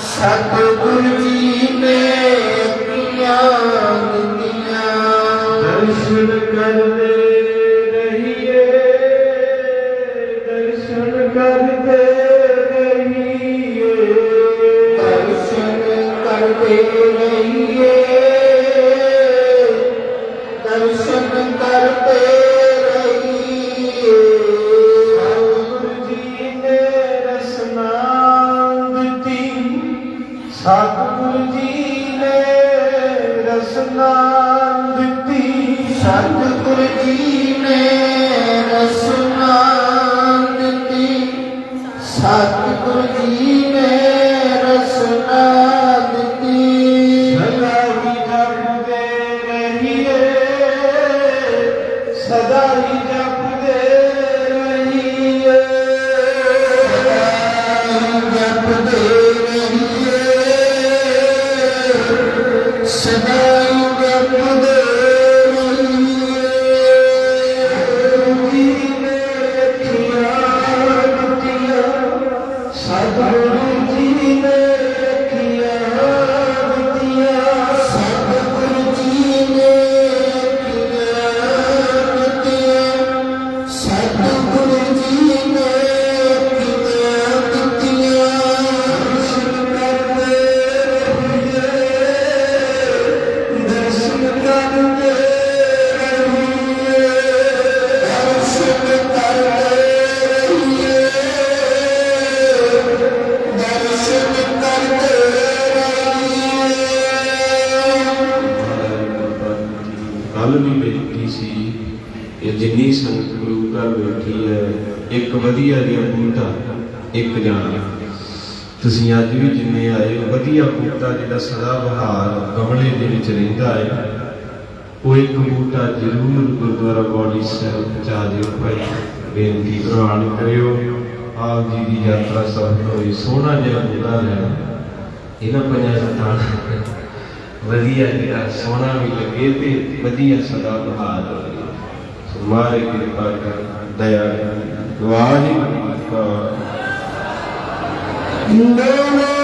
ਸਤਿਗੁਰ ਜੀ ਨੇ ਅੱਖੀਆਂ ਦਿੱਤੀਆਂ ਦਰਸ਼ਨ ਕਰਦੇ ਰਹੀਏ ਦਰਸ਼ਨ ਕਰਦੇ ਰਹੀਏ ਦਰਸ਼ਨ ਕਰਦੇ ਰਹੀਏ ਦਰਸ਼ਨ ਕਰਦੇ ਰਹੀਏ ਸਤਿਗੁਰੂ ਜੀ ਨੇ ਰਸਨਾ ਦਿੱਤੀ ਸਤਿਗੁਰੂ ਜੀ ਨੇ ਰਸਨਾ ਦਿੱਤੀ ਸਤਿਗੁਰ ਜੀ ਨੇ ਰਸਨਾ ਦਿੱਤੀ ਸਤਿਗੁਰ ਜੀ ਨੇ ਰਸਨਾ ਦਿੱਤੀ ਸਦਾ ਹੀ ਜਪਦੇ ਰਹੀਏ ਸਦਾ ਹੀ ਜਪਦੇ ਰਹੀਏ ਜਪਦੇ ਰਹੀਏ ਸਦਾ ਹੀ ਜਪਦੇ ਸਤਿਗੁਰੂ ਜੀ ਨੇ ਰੱਖੀਆਂ ਦਿੱਤੀਆਂ ਸਤਿਗੁਰ ਜੀ ਨੇ ਦਿੱਤੀਆਂ ਸਤਿਗੁਰ ਜੀ ਨੇ ਦਿੱਤੀਆਂ ਦਰਸ਼ਨ ਕਰਦੇ ਰਹੀਏ ਦਰਸ਼ਨ ਕਰਦੇ ਰਹੀਏ ਦਰਸ਼ਨ ਕਰਦੇ ਰਹੀਏ ਕੱਲ ਵੀ ਬੇਨਤੀ ਸੀ ਇਹ ਜਿੰਨੀ ਸੰਗਤ ਗੁਰੂ ਘਰ ਬੈਠੀ ਹੈ ਇੱਕ ਵਧੀਆ ਜਿਹਾ ਬੂਟਾ ਇੱਕ ਜਾਣਾ ਤੁਸੀਂ ਅੱਜ ਵੀ ਜਿੰਨੇ ਆਏ ਹੋ ਵਧੀਆ ਬੂਟਾ ਜਿਹੜਾ ਸਦਾ ਬਹਾਰ ਗਮਲੇ ਦੇ ਵਿੱਚ ਰਹਿੰਦਾ ਹੈ ਉਹ ਇੱਕ ਬੂਟਾ ਜ਼ਰੂਰ ਗੁਰਦੁਆਰਾ ਬੌੜੀ ਸਾਹਿਬ ਪਹੁੰਚਾ ਦਿਓ ਭਾਈ ਬੇਨਤੀ ਪ੍ਰਵਾਨ ਕਰਿਓ ਆਪ ਜੀ ਦੀ ਯਾਤਰਾ ਸਫਲ ਹੋਈ ਸੋਹਣਾ ਜਿਹਾ ਬੂਟਾ ਲੈਣਾ ਇਹਨਾਂ ਪੰਜਾਂ ਸਤਾਂ ਵਧੀਆ ਜਿਹੜਾ ਸੋਹਣਾ ਵੀ ਲੱਗੇ ਤੇ ਵਧੀਆ ਸਦਾ ਬਹਾਰ ਹੋਵੇ ਸੋ ਮਾਰੇ ਕਿਰਪਾ ਕਰ ਦਇਆ ਵਾਹਿਗੁਰੂ ਜੀ ਕਾ ਨਮੋ